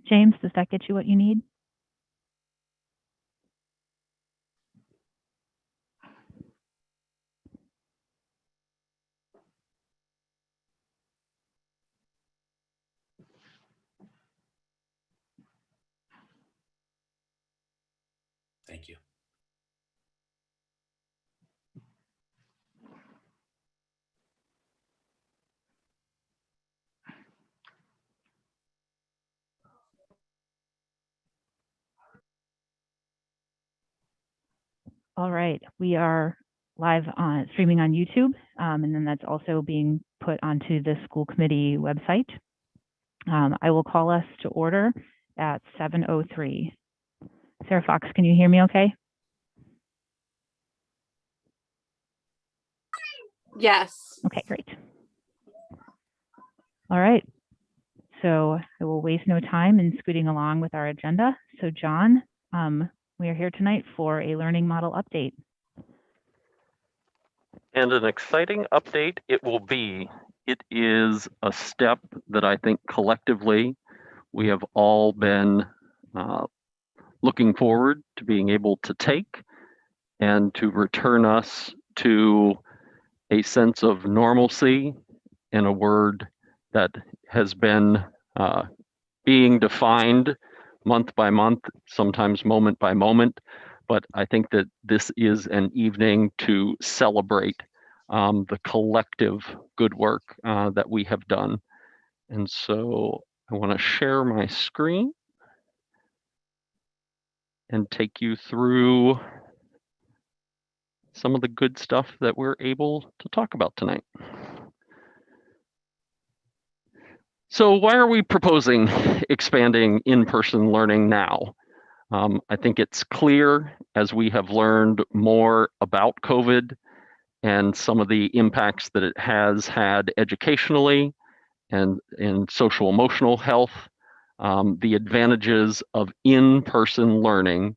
James, does that get you what you need? Thank you. All right, we are live on streaming on YouTube, and then that's also being put onto the school committee website. I will call us to order at 7:03. Sarah Fox, can you hear me okay? Yes. Okay, great. All right, so I will waste no time in scooting along with our agenda. So John, we are here tonight for a learning model update. And an exciting update it will be. It is a step that I think collectively we have all been looking forward to being able to take and to return us to a sense of normalcy, in a word that has been being defined month by month, sometimes moment by moment. But I think that this is an evening to celebrate the collective good work that we have done. And so I want to share my screen and take you through some of the good stuff that we're able to talk about tonight. So why are we proposing expanding in-person learning now? I think it's clear as we have learned more about COVID and some of the impacts that it has had educationally and in social emotional health, the advantages of in-person learning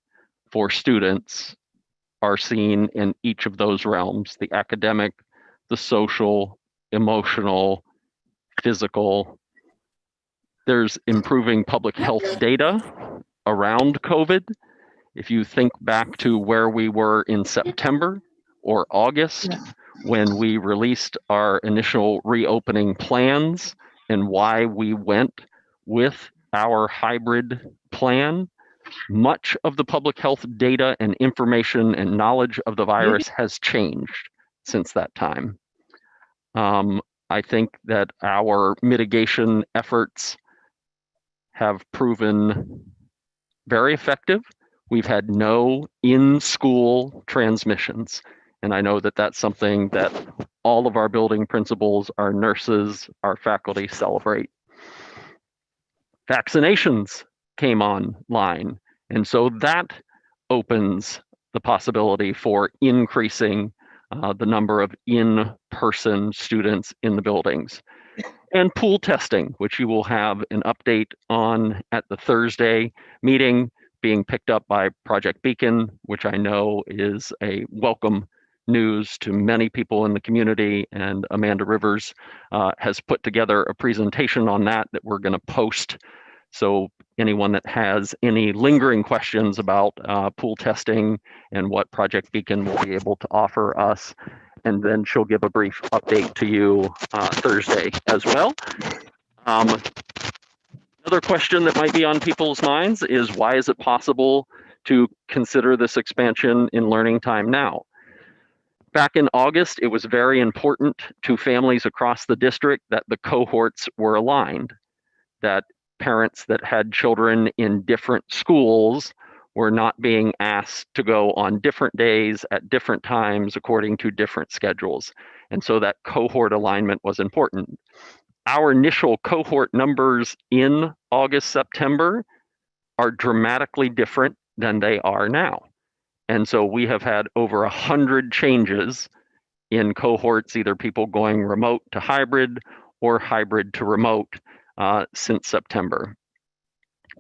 for students are seen in each of those realms: the academic, the social, emotional, physical. There's improving public health data around COVID. If you think back to where we were in September or August, when we released our initial reopening plans and why we went with our hybrid plan, much of the public health data and information and knowledge of the virus has changed since that time. I think that our mitigation efforts have proven very effective. We've had no in-school transmissions. And I know that that's something that all of our building principals, our nurses, our faculty celebrate. Vaccinations came online. And so that opens the possibility for increasing the number of in-person students in the buildings. And pool testing, which you will have an update on at the Thursday meeting, being picked up by Project Beacon, which I know is a welcome news to many people in the community. And Amanda Rivers has put together a presentation on that we're going to post So anyone that has any lingering questions about pool testing and what Project Beacon will be able to offer us, and then she'll give a brief update to you Thursday as well. Another question that might be on people's minds is, why is it possible to consider this expansion in learning time now? Back in August, it was very important to families across the district that the cohorts were aligned, that parents that had children in different schools were not being asked to go on different days at different times according to different schedules. And so that cohort alignment was important. Our initial cohort numbers in August, September are dramatically different than they are now. And so we have had over 100 changes in cohorts, either people going remote to hybrid or hybrid to remote since September.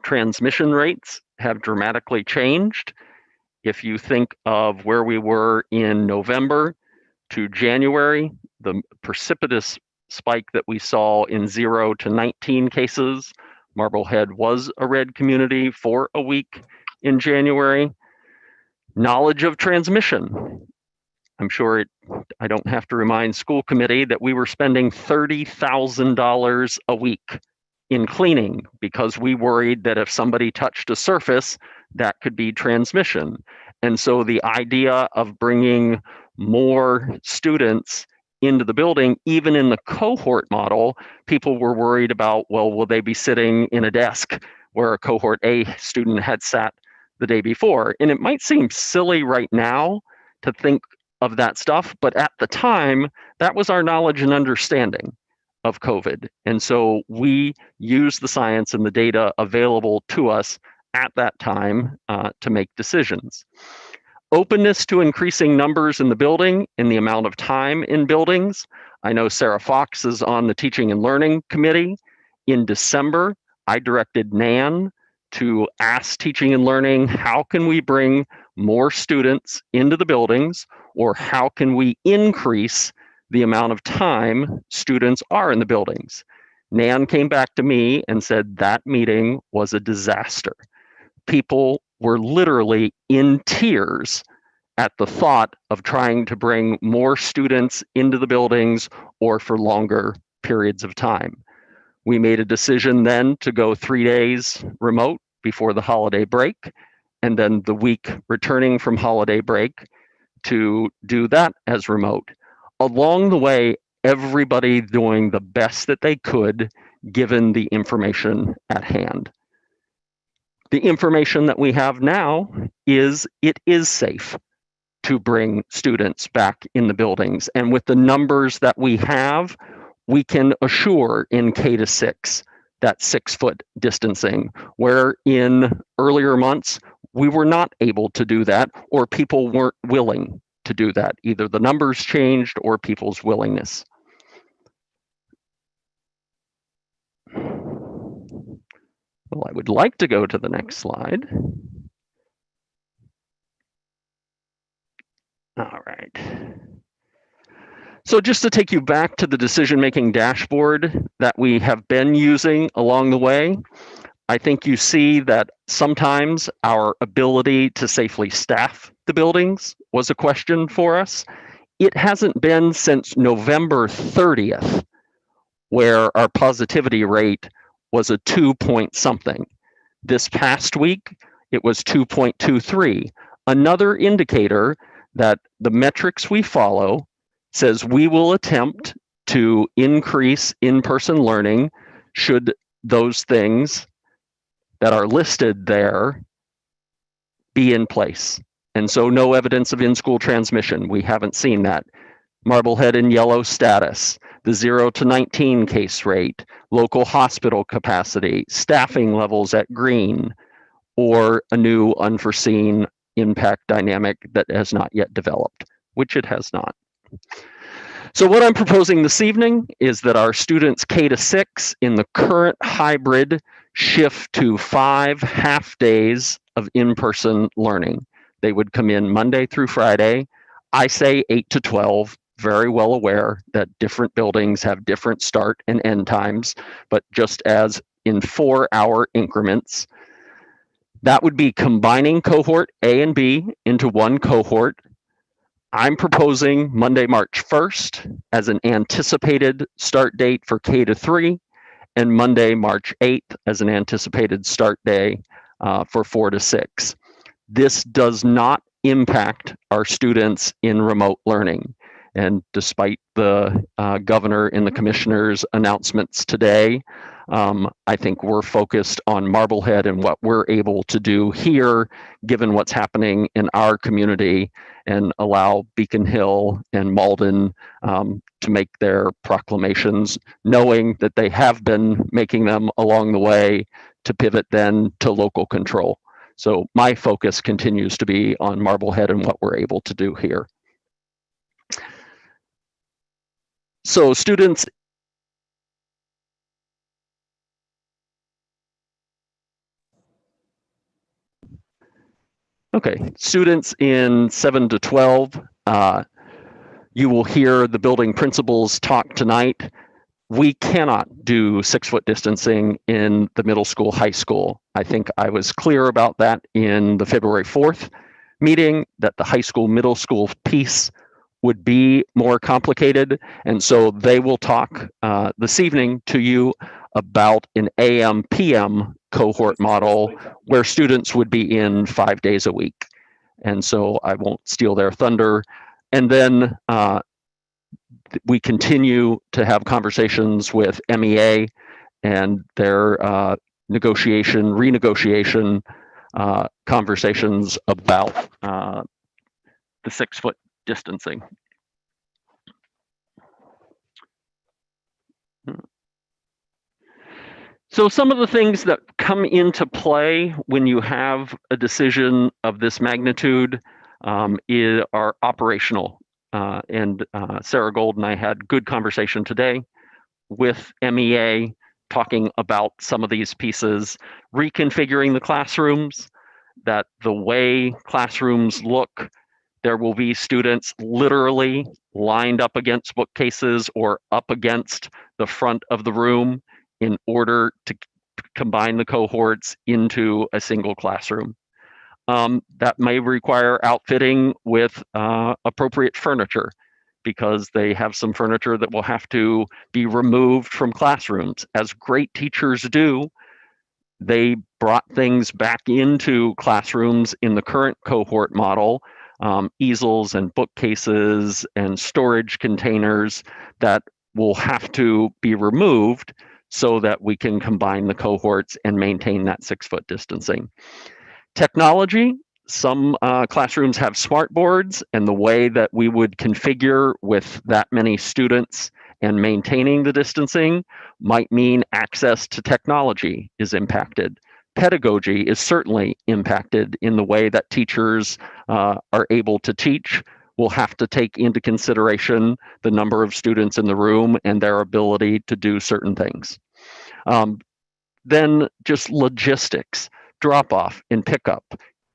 Transmission rates have dramatically changed. If you think of where we were in November to January, the precipitous spike that we saw in 0 to 19 cases, Marblehead was a red community for a week in January. Knowledge of transmission. I'm sure I don't have to remind school committee that we were spending $30,000 a week in cleaning because we worried that if somebody touched a surface, that could be transmission. And so the idea of bringing more students into the building, even in the cohort model, people were worried about, well, will they be sitting in a desk where a cohort A student had sat the day before? And it might seem silly right now to think of that stuff, but at the time, that was our knowledge and understanding of COVID. And so we used the science and the data available to us at that time to make decisions. Openness to increasing numbers in the building and the amount of time in buildings. I know Sarah Fox is on the Teaching and Learning Committee. In December, I directed Nan to ask Teaching and Learning, how can we bring more students into the buildings, or how can we increase the amount of time students are in the buildings? Nan came back to me and said that meeting was a disaster. People were literally in tears at the thought of trying to bring more students into the buildings or for longer periods of time. We made a decision then to go 3 days remote before the holiday break, and then the week returning from holiday break to do that as remote. Along the way, everybody doing the best that they could given the information at hand. The information that we have now is it is safe to bring students back in the buildings. And with the numbers that we have, we can assure in K-6 that 6-foot distancing, where in earlier months, we were not able to do that, or people weren't willing to do that. Either the numbers changed or people's willingness. Well, I would like to go to the next slide. All right. So just to take you back to the decision-making dashboard that we have been using along the way, I think you see that sometimes our ability to safely staff the buildings was a question for us. It hasn't been since November 30th, where our positivity rate was a 2-point-something. This past week, it was 2.23. Another indicator that the metrics we follow says we will attempt to increase in-person learning should those things that are listed there be in place. And so no evidence of in-school transmission. We haven't seen that. Marblehead in yellow status, the 0 to 19 case rate, local hospital capacity, staffing levels at green, or a new unforeseen impact dynamic that has not yet developed, which it has not. So what I'm proposing this evening is that our students K-6 in the current hybrid shift to 5 half days of in-person learning. They would come in Monday through Friday. I say 8 to 12, very well aware that different buildings have different start and end times, but just as in 4-hour increments. That would be combining cohort A and B into one cohort. I'm proposing Monday, March 1st as an anticipated start date for K to 3, and Monday, March 8th as an anticipated start day for 4 to 6. This does not impact our students in remote learning. And despite the governor and the commissioner's announcements today, I think we're focused on Marblehead and what we're able to do here, given what's happening in our community, and allow Beacon Hill and Malden to make their proclamations, knowing that they have been making them along the way to pivot then to local control. So my focus continues to be on Marblehead and what we're able to do here. So students students in 7 to 12, you will hear the building principals talk tonight. We cannot do 6-foot distancing in the middle school, high school. I think I was clear about that in the February 4th meeting, that the high school, middle school piece would be more complicated. And so they will talk this evening to you about an AM, PM cohort model where students would be in 5 days a week. And so I won't steal their thunder. And then we continue to have conversations with MEA and their renegotiation conversations about the 6-foot distancing. So some of the things that come into play when you have a decision of this magnitude are operational. And Sarah Gold and I had good conversation today with MEA, talking about some of these pieces, reconfiguring the classrooms, that the way classrooms look, there will be students literally lined up against bookcases or up against the front of the room in order to combine the cohorts into a single classroom. That may require outfitting with appropriate furniture, because they have some furniture that will have to be removed from classrooms. As great teachers do, they brought things back into classrooms in the current cohort model, easels and bookcases and storage containers that will have to be removed so that we can combine the cohorts and maintain that 6-foot distancing. Technology, some classrooms have smart boards, and the way that we would configure with that many students and maintaining the distancing might mean access to technology is impacted. Pedagogy is certainly impacted in the way that teachers are able to teach. We'll have to take into consideration the number of students in the room and their ability to do certain things. Then just logistics, drop off and pickup.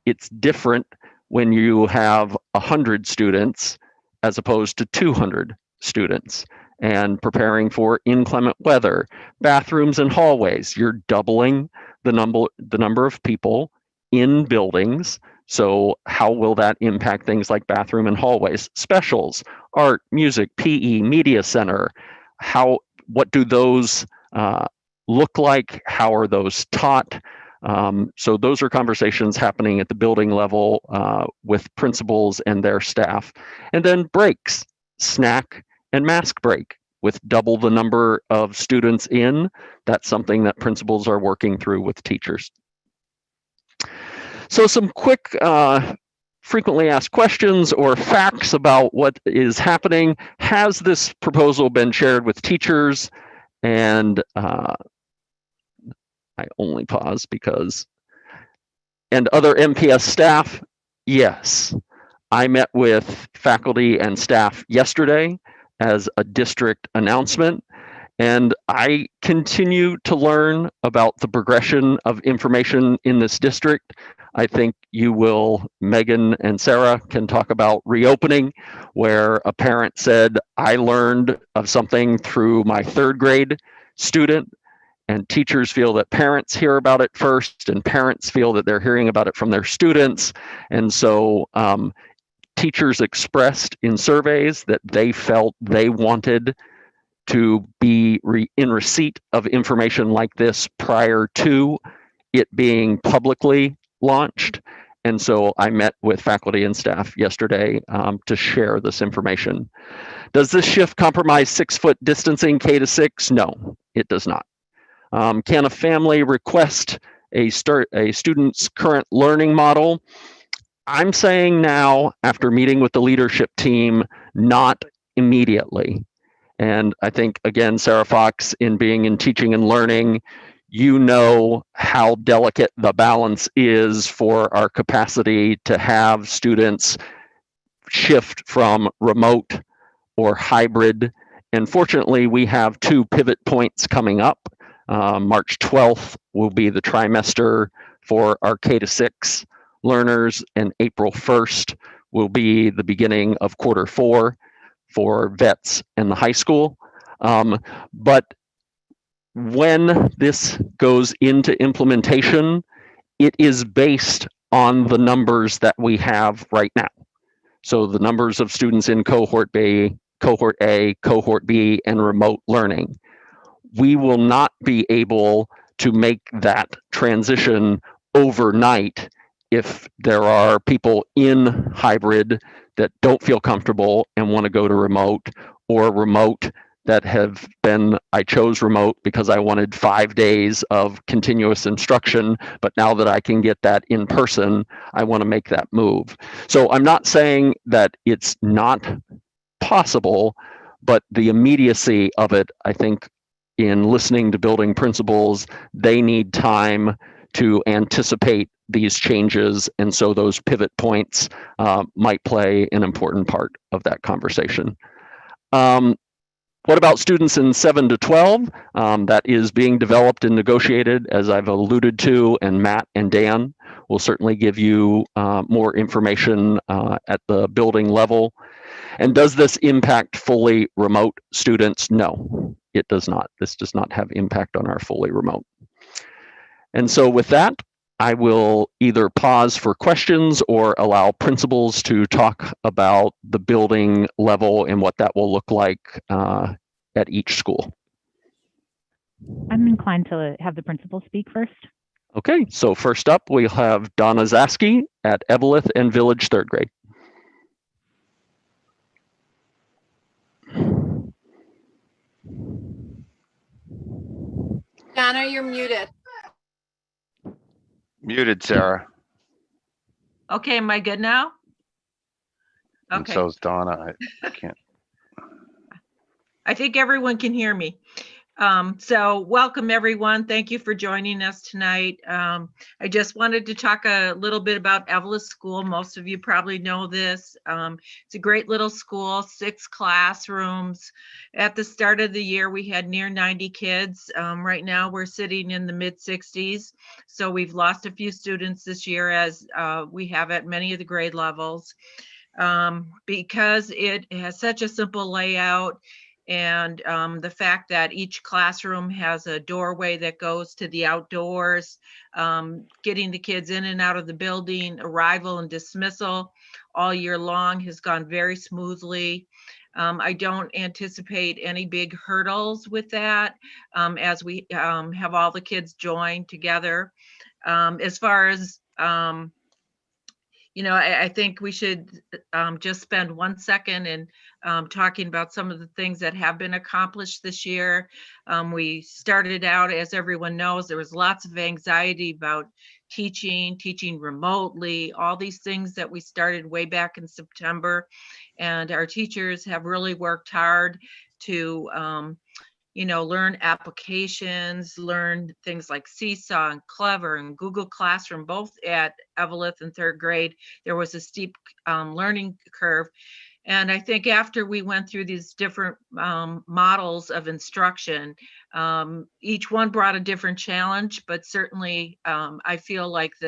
It's different when you have 100 students as opposed to 200 students, and preparing for inclement weather, bathrooms and hallways. You're doubling the number of people in buildings. So how will that impact things like bathroom and hallways? Specials, art, music, PE, media center. What do those look like? How are those taught? So those are conversations happening at the building level with principals and their staff. And then breaks, snack and mask break. With double the number of students in, that's something that principals are working through with teachers. So some quick frequently asked questions or facts about what is happening. Has this proposal been shared with teachers? And I only pause because, and other MPS staff? Yes. I met with faculty and staff yesterday as a district announcement, and I continue to learn about the progression of information in this district. I think you will, Megan and Sarah can talk about reopening, where a parent said, I learned of something through my 3rd grade student, and teachers feel that parents hear about it first, and parents feel that they're hearing about it from their students. And so teachers expressed in surveys that they felt they wanted to be in receipt of information like this prior to it being publicly launched. And so I met with faculty and staff yesterday to share this information. Does this shift compromise 6-foot distancing K-6? No, it does not. Can a family request a student's current learning model? I'm saying now, after meeting with the leadership team, not immediately. And I think, again, Sarah Fox, in being in teaching and learning, you know how delicate the balance is for our capacity to have students shift from remote or hybrid. And fortunately, we have 2 pivot points coming up. March 12th will be the trimester for our K-6 learners, and April 1st will be the beginning of quarter 4 for vets and the high school. But when this goes into implementation, it is based on the numbers that we have right now. So the numbers of students in cohort A, cohort B, and remote learning. We will not be able to make that transition overnight if there are people in hybrid that don't feel comfortable and want to go to remote, or remote that have been, I chose remote because I wanted 5 days of continuous instruction, but now that I can get that in person, I want to make that move. So I'm not saying that it's not possible, but the immediacy of it, I think, in listening to building principals, they need time to anticipate these changes, and so those pivot points might play an important part of that conversation. What about students in 7 to 12? That is being developed and negotiated, as I've alluded to, and Matt and Dan will certainly give you more information at the building level. And does this impact fully remote students? No, it does not. This does not have impact on our fully remote. And so with that, I will either pause for questions or allow principals to talk about the building level and what that will look like at each school. I'm inclined to have the principal speak first. Okay, so first up, we have Donna Zaski at Evelyn and Village 3rd grade. Donna, you're muted. Muted, Sarah. Okay, am I good now? And Okay, so's Donna. I can't. I think everyone can hear me. So welcome everyone. Thank you for joining us tonight. I just wanted to talk a little bit about Evelyn School. Most of you probably know this. It's a great little school, 6 classrooms. At the start of the year, we had near 90 kids. Right now, we're sitting in the mid-60s. So we've lost a few students this year, as we have at many of the grade levels. Because it has such a simple layout, and the fact that each classroom has a doorway that goes to the outdoors, getting the kids in and out of the building, arrival and dismissal all year long has gone very smoothly. I don't anticipate any big hurdles with that as we have all the kids join together. As far as I think we should just spend 1 second in talking about some of the things that have been accomplished this year. We started out, as everyone knows, there was lots of anxiety about teaching remotely, all these things that we started way back in September. And our teachers have really worked hard to learn applications, learn things like Seesaw and Clever and Google Classroom. Both at Evelyn and 3rd grade, there was a steep learning curve. And I think after we went through these different models of instruction, each one brought a different challenge, but certainly I feel like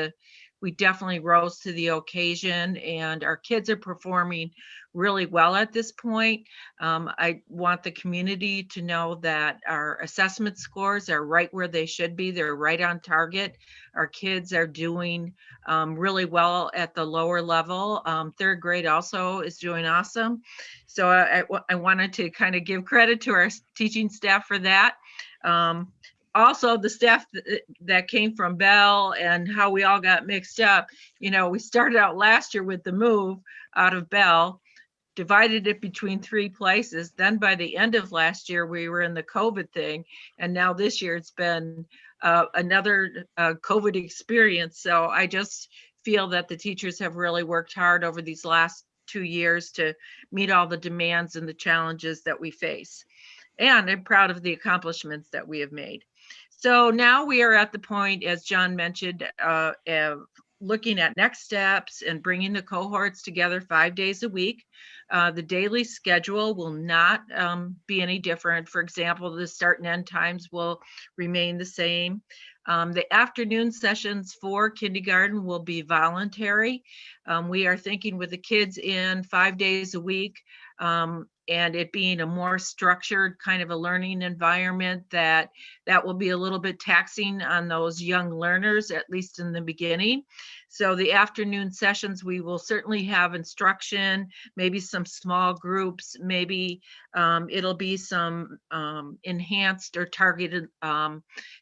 we definitely rose to the occasion, and our kids are performing really well at this point. I want the community to know that our assessment scores are right where they should be. They're right on target. Our kids are doing really well at the lower level. Third grade also is doing awesome. So I wanted to kind of give credit to our teaching staff for that. Also, the staff that came from Bell and how we all got mixed up. You know, we started out last year with the move out of Bell, divided it between 3 places. Then by the end of last year, we were in the COVID thing. And now this year it's been another COVID experience. So I just feel that the teachers have really worked hard over these last 2 years to meet all the demands and the challenges that we face. And I'm proud of the accomplishments that we have made. So now we are at the point, as John mentioned, looking at next steps and bringing the cohorts together 5 days a week. The daily schedule will not be any different. For example, the start and end times will remain the same. The afternoon sessions for kindergarten will be voluntary. We are thinking with the kids in 5 days a week, and it being a more structured kind of a learning environment, that will be a little bit taxing on those young learners, at least in the beginning. So the afternoon sessions, we will certainly have instruction, maybe some small groups, maybe it'll be some enhanced or targeted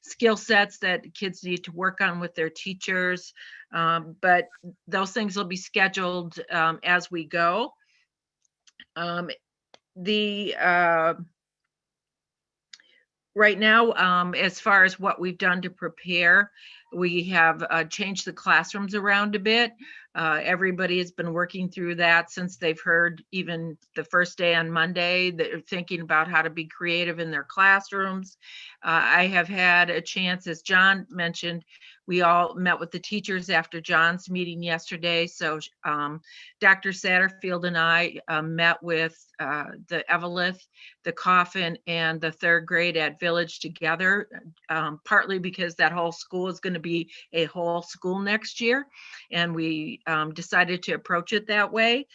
skill sets that kids need to work on with their teachers. But those things will be scheduled as we go. Right now, as far as what we've done to prepare, we have changed the classrooms around a bit. Everybody has been working through that since they've heard, even the first day on Monday, they're thinking about how to be creative in their classrooms. I have had a chance, as John mentioned, we all met with the teachers after John's meeting yesterday. So Dr. Satterfield and I met with the Evelyn, the Coffin, and the third grade at Village together, partly because that whole school is going to be a whole school next year. And we decided to approach it that way.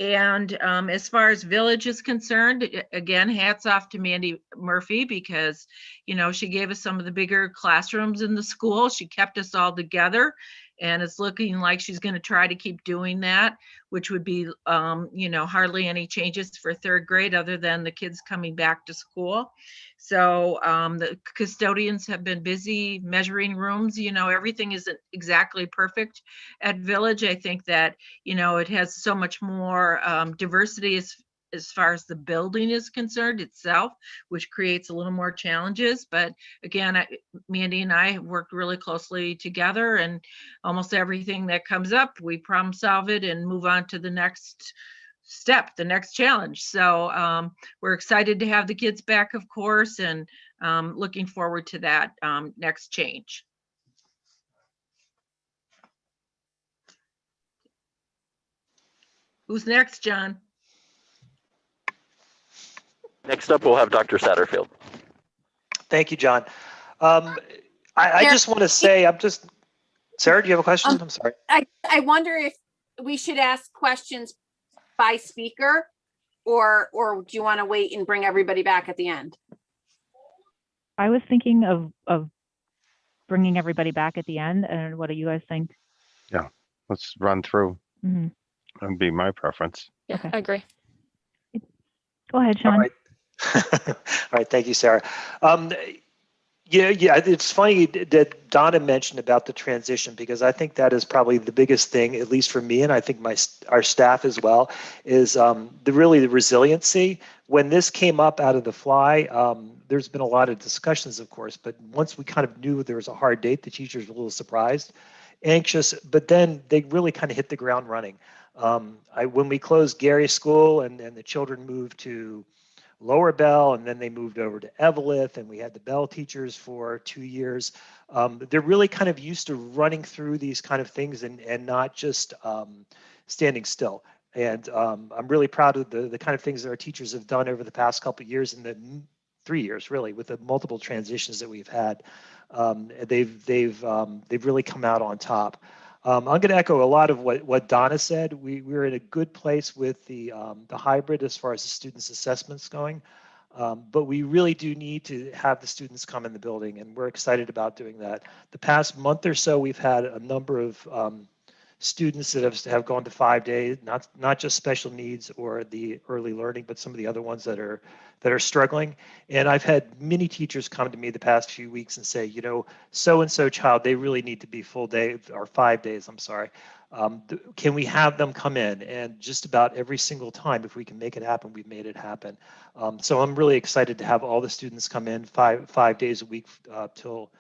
And as far as Village is concerned, again, hats off to Mandy Murphy, because, you know, she gave us some of the bigger classrooms in the school. She kept us all together, and it's looking like she's going to try to keep doing that, which would be, you know, hardly any changes for third grade other than the kids coming back to school. So the custodians have been busy measuring rooms. You know, everything isn't exactly perfect at Village. I think that, you know, it has so much more diversity as far as the building is concerned itself, which creates a little more challenges. But again, Mandy and I have worked really closely together, and almost everything that comes up, we problem solve it and move on to the next step, the next challenge. So we're excited to have the kids back, of course, and looking forward to that next change. Who's next, John? Next up, we'll have Dr. Satterfield. Thank you, John. I just want to say, Sarah, do you have a question? I'm sorry. I wonder if we should ask questions by speaker, or do you want to wait and bring everybody back at the end? I was thinking of bringing everybody back at the end. And what do you guys think? Yeah, let's run through. Mm-hmm. That would be my preference. Yeah, Okay. I agree. Go ahead, Sean. All right. All right, thank you, Sarah. Yeah, it's funny that Donna mentioned about the transition, because I think that is probably the biggest thing, at least for me, and I think our staff as well, is the resiliency. When this came up out of the fly, there's been a lot of discussions, of course, but once we kind of knew there was a hard date, the teachers were a little surprised, anxious, but then they really kind of hit the ground running. When we closed Gary School and the children moved to Lower Bell, and then they moved over to Evelyn, and we had the Bell teachers for 2 years. They're really kind of used to running through these kind of things and not just standing still. And I'm really proud of the kind of things that our teachers have done over the past couple of years, and the 3 years really, with the multiple transitions that we've had. They've really come out on top. I'm going to echo a lot of what Donna said. We're in a good place with the hybrid as far as the students' assessments going. But we really do need to have the students come in the building, and we're excited about doing that. The past month or so, we've had a number of students that have gone to 5 days, not just special needs or the early learning, but some of the other ones that are struggling. And I've had many teachers come to me the past few weeks and say, you know, so-and-so child, they really need to be full day or 5 days, I'm sorry. Can we have them come in? And just about every single time, if we can make it happen, we've made it happen. So I'm really excited to have all the students come in five days a week till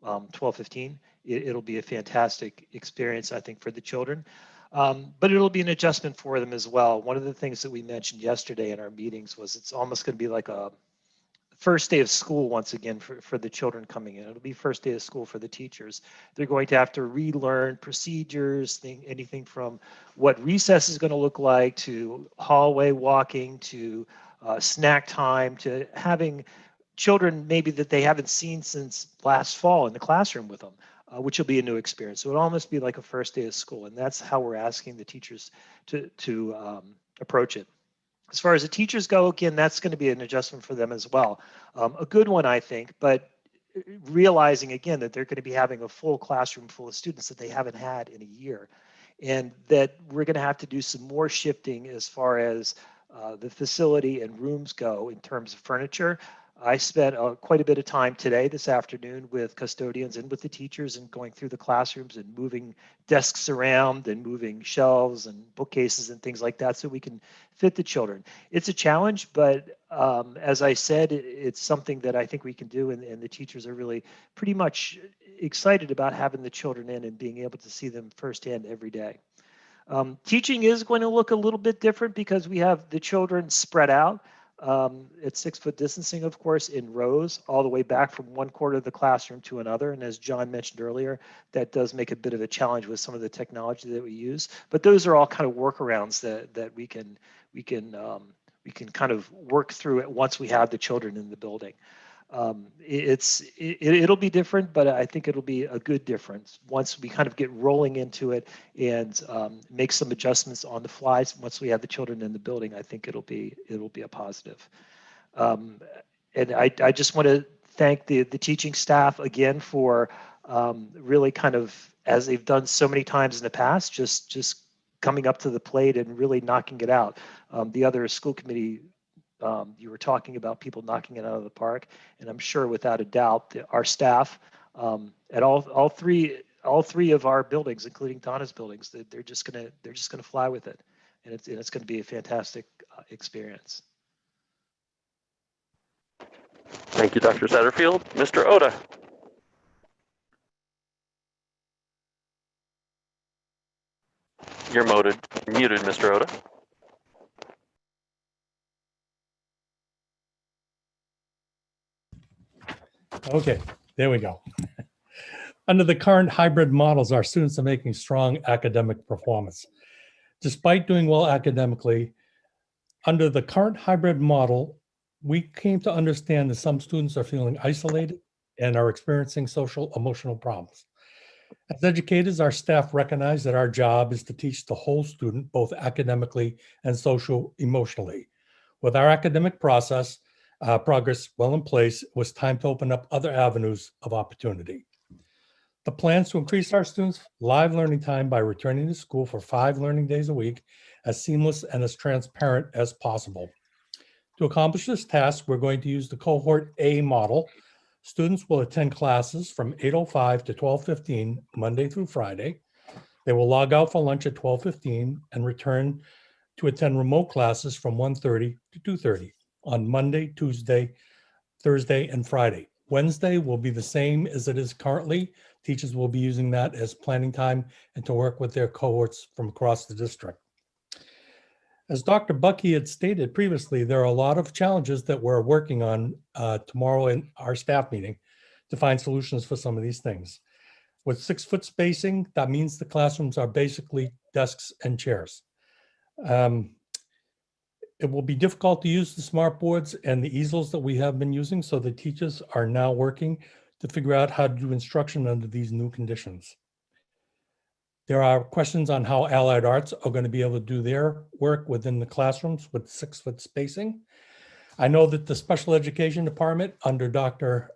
12:15. It'll be a fantastic experience, I think, for the children. But it'll be an adjustment for them as well. One of the things that we mentioned yesterday in our meetings was it's almost going to be like a first day of school once again for the children coming in. It'll be first day of school for the teachers. They're going to have to relearn procedures, anything from what recess is going to look like to hallway walking to snack time to having children maybe that they haven't seen since last fall in the classroom with them, which will be a new experience. So it'll almost be like a first day of school, and that's how we're asking the teachers to approach it. As far as the teachers go, again, that's going to be an adjustment for them as well. A good one, I think, but realizing again that they're going to be having a full classroom full of students that they haven't had in a year, and that we're going to have to do some more shifting as far as the facility and rooms go in terms of furniture. I spent quite a bit of time today, this afternoon, with custodians and with the teachers and going through the classrooms and moving desks around and moving shelves and bookcases and things like that so we can fit the children. It's a challenge, but as I said, it's something that I think we can do, and the teachers are really pretty much excited about having the children in and being able to see them firsthand every day. Teaching is going to look a little bit different because we have the children spread out at 6 foot distancing, of course, in rows all the way back from one quarter of the classroom to another. And as John mentioned earlier, that does make a bit of a challenge with some of the technology that we use. But those are all kind of workarounds that we can kind of work through it once we have the children in the building. It'll be different, but I think it'll be a good difference once we kind of get rolling into it and make some adjustments on the fly. Once we have the children in the building, I think it'll be a positive. And I just want to thank the teaching staff again for really kind of, as they've done so many times in the past, just coming up to the plate and really knocking it out. The other school committee, you were talking about people knocking it out of the park, and I'm sure without a doubt that our staff at all three of our buildings, including Donna's buildings, they're just gonna fly with it, and it's going to be a fantastic experience. Thank you, Dr. Satterfield. Mr. Oda. You're muted, Mr. Oda. Okay, there we go. Under the current hybrid models, our students are making strong academic performance. Despite doing well academically, under the current hybrid model, we came to understand that some students are feeling isolated and are experiencing social emotional problems. As educators, our staff recognize that our job is to teach the whole student, both academically and social emotionally. With our academic progress well in place, it was time to open up other avenues of opportunity. The plans to increase our students' live learning time by returning to school for 5 learning days a week as seamless and as transparent as possible. To accomplish this task, we're going to use the cohort A model. Students will attend classes from 8:05 to 12:15, Monday through Friday. They will log out for lunch at 12:15 and return to attend remote classes from 1:30 to 2:30 on Monday, Tuesday, Thursday, and Friday. Wednesday will be the same as it is currently. Teachers will be using that as planning time and to work with their cohorts from across the district. As Dr. Bucky had stated previously, there are a lot of challenges that we're working on tomorrow in our staff meeting to find solutions for some of these things. With 6 foot spacing, that means the classrooms are basically desks and chairs. It will be difficult to use the smart boards and the easels that we have been using, so the teachers are now working to figure out how to do instruction under these new conditions. There are questions on how allied arts are going to be able to do their work within the classrooms with 6-foot spacing. I know that the special education department under Dr.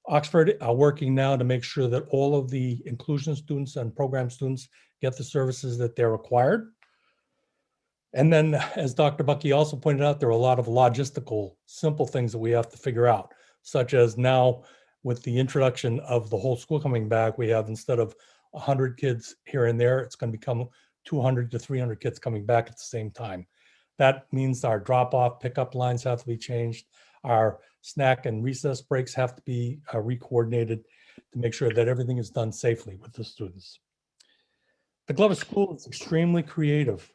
Oxford are working now to make sure that all of the inclusion students and program students get the services that they're required. And then, as Dr. Bucky also pointed out, there are a lot of logistical, simple things that we have to figure out, such as now with the introduction of the whole school coming back, we have, instead of 100 kids here and there, it's going to become 200 to 300 kids coming back at the same time. That means our drop-off pickup lines have to be changed. Our snack and recess breaks have to be re-coordinated to make sure that everything is done safely with the students. The Glover School is extremely creative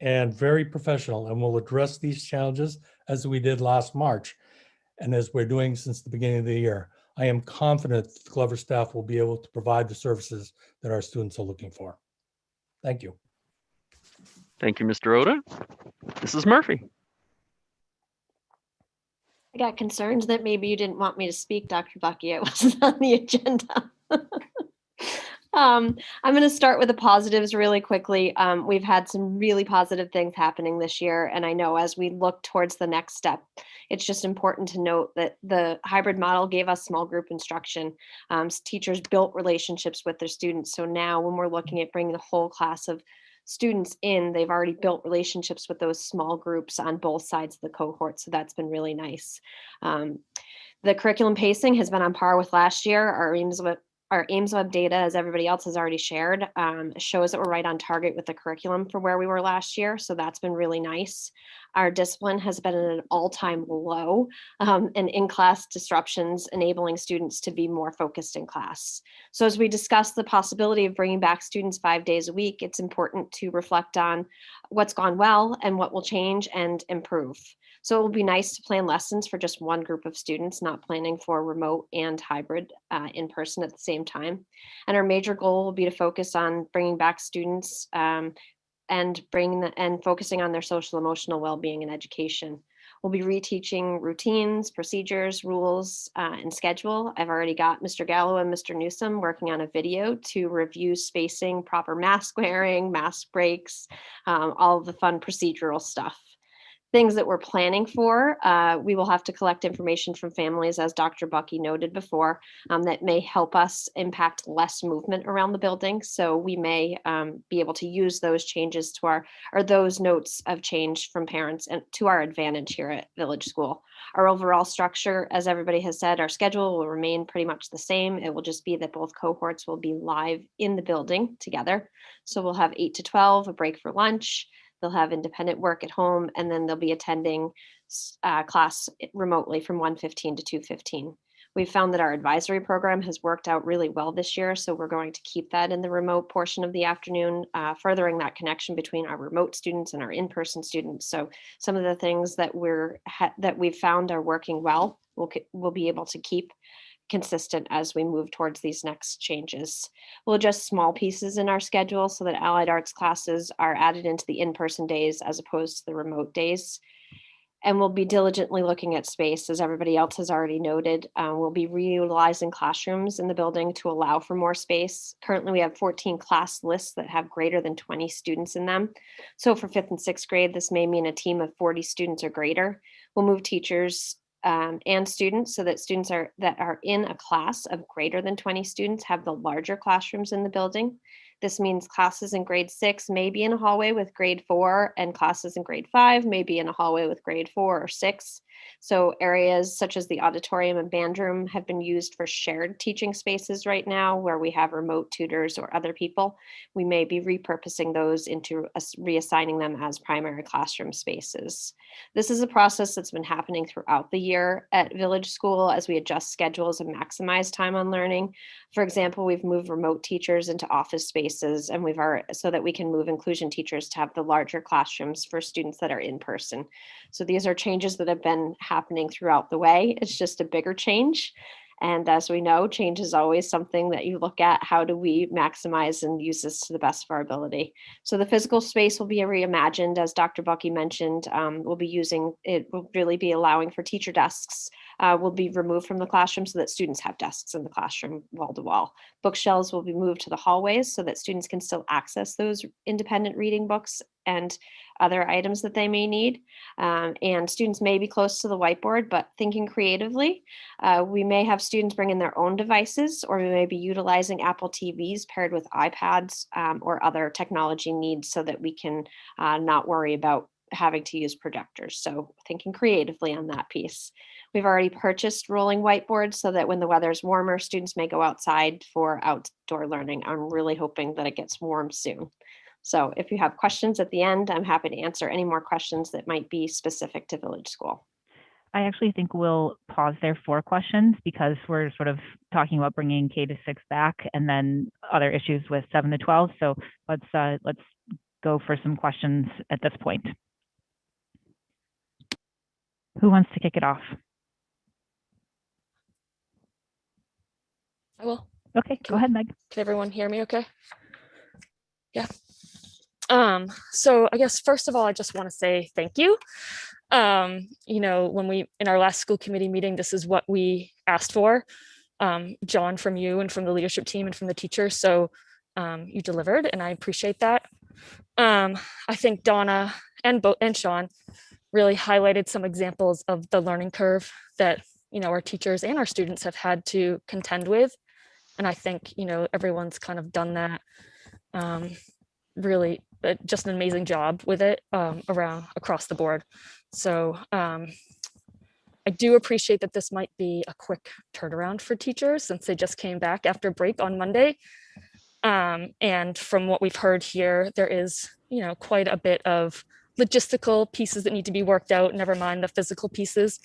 and very professional, and will address these challenges as we did last March and as we're doing since the beginning of the year. I am confident that the Glover staff will be able to provide the services that our students are looking for. Thank you. Thank you, Mr. Oda. Mrs. Murphy. I got concerned that maybe you didn't want me to speak, Dr. Bucky. It wasn't on the agenda. I'm going to start with the positives really quickly. We've had some really positive things happening this year. And I know as we look towards the next step, it's just important to note that the hybrid model gave us small group instruction. Teachers built relationships with their students. So now when we're looking at bringing the whole class of students in, they've already built relationships with those small groups on both sides of the cohort. So that's been really nice. The curriculum pacing has been on par with last year. Our Aimsweb data, as everybody else has already shared, shows that we're right on target with the curriculum for where we were last year. So that's been really nice. Our discipline has been at an all-time low, and in-class disruptions enabling students to be more focused in class. So as we discuss the possibility of bringing back students 5 days a week, it's important to reflect on what's gone well and what will change and improve. So it will be nice to plan lessons for just one group of students, not planning for remote and hybrid in person at the same time. And our major goal will be to focus on bringing back students and focusing on their social emotional well-being and education. We'll be reteaching routines, procedures, rules, and schedule. I've already got Mr. Gallo and Mr. Newsom working on a video to review spacing, proper mask wearing, mask breaks, all of the fun procedural stuff. Things that we're planning for, we will have to collect information from families, as Dr. Bucky noted before, that may help us impact less movement around the building. So we may be able to use those changes to those notes of change from parents and to our advantage here at Village School. Our overall structure, as everybody has said, our schedule will remain pretty much the same. It will just be that both cohorts will be live in the building together. So we'll have 8 to 12, a break for lunch. They'll have independent work at home, and then they'll be attending class remotely from 1:15 to 2:15. We've found that our advisory program has worked out really well this year, so we're going to keep that in the remote portion of the afternoon, furthering that connection between our remote students and our in-person students. So some of the things that we've found are working well, we'll be able to keep consistent as we move towards these next changes. We'll adjust small pieces in our schedule so that allied arts classes are added into the in-person days as opposed to the remote days. And we'll be diligently looking at space, as everybody else has already noted. We'll be reutilizing classrooms in the building to allow for more space. Currently, we have 14 class lists that have greater than 20 students in them. So for 5th and 6th grade, this may mean a team of 40 students or greater. We'll move teachers and students so that students that are in a class of greater than 20 students have the larger classrooms in the building. This means classes in grade 6 may be in a hallway with grade 4, and classes in grade 5 may be in a hallway with grade 4 or 6. So areas such as the auditorium and band room have been used for shared teaching spaces right now, where we have remote tutors or other people. We may be repurposing those into reassigning them as primary classroom spaces. This is a process that's been happening throughout the year at Village School as we adjust schedules and maximize time on learning. For example, we've moved remote teachers into office spaces, and so that we can move inclusion teachers to have the larger classrooms for students that are in person. So these are changes that have been happening throughout the way. It's just a bigger change. And as we know, change is always something that you look at. How do we maximize and use this to the best of our ability? So the physical space will be reimagined, as Dr. Bucky mentioned. We'll be using, it will really be allowing for teacher desks will be removed from the classroom so that students have desks in the classroom wall to wall. Bookshelves will be moved to the hallways so that students can still access those independent reading books and other items that they may need. And students may be close to the whiteboard, but thinking creatively, we may have students bring in their own devices, or we may be utilizing Apple TVs paired with iPads or other technology needs so that we can not worry about having to use projectors. So thinking creatively on that piece. We've already purchased rolling whiteboards so that when the weather's warmer, students may go outside for outdoor learning. I'm really hoping that it gets warm soon. So if you have questions at the end, I'm happy to answer any more questions that might be specific to Village School. I actually think we'll pause there for questions because we're sort of talking about bringing K-6 back and then other issues with 7 to 12. So let's go for some questions at this point. Who wants to kick it off? I will. Okay, go ahead, Meg. Can everyone hear me okay? Yeah. So I guess first of all, I just want to say thank you. You know, when we, in our last school committee meeting, this is what we asked for, John, from you and from the leadership team and from the teachers. So you delivered, and I appreciate that. I think Donna and Sean really highlighted some examples of the learning curve that, you know, our teachers and our students have had to contend with. And I think, you know, everyone's kind of done that. Really just an amazing job with it across the board. So I do appreciate that this might be a quick turnaround for teachers since they just came back after break on Monday. And from what we've heard here, there is, you know, quite a bit of logistical pieces that need to be worked out, never mind the physical pieces.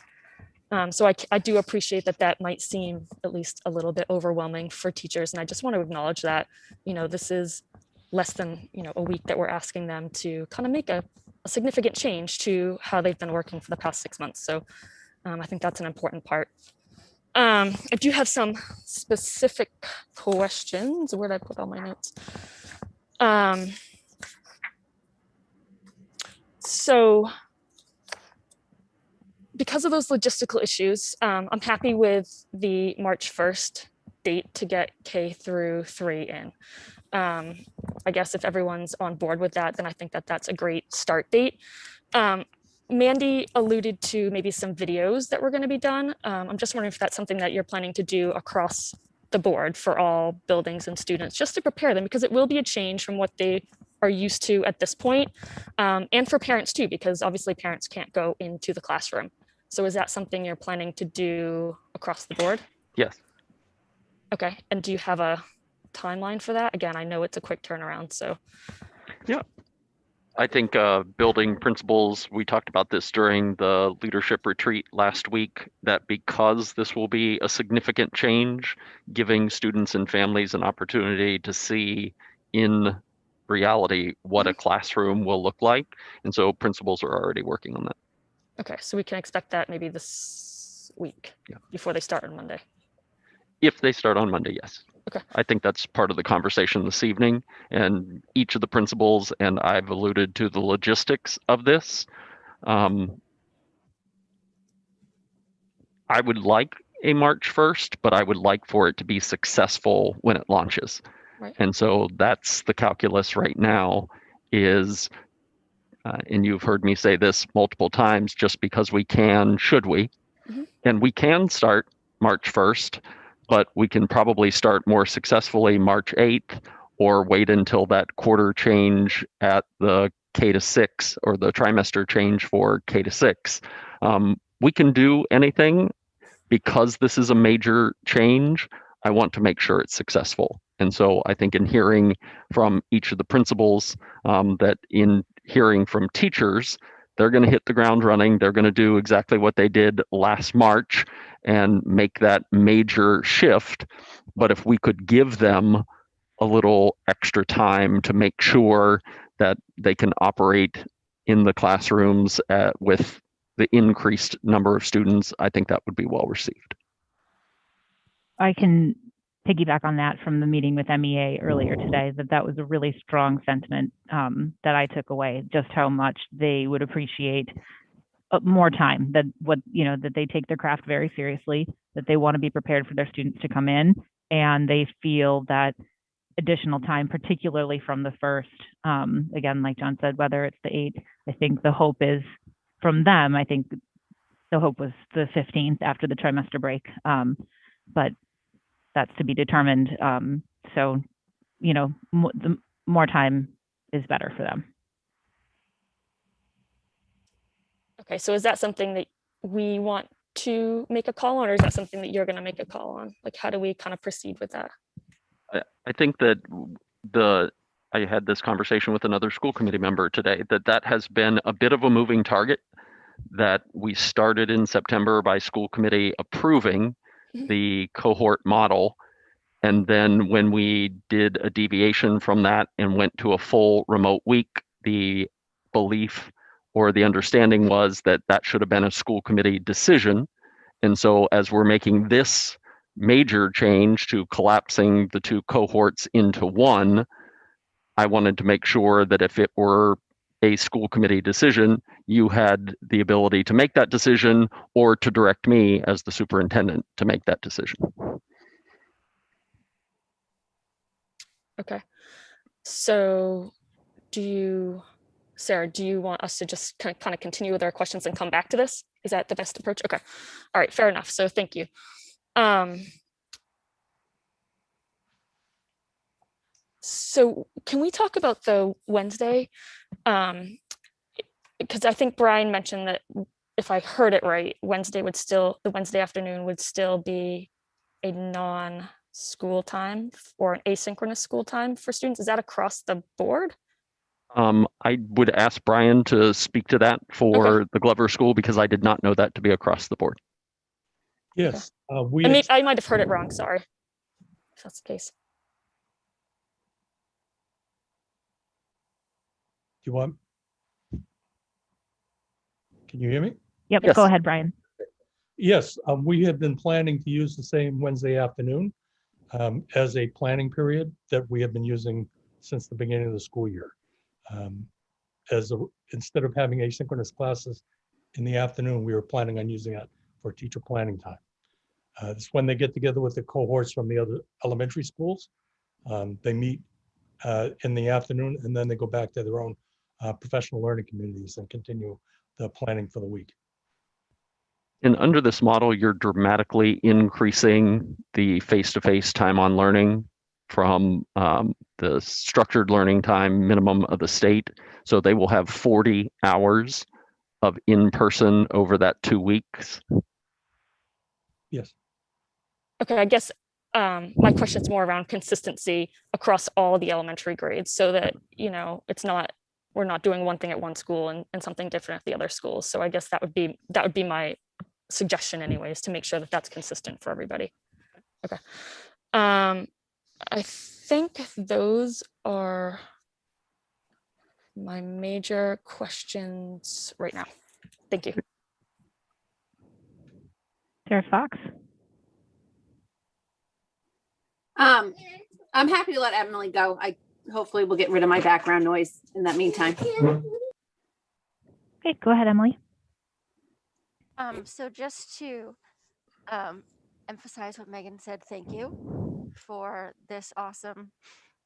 So I do appreciate that that might seem at least a little bit overwhelming for teachers. And I just want to acknowledge that, you know, this is less than, you know, a week that we're asking them to kind of make a significant change to how they've been working for the past 6 months. So I think that's an important part. I do have some specific questions. Where did I put all my notes? So because of those logistical issues, I'm happy with the March 1st date to get K through 3 in. I guess if everyone's on board with that, then I think that that's a great start date. Mandy alluded to maybe some videos that were going to be done. I'm just wondering if that's something that you're planning to do across the board for all buildings and students, just to prepare them, because it will be a change from what they are used to at this point, and for parents too, because obviously parents can't go into the classroom. So is that something you're planning to do across the board? Yes. Okay, and do you have a timeline for that? Again, I know it's a quick turnaround, so. Yeah. I think building principles, we talked about this during the leadership retreat last week, that because this will be a significant change, giving students and families an opportunity to see in reality what a classroom will look like. And so principals are already working on that. Okay, so we can expect that maybe this week, before they start on Monday. If they start on Monday, yes. Okay. I think that's part of the conversation this evening, and each of the principals, and I've alluded to the logistics of this. I would like a March 1st, but I would like for it to be successful when it launches. Right. And so that's the calculus right now is, and you've heard me say this multiple times, just because we can, should we? Mm-hmm. And we can start March 1st, but we can probably start more successfully March 8th, or wait until that quarter change at the K-6 or the trimester change for K-6. We can do anything. Because this is a major change, I want to make sure it's successful. And so I think in hearing from each of the principals, that in hearing from teachers, they're going to hit the ground running. They're going to do exactly what they did last March and make that major shift. But if we could give them a little extra time to make sure that they can operate in the classrooms with the increased number of students, I think that would be well received. I can piggyback on that from the meeting with MEA earlier today, that was a really strong sentiment that I took away, just how much they would appreciate more time, that that they take their craft very seriously, that they want to be prepared for their students to come in, and they feel that additional time, particularly from the first, again, like John said, whether it's the 8th, I think the hope is from them, I think the hope was the 15th after the trimester break, but that's to be determined. So, the more time is better for them. Okay, so is that something that we want to make a call on, or is that something that you're going to make a call on? Like, how do we kind of proceed with that? I think that I had this conversation with another school committee member today, that has been a bit of a moving target, that we started in September by school committee approving the cohort model. And then when we did a deviation from that and went to a full remote week, the belief or the understanding was that that should have been a school committee decision. And so as we're making this major change to collapsing the 2 cohorts into one, I wanted to make sure that if it were a school committee decision, you had the ability to make that decision or to direct me as the superintendent to make that decision. Okay. So Sarah, do you want us to just kind of continue with our questions and come back to this? Is that the best approach? Okay. All right, fair enough. So thank you. So can we talk about the Wednesday? Because I think Brian mentioned that, if I heard it right, the Wednesday afternoon would still be a non-school time or an asynchronous school time for students. Is that across the board? I would ask Brian to speak to that for the Glover School, because I did not know that to be across the board. Yes, I might have heard it wrong. Sorry, if that's the case. Do you want? Can you hear me? Yep, Yes. Go ahead, Brian. Yes, we have been planning to use the same Wednesday afternoon as a planning period that we have been using since the beginning of the school year. Instead of having asynchronous classes in the afternoon, we were planning on using that for teacher planning time. It's when they get together with the cohorts from the other elementary schools. They meet in the afternoon, and then they go back to their own professional learning communities and continue the planning for the week. And under this model, you're dramatically increasing the face-to-face time on learning from the structured learning time minimum of the state. So they will have 40 hours of in-person over that 2 weeks. Yes. Okay, I guess my question is more around consistency across all the elementary grades, so that we're not doing one thing at one school and something different at the other schools. So I guess that would be my suggestion, anyways, to make sure that that's consistent for everybody. Okay. I think those are my major questions right now. Thank you. Sarah Fox. I'm happy to let Emily go. I hopefully will get rid of my background noise in that meantime. Okay, go ahead, Emily. So just to emphasize what Megan said, thank you for this awesome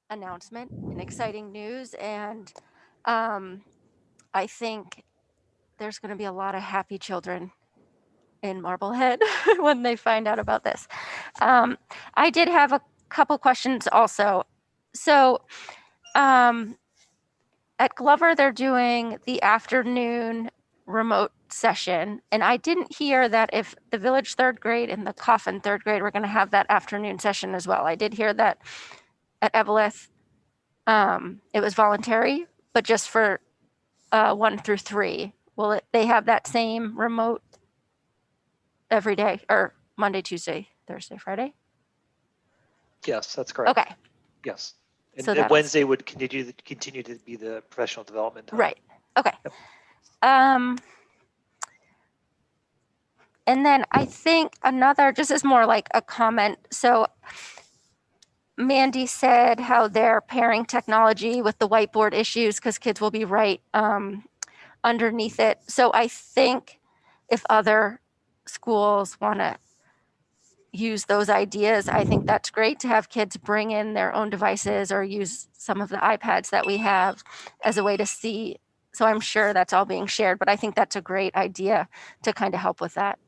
announcement and exciting news. And I think there's going to be a lot of happy children in Marblehead when they find out about this. I did have a couple questions also. So at Glover, they're doing the afternoon remote session, and I didn't hear that if the Village third grade and the Coffin third grade were going to have that afternoon session as well. I did hear that at Evelyn it was voluntary, but just for 1 through 3. Will they have that same remote every day, or Monday, Tuesday, Thursday, Friday? Yes, that's correct. Okay. Yes. And So then Wednesday would continue to be the professional development time. Right. Okay. Yep. And then I think another, just as more like a comment. So Mandy said how they're pairing technology with the whiteboard issues because kids will be right underneath it. So I think if other schools want to use those ideas, I think that's great to have kids bring in their own devices or use some of the iPads that we have as a way to see. So I'm sure that's all being shared, but I think that's a great idea to kind of help with that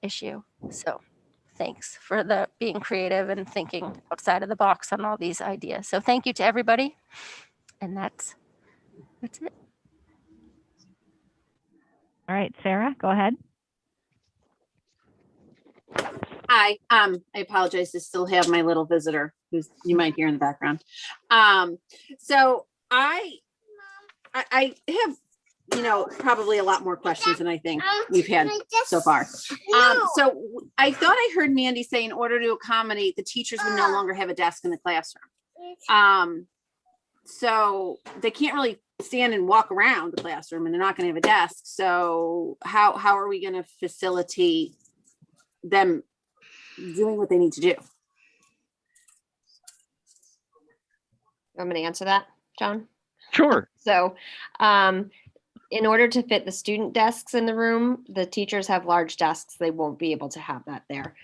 issue. So thanks for the being creative and thinking outside of the box on all these ideas. So thank you to everybody. And that's it. All right, Sarah, go ahead. Hi, I apologize to still have my little visitor who's you might hear in the background. So I have, probably a lot more questions than I think we've had so far. So I thought I heard Mandy say in order to accommodate, the teachers would no longer have a desk in the classroom. So they can't really stand and walk around the classroom and they're not going to have a desk. So how are we going to facilitate them doing what they need to do? I'm going to answer that, John. Sure. So, in order to fit the student desks in the room, the teachers have large desks. They won't be able to have that there.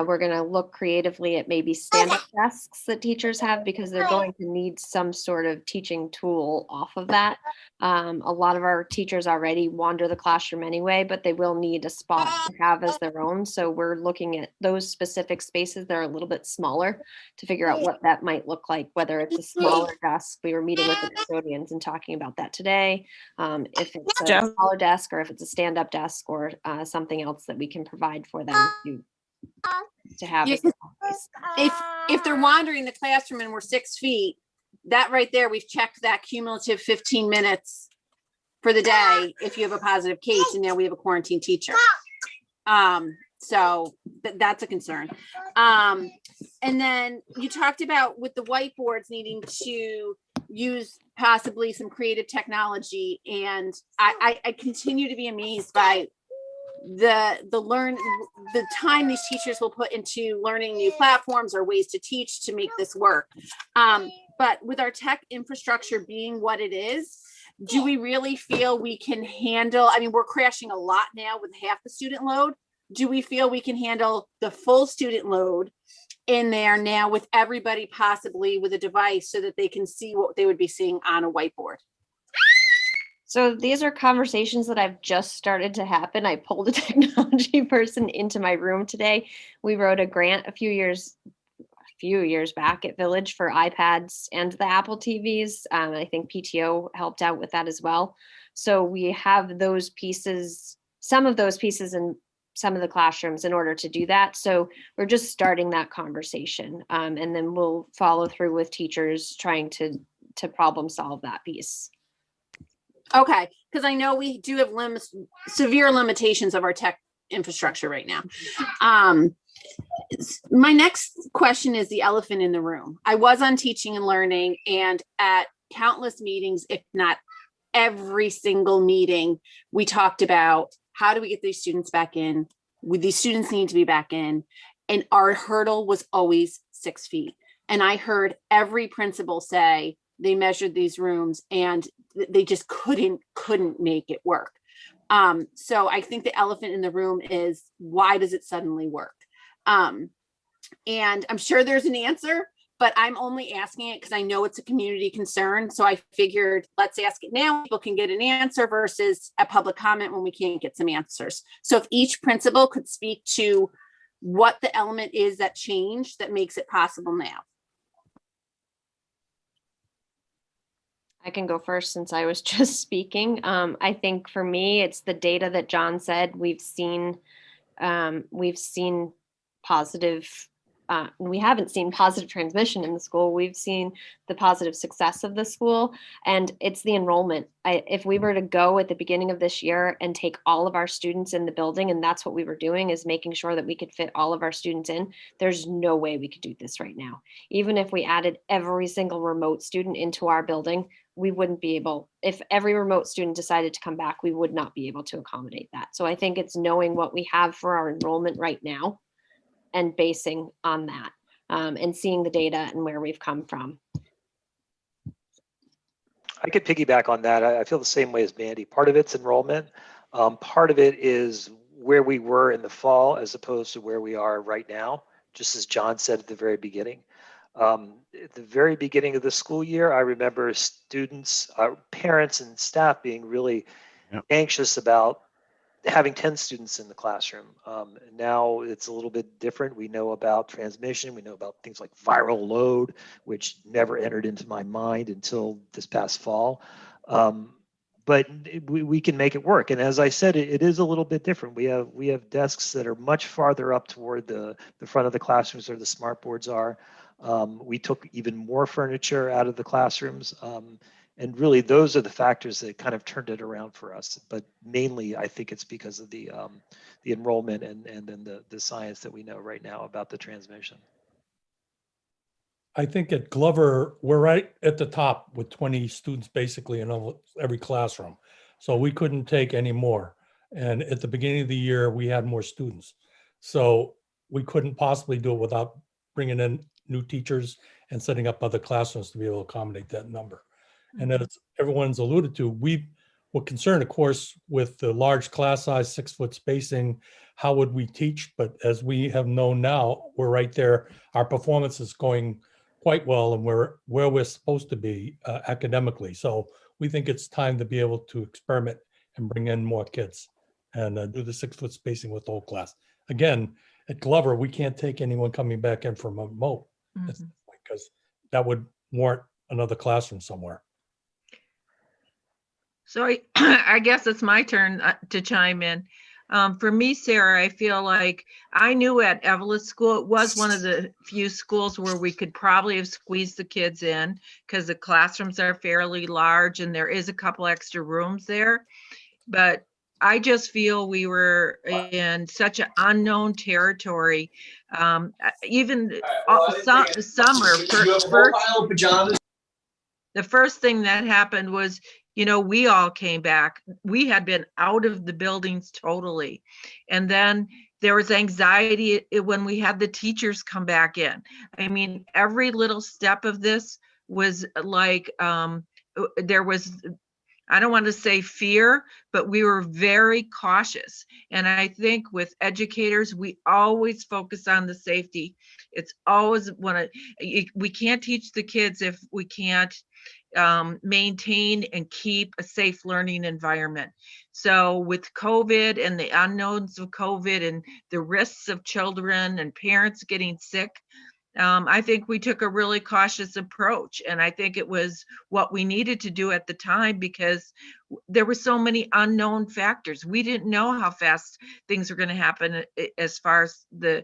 We're going to look creatively at maybe stand-up desks that teachers have because they're going to need some sort of teaching tool off of that. A lot of our teachers already wander the classroom anyway, but they will need a spot to have as their own. So we're looking at those specific spaces that are a little bit smaller to figure out what that might look like, whether it's a smaller desk. We were meeting with the custodians and talking about that today. If it's a smaller desk or if it's a stand-up desk or something else that we can provide for them to have. Yeah, if they're wandering the classroom and we're 6 feet, that right there, we've checked that cumulative 15 minutes for the day if you have a positive case, and now we have a quarantine teacher. So that's a concern. And then you talked about with the whiteboards needing to use possibly some creative technology, and I continue to be amazed by the time these teachers will put into learning new platforms or ways to teach to make this work. But with our tech infrastructure being what it is, do we really feel we can handle, I mean, we're crashing a lot now with half the student load. Do we feel we can handle the full student load in there now with everybody possibly with a device so that they can see what they would be seeing on a whiteboard? So these are conversations that I've just started to happen. I pulled a technology person into my room today. We wrote a grant a few years back at Village for iPads and the Apple TVs. I think PTO helped out with that as well. So we have those pieces, some of those pieces in some of the classrooms in order to do that. So we're just starting that conversation. And then we'll follow through with teachers trying to problem solve that piece. Okay, because I know we do have severe limitations of our tech infrastructure right now. My next question is the elephant in the room. I was on teaching and learning, and at countless meetings, if not every single meeting, we talked about how do we get these students back in? These students need to be back in. And our hurdle was always 6 feet. And I heard every principal say they measured these rooms and they just couldn't make it work. So I think the elephant in the room is, why does it suddenly work? And I'm sure there's an answer, but I'm only asking it because I know it's a community concern. So I figured, let's ask it now. People can get an answer versus a public comment when we can't get some answers. So if each principal could speak to what the element is that changed that makes it possible now. I can go first since I was just speaking. I think for me, it's the data that John said. We've seen positive. We haven't seen positive transmission in the school. We've seen the positive success of the school, and it's the enrollment. If we were to go at the beginning of this year and take all of our students in the building, and that's what we were doing, is making sure that we could fit all of our students in, there's no way we could do this right now. Even if we added every single remote student into our building, we wouldn't be able, if every remote student decided to come back, we would not be able to accommodate that. So I think it's knowing what we have for our enrollment right now and basing on that, and seeing the data and where we've come from. I could piggyback on that. I feel the same way as Mandy. Part of it's enrollment. Part of it is where we were in the fall as opposed to where we are right now, just as John said at the very beginning. At the very beginning of the school year, I remember students, parents and staff being really anxious about having 10 students in the classroom. Now it's a little bit different. We know about transmission. We know about things like viral load, which never entered into my mind until this past fall. But we can make it work. And as I said, it is a little bit different. We have desks that are much farther up toward the front of the classrooms where the smart boards are. We took even more furniture out of the classrooms. And really, those are the factors that kind of turned it around for us. But mainly, I think it's because of the enrollment and then the science that we know right now about the transmission. I think at Glover, we're right at the top with 20 students basically in every classroom. So we couldn't take any more. And at the beginning of the year, we had more students. So we couldn't possibly do it without bringing in new teachers and setting up other classrooms to be able to accommodate that number. And as everyone's alluded to, we were concerned, of course, with the large class size, 6 foot spacing. How would we teach? But as we have known now, we're right there. Our performance is going quite well, and we're where we're supposed to be academically. So we think it's time to be able to experiment and bring in more kids and do the 6 foot spacing with the whole class. Again, at Glover, we can't take anyone coming back in from remote because that would warrant another classroom somewhere. So I guess it's my turn to chime in. For me, Sarah, I feel like I knew at Evelyn School, it was one of the few schools where we could probably have squeezed the kids in because the classrooms are fairly large and there is a couple extra rooms there. But I just feel we were in such an unknown territory. Even summer, the first thing that happened was, we all came back. We had been out of the buildings totally. And then there was anxiety when we had the teachers come back in. I mean, every little step of this was like, there was, I don't want to say fear, but we were very cautious. And I think with educators, we always focus on the safety. It's always we can't teach the kids if we can't maintain and keep a safe learning environment. So with COVID and the unknowns of COVID and the risks of children and parents getting sick, I think we took a really cautious approach. And I think it was what we needed to do at the time because there were so many unknown factors. We didn't know how fast things were going to happen as far as the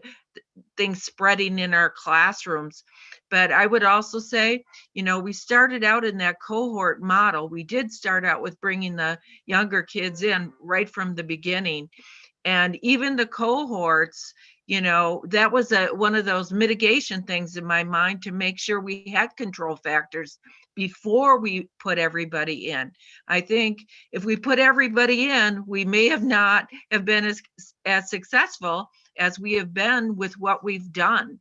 things spreading in our classrooms. But I would also say, we started out in that cohort model. We did start out with bringing the younger kids in right from the beginning. And even the cohorts, that was one of those mitigation things in my mind to make sure we had control factors before we put everybody in. I think if we put everybody in, we may have not have been as successful as we have been with what we've done.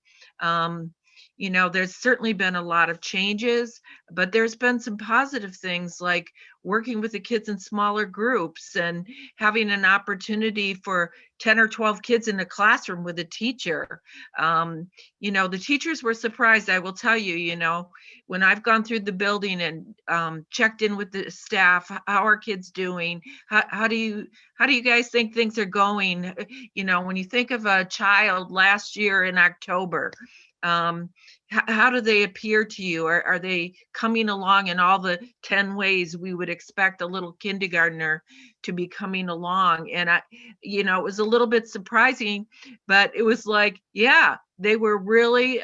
There's certainly been a lot of changes, but there's been some positive things like working with the kids in smaller groups and having an opportunity for 10 or 12 kids in a classroom with a teacher. The teachers were surprised, I will tell you, when I've gone through the building and checked in with the staff, how are kids doing? How do you guys think things are going? When you think of a child last year in October, how do they appear to you? Are they coming along in all the 10 ways we would expect a little kindergartner to be coming along? And it was a little bit surprising, but it was like, yeah, they were really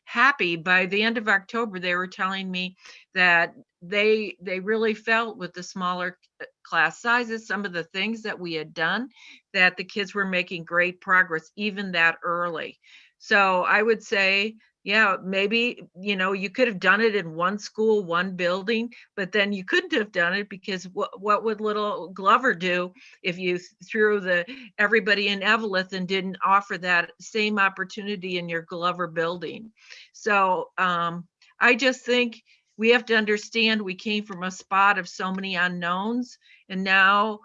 happy. By the end of October, they were telling me that they really felt with the smaller class sizes, some of the things that we had done, that the kids were making great progress even that early. So I would say yeah, maybe, you could have done it in one school, one building, but then you couldn't have done it because what would little Glover do if you threw everybody in Evelyn and didn't offer that same opportunity in your Glover building? So I just think we have to understand we came from a spot of so many unknowns, and now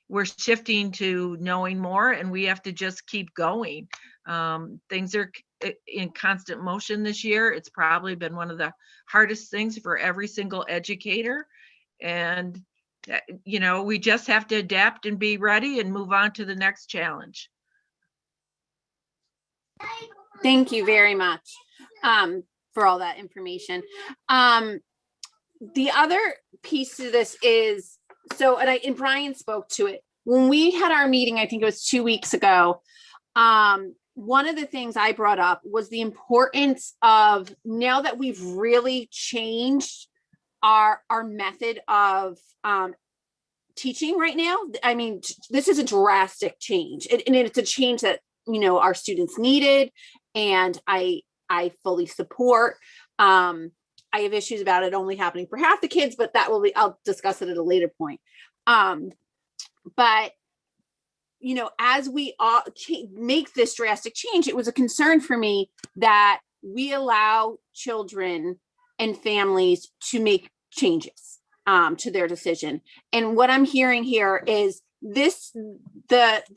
we're shifting to knowing more, and we have to just keep going. Things are in constant motion this year. It's probably been one of the hardest things for every single educator. And, we just have to adapt and be ready and move on to the next challenge. Thank you very much for all that information. The other piece of this is, and Brian spoke to it. When we had our meeting, I think it was 2 weeks ago, one of the things I brought up was the importance of, now that we've really changed our method of teaching right now. I mean, this is a drastic change, and it's a change that, our students needed, and I fully support. I have issues about it only happening for half the kids, but I'll discuss it at a later point. But as we all make this drastic change, it was a concern for me that we allow children and families to make changes to their decision. And what I'm hearing here is the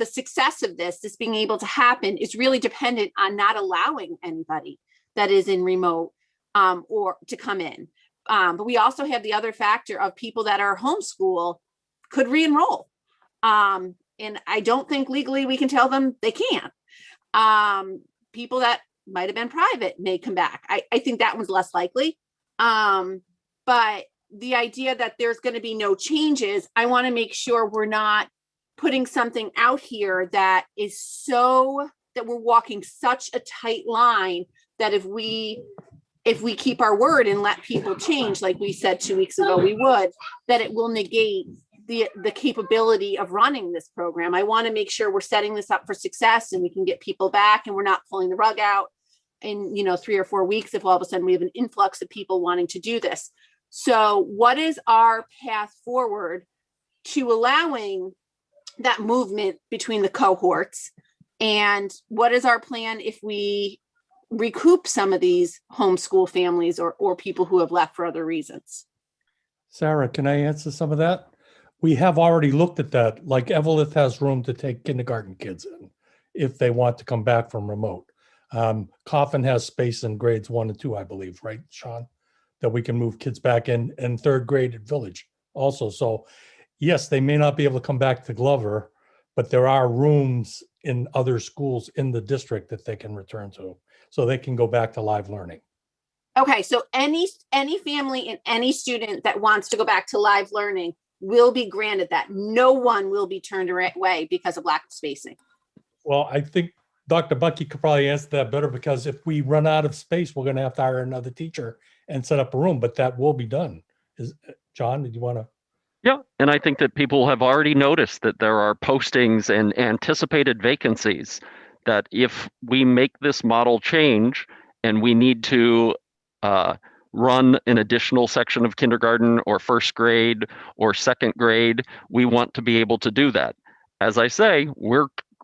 success of this being able to happen is really dependent on not allowing anybody that is in remote or to come in. But we also have the other factor of people that are homeschool could re-enroll. And I don't think legally we can tell them they can't. People that might have been private may come back. I think that one's less likely. But the idea that there's going to be no changes, I want to make sure we're not putting something out here that we're walking such a tight line that if we keep our word and let people change, like we said 2 weeks ago we would, that it will negate the capability of running this program. I want to make sure we're setting this up for success and we can get people back, and we're not pulling the rug out in 3 or 4 weeks if all of a sudden we have an influx of people wanting to do this. So what is our path forward to allowing that movement between the cohorts? And what is our plan if we recoup some of these homeschool families or people who have left for other reasons? Sarah, can I answer some of that? We have already looked at that. Like Evelyn has room to take kindergarten kids in if they want to come back from remote. Coffin has space in grades 1 and 2, I believe, right, Sean? That we can move kids back in, and third grade at Village also. So yes, they may not be able to come back to Glover, but there are rooms in other schools in the district that they can return to, so they can go back to live learning. Okay, so any family and any student that wants to go back to live learning will be granted that. No one will be turned away because of lack of spacing. Well, I think Dr. Bucky could probably answer that better, because if we run out of space, we're going to have to hire another teacher and set up a room, but that will be done. John, did you want to? Yeah, and I think that people have already noticed that there are postings and anticipated vacancies, that if we make this model change and we need to run an additional section of kindergarten or first grade or second grade, we want to be able to do that. As I say,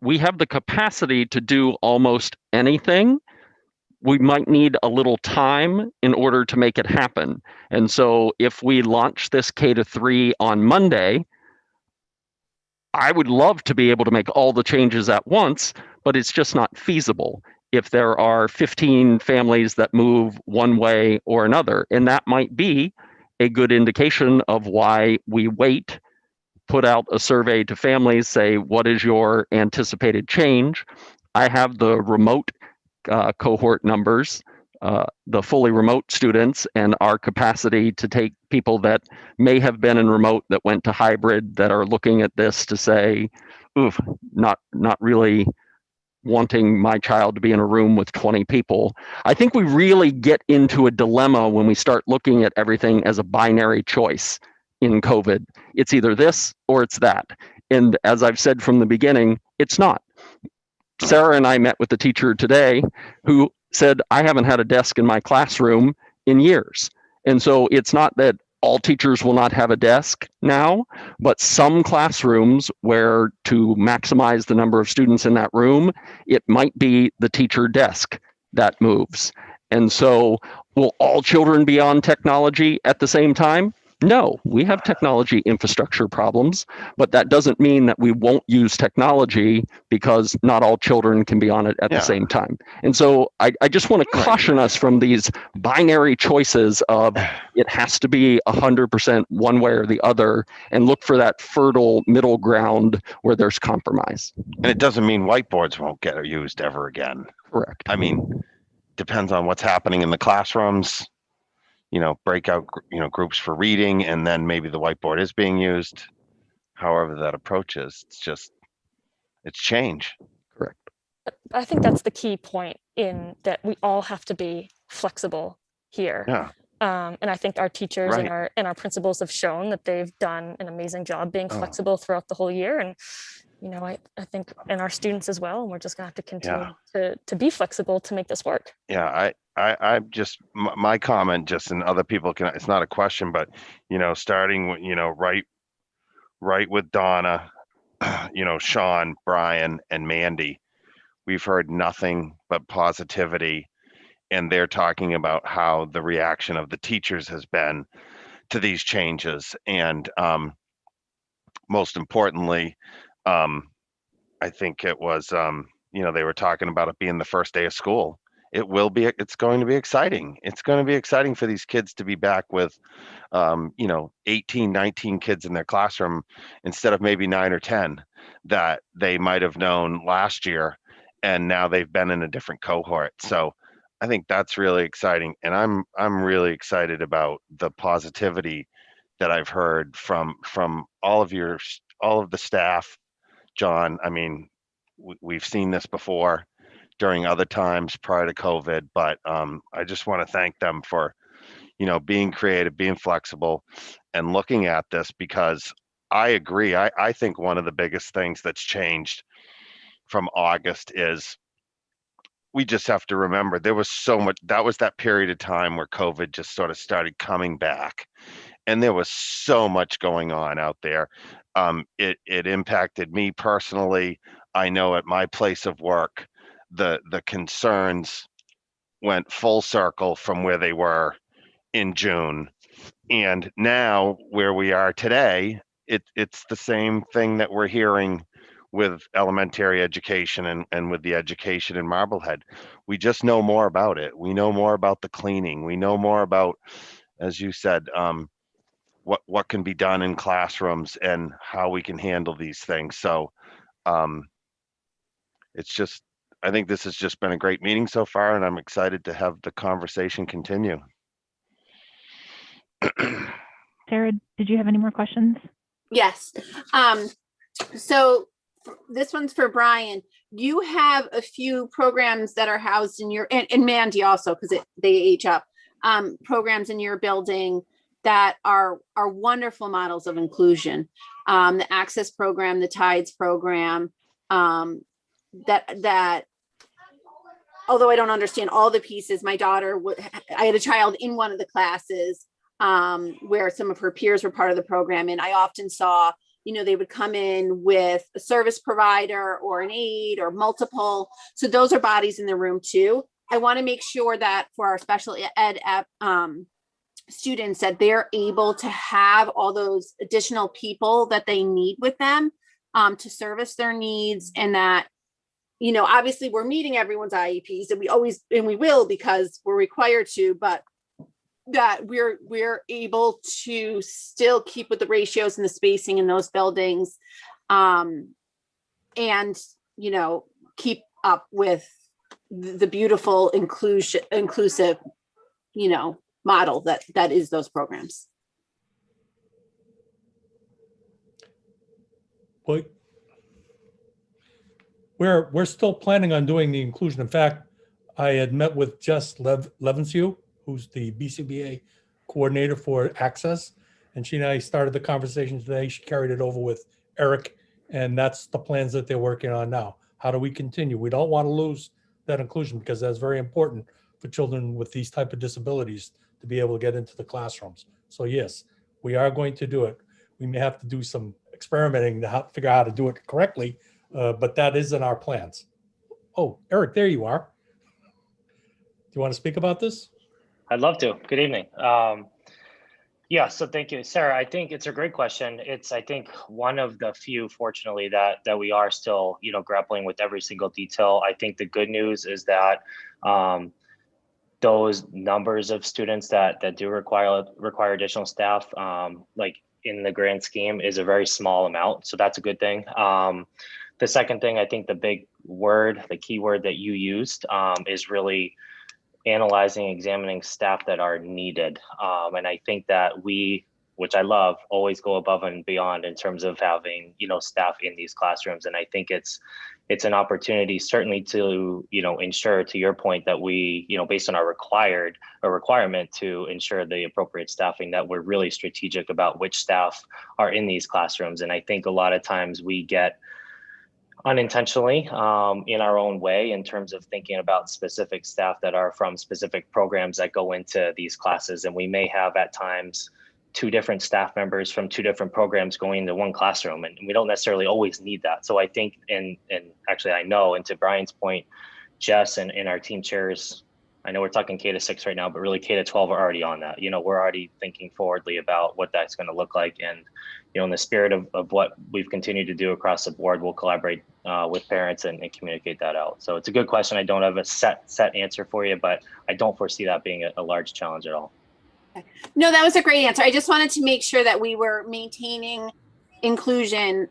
we have the capacity to do almost anything. We might need a little time in order to make it happen. And so if we launch this K-3 on Monday, I would love to be able to make all the changes at once, but it's just not feasible if there are 15 families that move one way or another. And that might be a good indication of why we wait, put out a survey to families, say, what is your anticipated change? I have the remote cohort numbers, the fully remote students, and our capacity to take people that may have been in remote that went to hybrid, that are looking at this to say, oof, not really wanting my child to be in a room with 20 people. I think we really get into a dilemma when we start looking at everything as a binary choice in COVID. It's either this or it's that. And as I've said from the beginning, it's not. Sarah and I met with the teacher today who said, I haven't had a desk in my classroom in years. And so it's not that all teachers will not have a desk now, but some classrooms where to maximize the number of students in that room, it might be the teacher desk that moves. And so will all children be on technology at the same time? No, we have technology infrastructure problems, but that doesn't mean that we won't use technology because not all children can be on it at the same time. And so I just want to caution us from these binary choices of it has to be 100% one way or the other, and look for that fertile middle ground where there's compromise. And it doesn't mean whiteboards won't get used ever again. Correct. I mean, depends on what's happening in the classrooms, breakout, groups for reading, and then maybe the whiteboard is being used. However that approach is, it's change. Correct. I think that's the key point, in that we all have to be flexible here. Yeah. And I think our teachers and our principals have shown that they've done an amazing job being flexible throughout the whole year. And I think, and our students as well, and we're just gonna have to continue to be flexible to make this work. Yeah, I just, my comment, just, and other people can, it's not a question, but, starting with, right with Donna, Sean, Brian, and Mandy, we've heard nothing but positivity, and they're talking about how the reaction of the teachers has been to these changes. And most importantly, I think it was, they were talking about it being the first day of school. It's going to be exciting. It's going to be exciting for these kids to be back with, 18, 19 kids in their classroom instead of maybe 9 or 10 that they might have known last year. And now they've been in a different cohort. So I think that's really exciting. And I'm really excited about the positivity that I've heard from all of the staff. John, I mean, we've seen this before during other times prior to COVID, but I just want to thank them for, being creative, being flexible, and looking at this, because I agree. I think one of the biggest things that's changed from August is we just have to remember there was so much, that was that period of time where COVID just sort of started coming back, and there was so much going on out there. It impacted me personally. I know at my place of work, the concerns went full circle from where they were in June. And now where we are today, it's the same thing that we're hearing with elementary education and with the education in Marblehead. We just know more about it. We know more about the cleaning. We know more about, as you said, what can be done in classrooms and how we can handle these things. So it's just, I think this has just been a great meeting so far, and I'm excited to have the conversation continue. Sarah, did you have any more questions? Yes. So this one's for Brian. You have a few programs that are housed in your, and Mandy also, because they age up, programs in your building that are wonderful models of inclusion. The Access program, the Tides program, that although I don't understand all the pieces, my daughter, I had a child in one of the classes where some of her peers were part of the program. And I often saw, they would come in with a service provider or an aide or multiple. So those are bodies in the room too. I want to make sure that for our special ed students, that they're able to have all those additional people that they need with them to service their needs. And that, obviously we're meeting everyone's IEPs, and we will, because we're required to, but that we're able to still keep with the ratios and the spacing in those buildings, and keep up with the beautiful inclusive model that is those programs. Well, we're still planning on doing the inclusion. In fact, I had met with Jess Levensew, who's the BCBA coordinator for Access, and she and I started the conversation today. She carried it over with Eric, and that's the plans that they're working on now. How do we continue? We don't want to lose that inclusion because that's very important for children with these type of disabilities to be able to get into the classrooms. So yes, we are going to do it. We may have to do some experimenting to figure out how to do it correctly, but that is in our plans. Oh, Eric, there you are. Do you want to speak about this? I'd love to. Good evening. Yeah, so thank you, Sarah. I think it's a great question. It's, I think, one of the few, fortunately, that we are still, grappling with every single detail. I think the good news is that those numbers of students that do require additional staff, like in the grand scheme, is a very small amount. So that's a good thing. The second thing, I think the big word, the key word that you used, is really analyzing, examining staff that are needed. And I think that we, which I love, always go above and beyond in terms of having, staff in these classrooms. And I think it's an opportunity certainly to, ensure, to your point, that we, based on our requirement to ensure the appropriate staffing, that we're really strategic about which staff are in these classrooms. And I think a lot of times we get unintentionally in our own way in terms of thinking about specific staff that are from specific programs that go into these classes. And we may have at times 2 different staff members from 2 different programs going into one classroom, and we don't necessarily always need that. So I think, and actually I know, and to Brian's point, Jess and our team chairs, I know we're talking K-6 right now, but really K-12 are already on that. We're already thinking forwardly about what that's going to look like. And, in the spirit of what we've continued to do across the board, we'll collaborate with parents and communicate that out. So it's a good question. I don't have a set answer for you, but I don't foresee that being a large challenge at all. No, that was a great answer. I just wanted to make sure that we were maintaining inclusion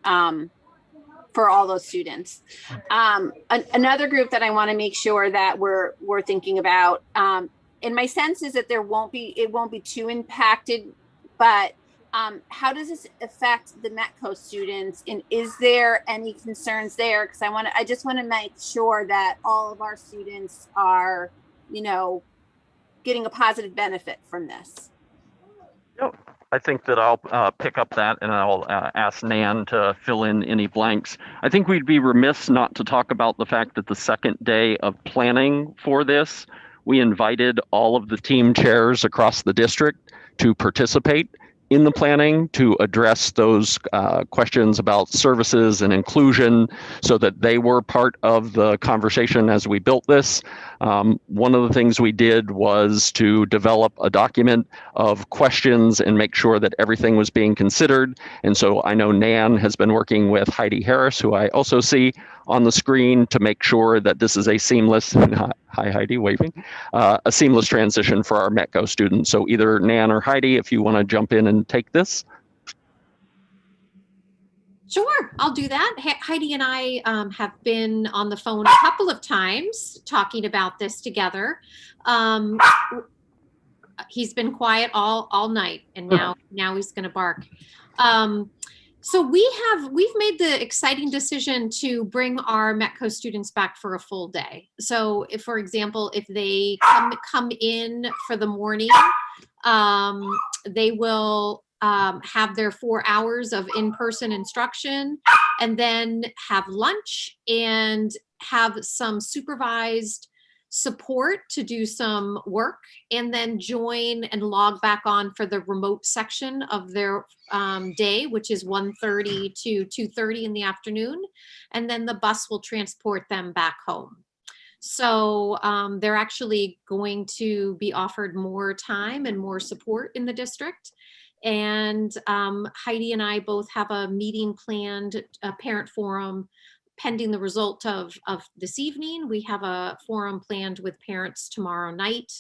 for all those students. Another group that I want to make sure that we're thinking about, and my sense is that it won't be too impacted, but how does this affect the METCO students, and is there any concerns there? Because I just want to make sure that all of our students are, getting a positive benefit from this. Yep. I think that I'll pick up that, and I'll ask Nan to fill in any blanks. I think we'd be remiss not to talk about the fact that the second day of planning for this, we invited all of the team chairs across the district to participate in the planning, to address those questions about services and inclusion, so that they were part of the conversation as we built this. One of the things we did was to develop a document of questions and make sure that everything was being considered. And so I know Nan has been working with Heidi Harris, who I also see on the screen, to make sure that this is a seamless, hi Heidi, waving, a seamless transition for our METCO students. So either Nan or Heidi, if you want to jump in and take this. Sure, I'll do that. Heidi and I have been on the phone a couple of times talking about this together. He's been quiet all night, and now he's going to bark. So we've made the exciting decision to bring our METCO students back for a full day. So if, for example, if they come in for the morning, they will have their 4 hours of in-person instruction, and then have lunch and have some supervised support to do some work, and then join and log back on for the remote section of their day, which is 1:30 to 2:30 in the afternoon. And then the bus will transport them back home. So they're actually going to be offered more time and more support in the district. And Heidi and I both have a meeting planned, a parent forum, pending the result of this evening. We have a forum planned with parents tomorrow night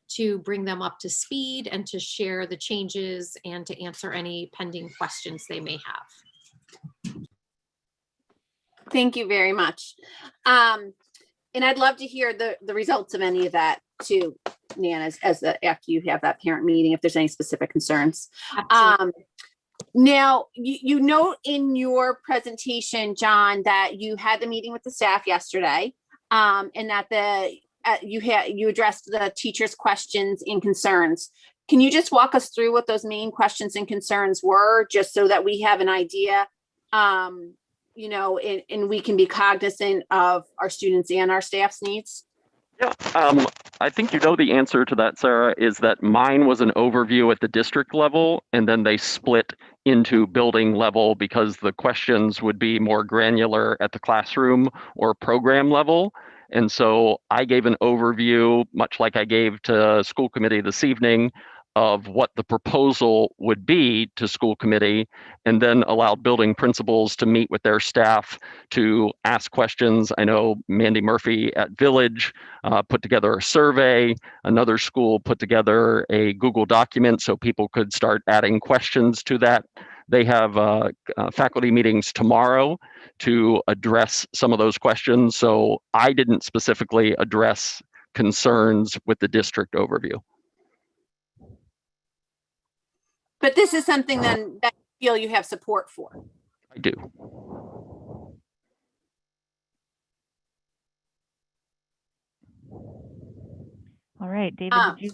to bring them up to speed and to share the changes and to answer any pending questions they may have. Thank you very much. And I'd love to hear the results of any of that too, Nan, after you have that parent meeting, if there's any specific concerns. Now, you note in your presentation, John, that you had the meeting with the staff yesterday, and that you addressed the teachers' questions and concerns. Can you just walk us through what those main questions and concerns were, just so that we have an idea you know, and we can be cognizant of our students and our staff's needs? Yeah, I think you know the answer to that, Sarah, is that mine was an overview at the district level, and then they split into building level because the questions would be more granular at the classroom or program level. And so I gave an overview, much like I gave to school committee this evening, of what the proposal would be to school committee, and then allowed building principals to meet with their staff to ask questions. I know Mandy Murphy at Village put together a survey. Another school put together a Google document so people could start adding questions to that. They have faculty meetings tomorrow to address some of those questions. So I didn't specifically address concerns with the district overview. But this is something then that you feel you have support for. I do. All right, David, did you?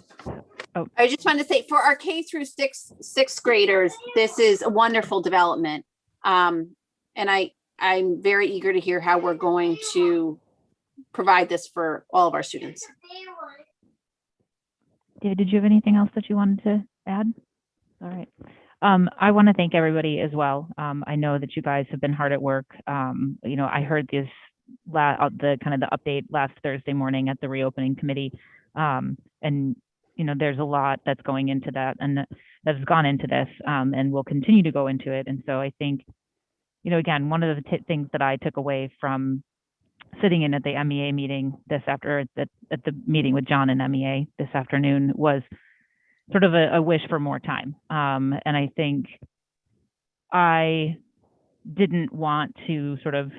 Oh, I just wanted to say for our K through sixth graders, this is a wonderful development. And I'm very eager to hear how we're going to provide this for all of our students. David, did you have anything else that you wanted to add? All right. I want to thank everybody as well. I know that you guys have been hard at work. You know, I heard the update last Thursday morning at the reopening committee. And, you know, there's a lot that's going into that and that's gone into this and will continue to go into it. And so I think, you know, again, one of the things that I took away from sitting in at the MEA meeting at the meeting with John and MEA this afternoon was sort of a wish for more time. And I think I didn't want to sort of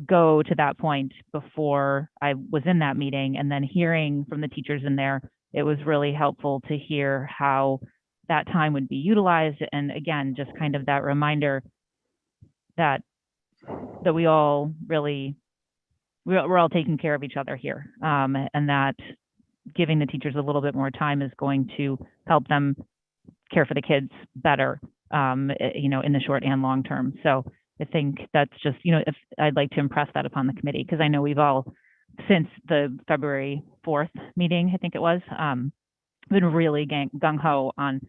go to that point before I was in that meeting, and then hearing from the teachers in there, it was really helpful to hear how that time would be utilized. And again, just kind of that reminder that we all really, we're all taking care of each other here. And that giving the teachers a little bit more time is going to help them care for the kids better, you know, in the short and long term. So I think that's just, you know, if I'd like to impress that upon the committee, because I know we've all, since the February 4th meeting, I think it was, been really gung-ho on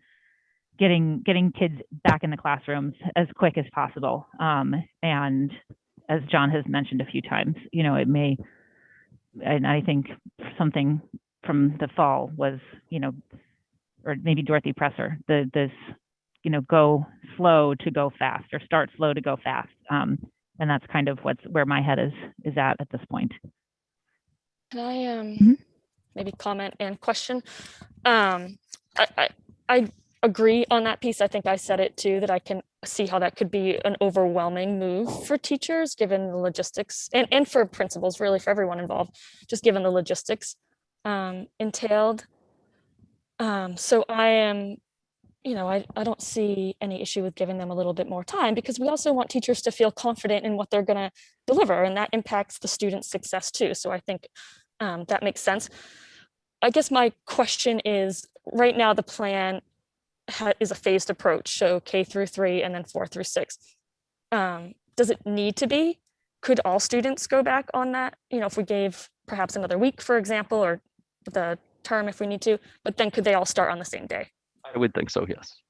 getting kids back in the classrooms as quick as possible. And as John has mentioned a few times, you know, it may, and I think something from the fall was, you know, or maybe Dorothy Presser, this, you know, go slow to go fast, or start slow to go fast. And that's kind of where my head is at this point. Can I maybe comment and question? I agree on that piece. I think I said it too, that I can see how that could be an overwhelming move for teachers, given the logistics, and for principals, really for everyone involved, just given the logistics entailed. So I am, you know, I don't see any issue with giving them a little bit more time, because we also want teachers to feel confident in what they're going to deliver, and that impacts the student's success too. So I think that makes sense. I guess my question is, right now the plan is a phased approach, so K through 3 and then 4 through 6. Does it need to be? Could all students go back on that? You know, if we gave perhaps another week, for example, or the term if we need to, but then could they all start on the same day? I would think so, yes.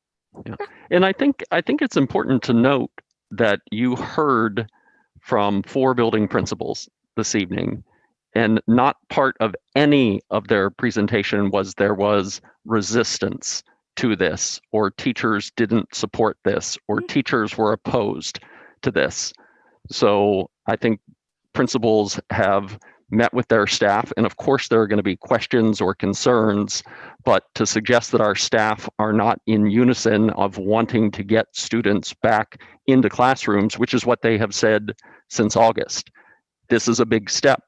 Yeah. And I think it's important to note that you heard from 4 building principals this evening, and not part of any of their presentation was there was resistance to this, or teachers didn't support this, or teachers were opposed to this. So I think principals have met with their staff, and of course there are going to be questions or concerns, but to suggest that our staff are not in unison of wanting to get students back into classrooms, which is what they have said since August. This is a big step.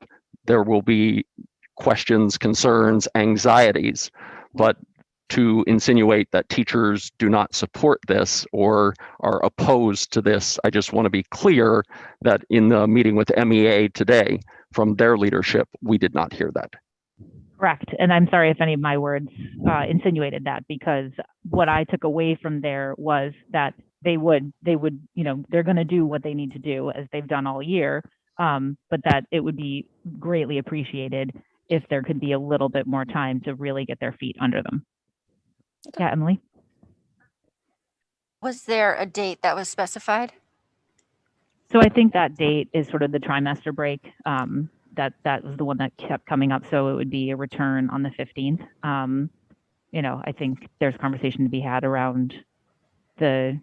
There will be questions, concerns, anxieties, but to insinuate that teachers do not support this or are opposed to this, I just want to be clear that in the meeting with MEA today, from their leadership, we did not hear that. Correct. And I'm sorry if any of my words insinuated that, because what I took away from there was that they would, they're going to do what they need to do as they've done all year. But that it would be greatly appreciated if there could be a little bit more time to really get their feet under them. Yeah, Emily? Was there a date that was specified? So I think that date is sort of the trimester break. That was the one that kept coming up. So it would be a return on the 15th. I think there's conversation to be had around the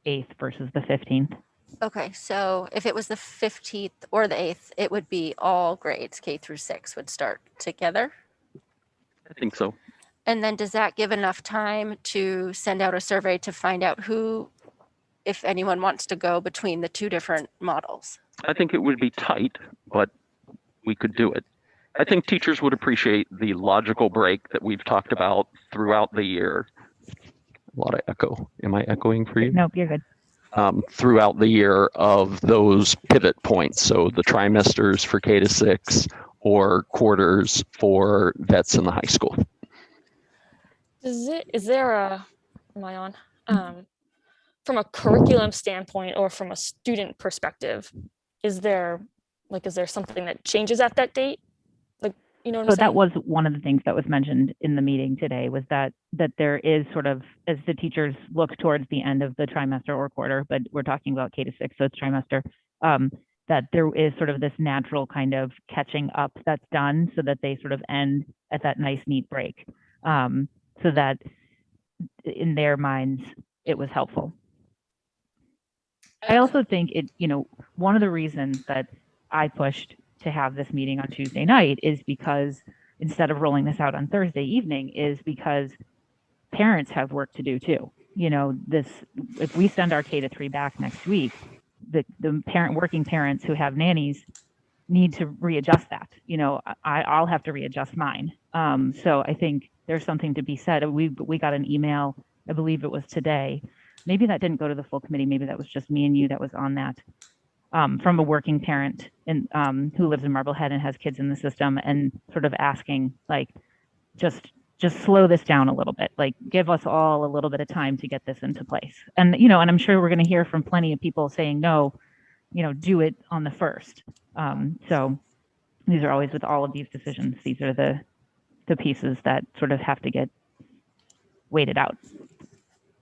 8th versus the 15th. Okay, so if it was the 15th or the 8th, it would be all grades, K through 6 would start together. I think so. And then does that give enough time to send out a survey to find out who, if anyone wants to go between the two different models? I think it would be tight, but we could do it. I think teachers would appreciate the logical break that we've talked about throughout the year. A lot of echo. Am I echoing for you? Nope, you're good. Throughout the year of those pivot points. So the trimesters for K to 6 or quarters for vets in the high school. Is there a, am I on? From a curriculum standpoint or from a student perspective, is there something that changes at that date? Like, you know what I'm So saying? that was one of the things that was mentioned in the meeting today, was that there is sort of, as the teachers look towards the end of the trimester or quarter, but we're talking about K to 6, so it's trimester, that there is sort of this natural kind of catching up that's done so that they sort of end at that nice, neat break. So that in their minds, it was helpful. I also think one of the reasons that I pushed to have this meeting on Tuesday night is because instead of rolling this out on Thursday evening, is because parents have work to do too. If we send our K to 3 back next week, the working parents who have nannies need to readjust that. I'll have to readjust mine. So I think there's something to be said. We got an email, I believe it was today. Maybe that didn't go to the full committee. Maybe that was just me and you that was on that, from a working parent who lives in Marblehead and has kids in the system, and sort of asking, like, just slow this down a little bit, like give us all a little bit of time to get this into place. And, and I'm sure we're going to hear from plenty of people saying, no, do it on the 1st. So these are always, with all of these decisions, these are the pieces that sort of have to get weighted out.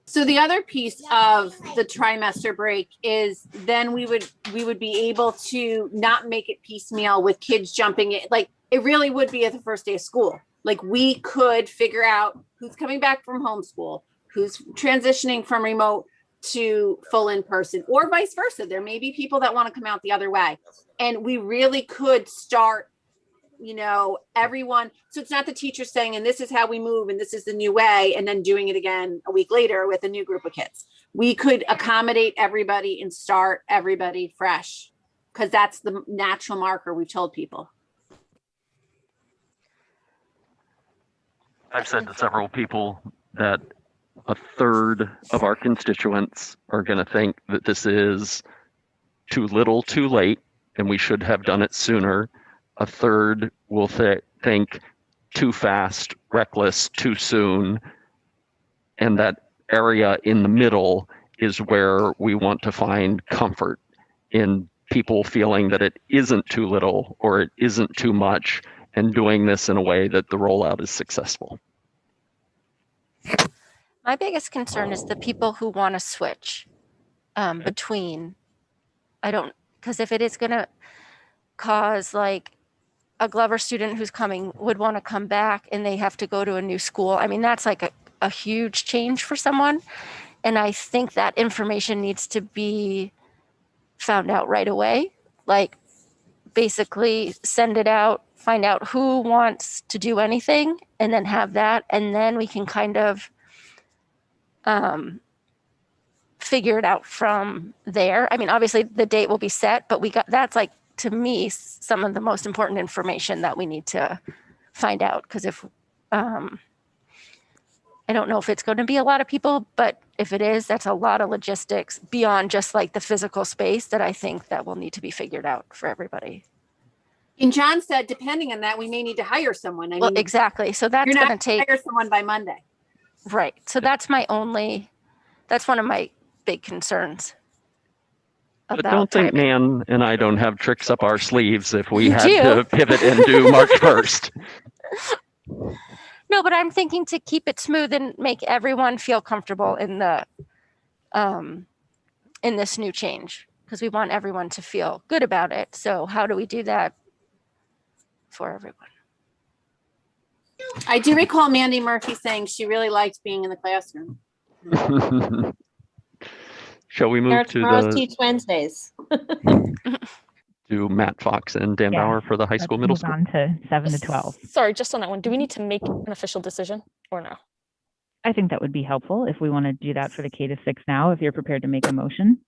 So the other piece of the trimester break is then we would be able to not make it piecemeal with kids jumping in. Like, it really would be at the first day of school. Like, we could figure out who's coming back from homeschool, who's transitioning from remote to full in person, or vice versa. There may be people that want to come out the other way. And we really could start, everyone. So it's not the teacher saying, and this is how we move, and this is the new way, and then doing it again a week later with a new group of kids. We could accommodate everybody and start everybody fresh, because that's the natural marker we've told people. I've said to several people that a third of our constituents are going to think that this is too little, too late, and we should have done it sooner. A third will think too fast, reckless, too soon. And that area in the middle is where we want to find comfort in people feeling that it isn't too little or it isn't too much, and doing this in a way that the rollout is successful. My biggest concern is the people who want to switch between, because if it is going to cause, like, a Glover student who's coming would want to come back and they have to go to a new school. I mean, that's like a huge change for someone. And I think that information needs to be found out right away. Like, basically send it out, find out who wants to do anything, and then have that. And then we can kind of figure it out from there. I mean, obviously the date will be set, but that's, like, to me, some of the most important information that we need to find out. Because if I don't know if it's going to be a lot of people, but if it is, that's a lot of logistics beyond just, like, the physical space that I think that will need to be figured out for everybody. And John said, depending on that, we may need to hire someone. I Well, mean, exactly. So that's going to take, hire someone by Monday. right. So that's one of my big concerns. But about don't think timing. Nan and I don't have tricks up our sleeves if we You had do. to pivot and do March 1st. No, but I'm thinking to keep it smooth and make everyone feel comfortable in the in this new change, because we want everyone to feel good about it. So how do we do that for everyone? I do recall Mandy Murphy saying she really liked being in the classroom. Shall we move to Tomorrow's the Teach Wednesdays. to Matt Fox and Dan Yeah, Bauer for the high school, middle move school? on to 7 to 12. Sorry, just on that one, do we need to make an official decision or no? I think that would be helpful if we want to do that for the K to 6 now, if you're prepared to make a motion.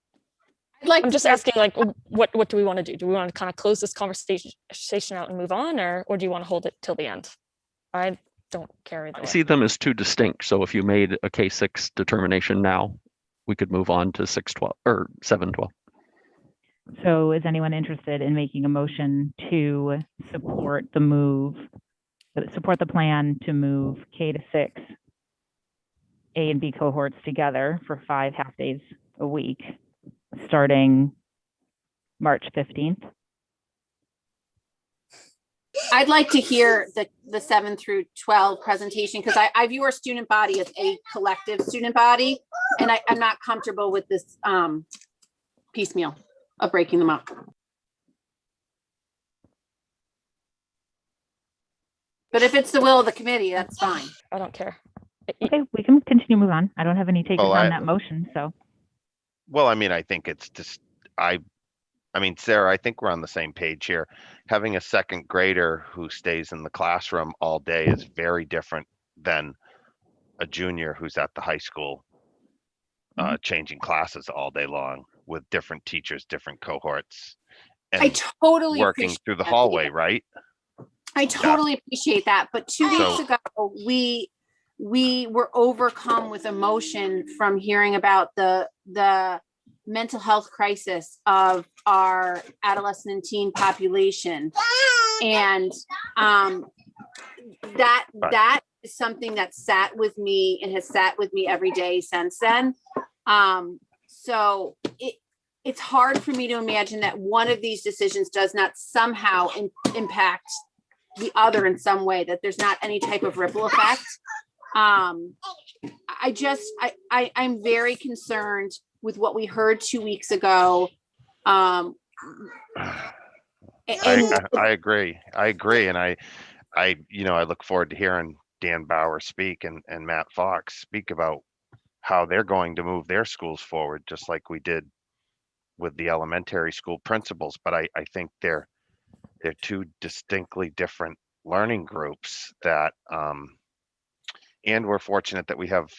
I'd like I'm to just hear- asking, like, what do we want to do? Do we want to kind of close this conversation out and move on, or do you want to hold it till the end? I don't care either I way. see them as two distinct. So if you made a K6 determination now, we could move on to 6-12 or 7-12. So is anyone interested in making a motion to support the move, support the plan to move K to 6 A and B cohorts together for 5 half days a week, starting March 15th? I'd like to hear the 7 through 12 presentation, because I view our student body as a collective student body, and I'm not comfortable with this piecemeal of breaking them up. But if it's the will of the committee, that's fine. I don't care. Okay, we can continue, move on. I don't have any takers Well, on that motion, so. Well, I mean, I think it's just, I mean, Sarah, I think we're on the same page here. Having a second grader who stays in the classroom all day is very different than a junior who's at the high school, changing classes all day long with different teachers, different cohorts, I and totally working appreciate through the that, hallway, David. right? I totally appreciate that. But 2 weeks So- ago, we were overcome with emotion from hearing about the mental health crisis of our adolescent and teen population. And that is something that sat with me and has sat with me every day since then. So it's hard for me to imagine that one of these decisions does not somehow impact the other in some way, that there's not any type of ripple effect. I'm very concerned with what we heard 2 weeks ago. I agree. And I look forward to hearing Dan Bauer speak and Matt Fox speak about how they're going to move their schools forward, just like we did with the elementary school principals. But I think they're two distinctly different learning groups that, and we're fortunate that we have,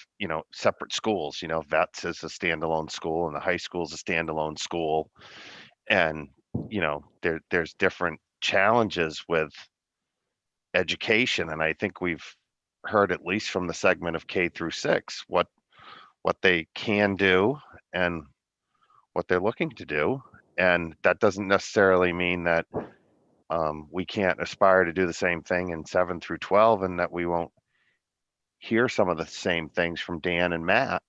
separate schools, Vets is a standalone school and the high school is a standalone school. And, there's different challenges with education. And I think we've heard, at least from the segment of K through 6, what they can do and what they're looking to do. And that doesn't necessarily mean that we can't aspire to do the same thing in 7 through 12, and that we won't hear some of the same things from Dan and Matt.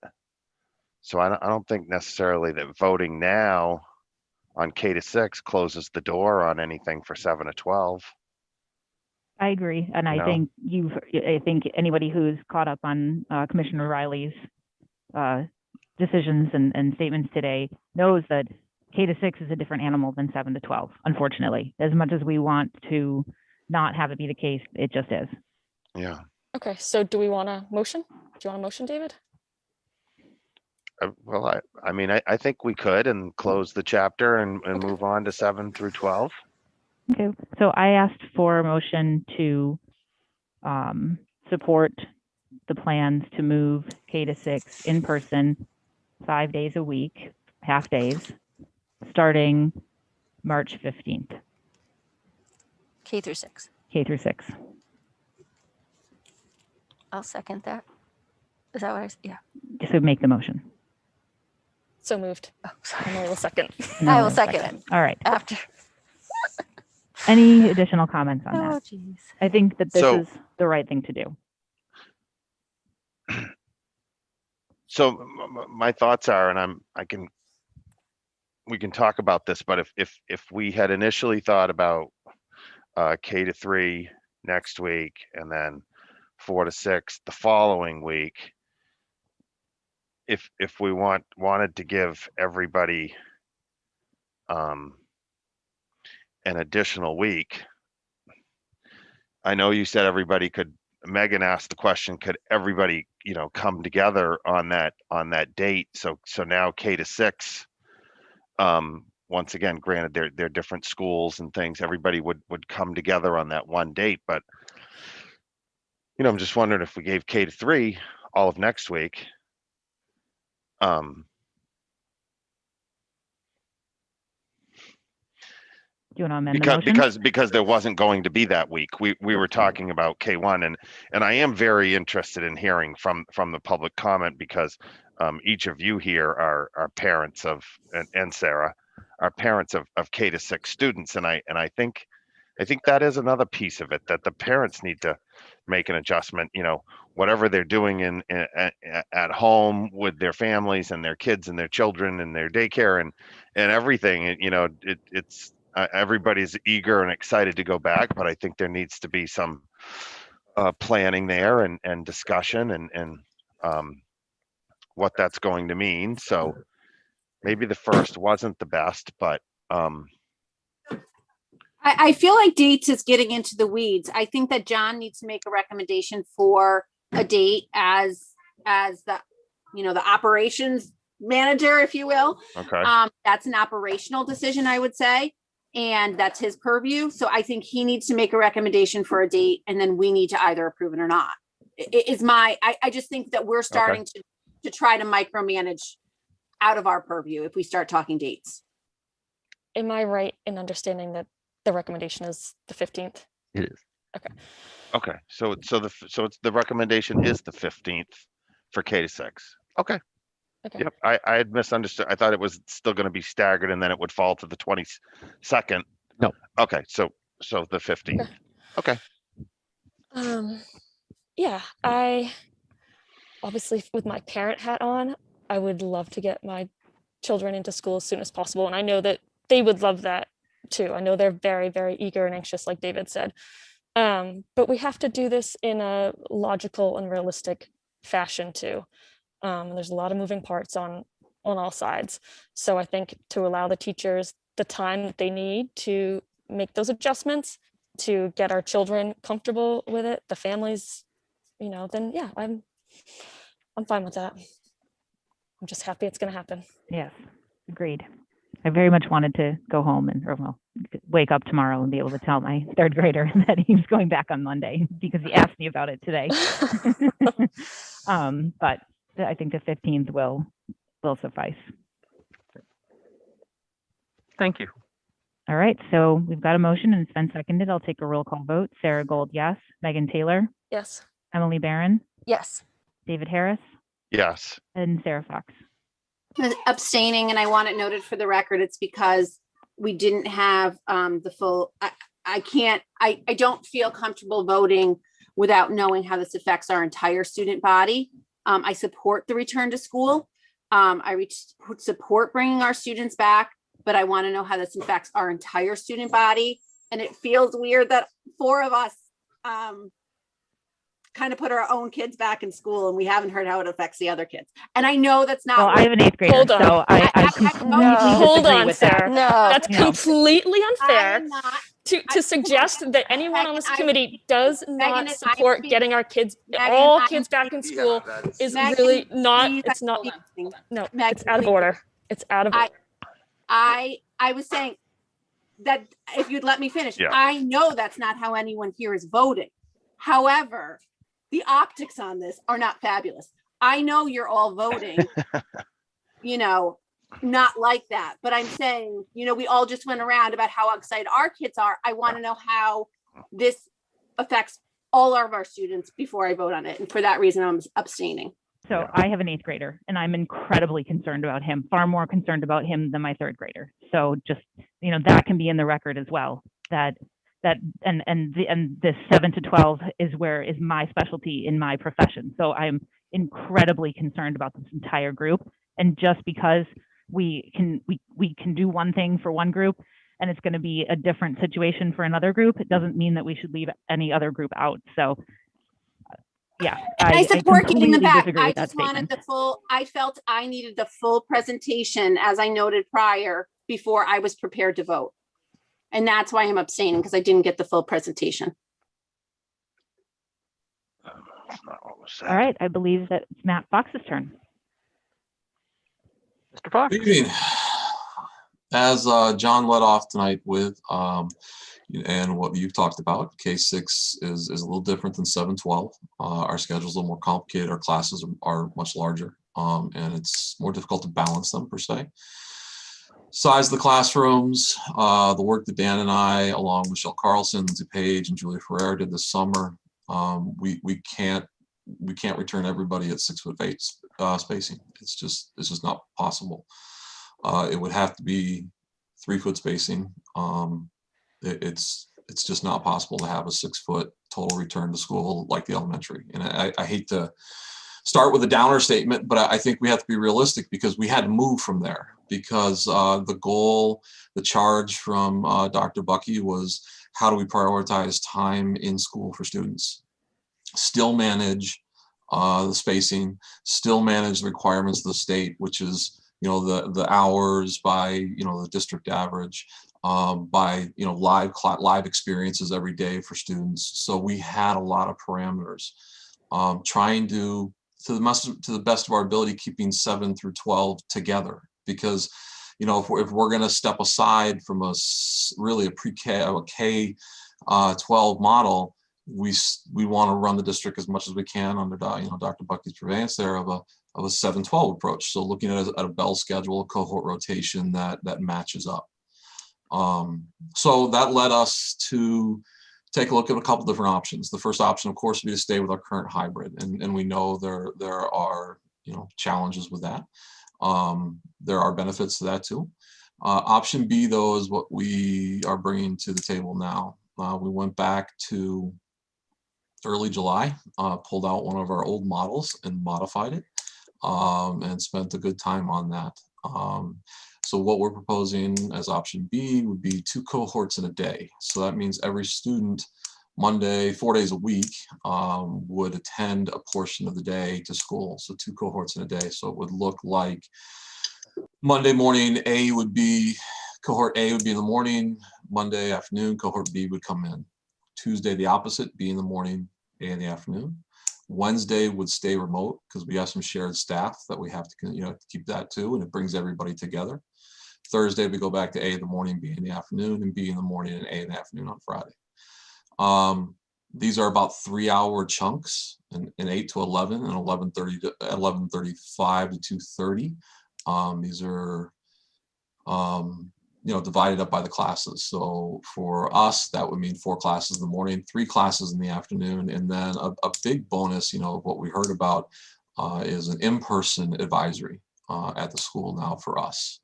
So I don't think necessarily that voting now on K to 6 closes the door on anything for 7 to 12. I agree, and I think anybody who's caught up on Commissioner Riley's decisions and statements today knows that K to 6 is a different animal than 7 to 12, unfortunately. As much as we want to not have it be the case, it just is. Yeah. Okay, so do we want a motion? Do you want a motion, David? Well, I think we could and close the chapter and move on to 7 through 12. Okay, so I asked for a motion to support the plans to move K to 6 in person 5 days a week, half days, starting March 15th. K through 6. K through 6. I'll second that. Is that what yeah. So make the motion. So moved. Oh, sorry. Emily will second. I will second it. All right. After. Any additional comments on that? Oh, geez. I think that this So- is the right thing to do. So my thoughts are, and we can talk about this, but if we had initially thought about K to 3 next week and then 4 to 6 the following week, if we wanted to give everybody an additional week, I know you said everybody could. Megan asked the question, could everybody, come together on that date? So now K to 6, once again, granted they're different schools and things, everybody would come together on that one date. But I'm just wondering if we gave K to 3 all of next week. Do you want to amend the motion? Because there wasn't going to be that week. We were talking about K1, and I am very interested in hearing from the public comment, because each of you here are parents of, and Sarah are parents of K to 6 students, and I think that is another piece of it, that the parents need to make an adjustment. Whatever they're doing at home with their families and their kids and their children and their daycare and everything. It's everybody's eager and excited to go back, but I think there needs to be some planning there and discussion and what that's going to mean. So maybe the first wasn't the best, but I feel like dates is getting into the weeds. I think that John needs to make a recommendation for a date as the the operations manager, if you will. Okay. That's an operational decision, I would say. And that's his purview. So I think he needs to make a recommendation for a date, and then we need to either approve it or not. I just think that we're starting to try to micromanage out of our purview if we start talking dates. Am I right in understanding that the recommendation is the 15th? It is. Okay. So it's the recommendation is the 15th for K to 6. Okay. Okay. Yep. I had misunderstood. I thought it was still going to be staggered and then it would fall to the 22nd. No. Okay. So the 15th. Okay. Yeah, I obviously, with my parent hat on, I would love to get my children into school as soon as possible. And I know that they would love that too. I know they're very, very eager and anxious, like David said. But we have to do this in a logical and realistic fashion too. There's a lot of moving parts on all sides. So I think to allow the teachers the time that they need to make those adjustments, to get our children comfortable with it, the families, then yeah, I'm fine with that. I'm just happy it's going to happen. Yes, agreed. I very much wanted to go home wake up tomorrow and be able to tell my third grader that he's going back on Monday, because he asked me about it today. But I think the 15th will suffice. Thank you. All right, so we've got a motion and it's been seconded. I'll take a roll call vote. Sarah Gold, yes. Megan Taylor, Yes. Emily Barron, Yes. David Harris, Yes. and Sarah Fox. Abstaining, and I want it noted for the record, it's because we didn't have the full, I don't feel comfortable voting without knowing how this affects our entire student body. I support the return to school. I support bringing our students back, but I want to know how this affects our entire student body. And it feels weird that 4 of us kind of put our own kids back in school, and we haven't heard how it affects the other kids. And I know that's not. Well, I have an 8th grader, Hold on. so I completely Hold disagree on, with Sarah. that. No. That's completely unfair to I- suggest that anyone on this committee does not Megan, support speak- getting our kids, Megan, all I'm kids back in school is Megan, really not, please, it's not, hold on. no, Megan, it's out of please. order. It's out of order. I was saying that if you'd let me finish, Yeah. I know that's not how anyone here is voting. However, the optics on this are not fabulous. I know you're all voting, not like that, but I'm saying, we all just went around about how excited our kids are. I want to know how this affects all of our students before I vote on it. And for that reason, I'm abstaining. So I have an 8th grader, and I'm incredibly concerned about him, far more concerned about him than my 3rd grader. So just, that can be in the record as well, and this 7 to 12 is my specialty in my profession. So I'm incredibly concerned about this entire group. And just because we can do one thing for one group and it's going to be a different situation for another group, it doesn't mean that we should leave any other group out. So yeah, I support getting them back. disagree I with that just wanted statement. I felt I needed the full presentation, as I noted prior, before I was prepared to vote. And that's why I'm abstaining, because I didn't get the full presentation. That's not what was said. All right, I believe that it's Matt Fox's turn. Mr. Fox. Good evening. As John led off tonight with, and what you've talked about, K6 is a little different than 7-12. Our schedule's a little more complicated. Our classes are much larger, and it's more difficult to balance them per se. Size of the classrooms, the work that Dan and I, along with Michelle Carlson, Lindsay Page, and Julia Ferrer did this summer, we can't return everybody at 6 foot spacing. It's just not possible. It would have to be 3 foot spacing. It's just not possible to have a 6 foot total return to school like the elementary. And I hate to start with a downer statement, but I think we have to be realistic, because we had to move from there, because the goal, the charge from Dr. Bucky was, how do we prioritize time in school for students? Still manage the spacing, still manage the requirements of the state, which is, the hours by, the district average, by, live experiences every day for students. So we had a lot of parameters, trying to the best of our ability, keeping 7 through 12 together, because, if we're going to step aside from really a pre-K, a K-12 model, we want to run the district as much as we can under, Dr. Bucky's purveyance there of a 7-12 approach. So looking at a bell schedule, a cohort rotation that matches up. So that led us to take a look at a couple different options. The first option, of course, would be to stay with our current hybrid, and we know there are challenges with that. There are benefits to that too. Option B, though, is what we are bringing to the table now. We went back to early July, pulled out one of our old models and modified it, and spent a good time on that. So what we're proposing as option B would be 2 cohorts in a day. So that means every student Monday, 4 days a week, would attend a portion of the day to school. So 2 cohorts in a day. So it would look like Monday morning, cohort A would be in the morning. Monday afternoon, cohort B would come in. Tuesday, the opposite, B in the morning, A in the afternoon. Wednesday would stay remote, because we have some shared staff that we have to keep that too, and it brings everybody together. Thursday, we go back to A in the morning, B in the afternoon, and B in the morning and A in the afternoon on Friday. These are about 3-hour chunks, in 8 to 11 and 11:30 to 11:35 to 2:30. These are divided up by the classes. So for us, that would mean 4 classes in the morning, 3 classes in the afternoon, and then a big bonus, what we heard about is an in-person advisory at the school now for us.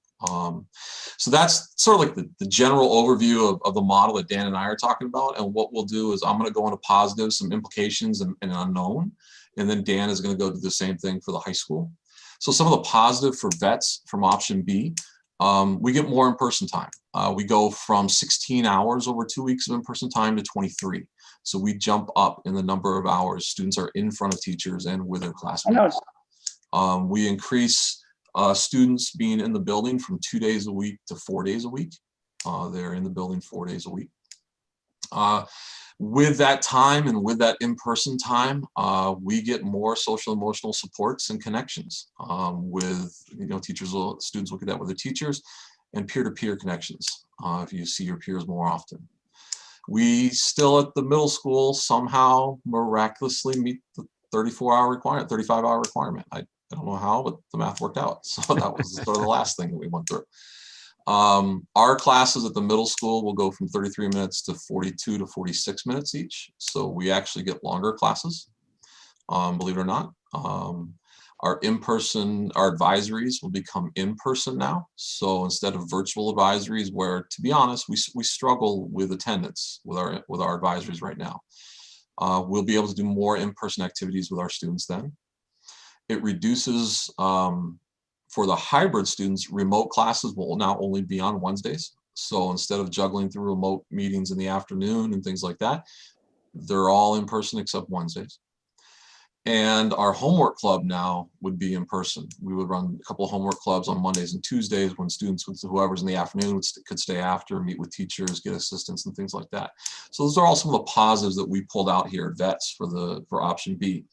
So that's sort of like the general overview of the model that Dan and I are talking about. And what we'll do is I'm going to go into positives, some implications, and unknown, and then Dan is going to go do the same thing for the high school. So some of the positive for vets from option B. We get more in-person time. We go from 16 hours over 2 weeks of in-person time to 23. So we jump up in the number of hours students are in front of teachers and with their classmates. We increase students being in the building from 2 days a week to 4 days a week. They're in the building 4 days a week. With that time and with that in-person time, we get more social emotional supports and connections with students look at that with their teachers, and peer-to-peer connections if you see your peers more often. We still at the middle school somehow miraculously meet the 34-hour requirement, 35-hour requirement. I don't know how, but the math worked out. So that was sort of the last thing that we went through. Our classes at the middle school will go from 33 minutes to 42 to 46 minutes each. So we actually get longer classes, believe it or not. Our advisories will become in-person now. So instead of virtual advisories, where, to be honest, we struggle with attendance with our advisories right now. We'll be able to do more in-person activities with our students then. It reduces, for the hybrid students, remote classes will now only be on Wednesdays. So instead of juggling through remote meetings in the afternoon and things like that, they're all in person except Wednesdays. And our homework club now would be in person. We would run a couple of homework clubs on Mondays and Tuesdays when students, whoever's in the afternoon, could stay after, meet with teachers, get assistance and things like that. So those are all some of the positives that we pulled out here at VETS for option B.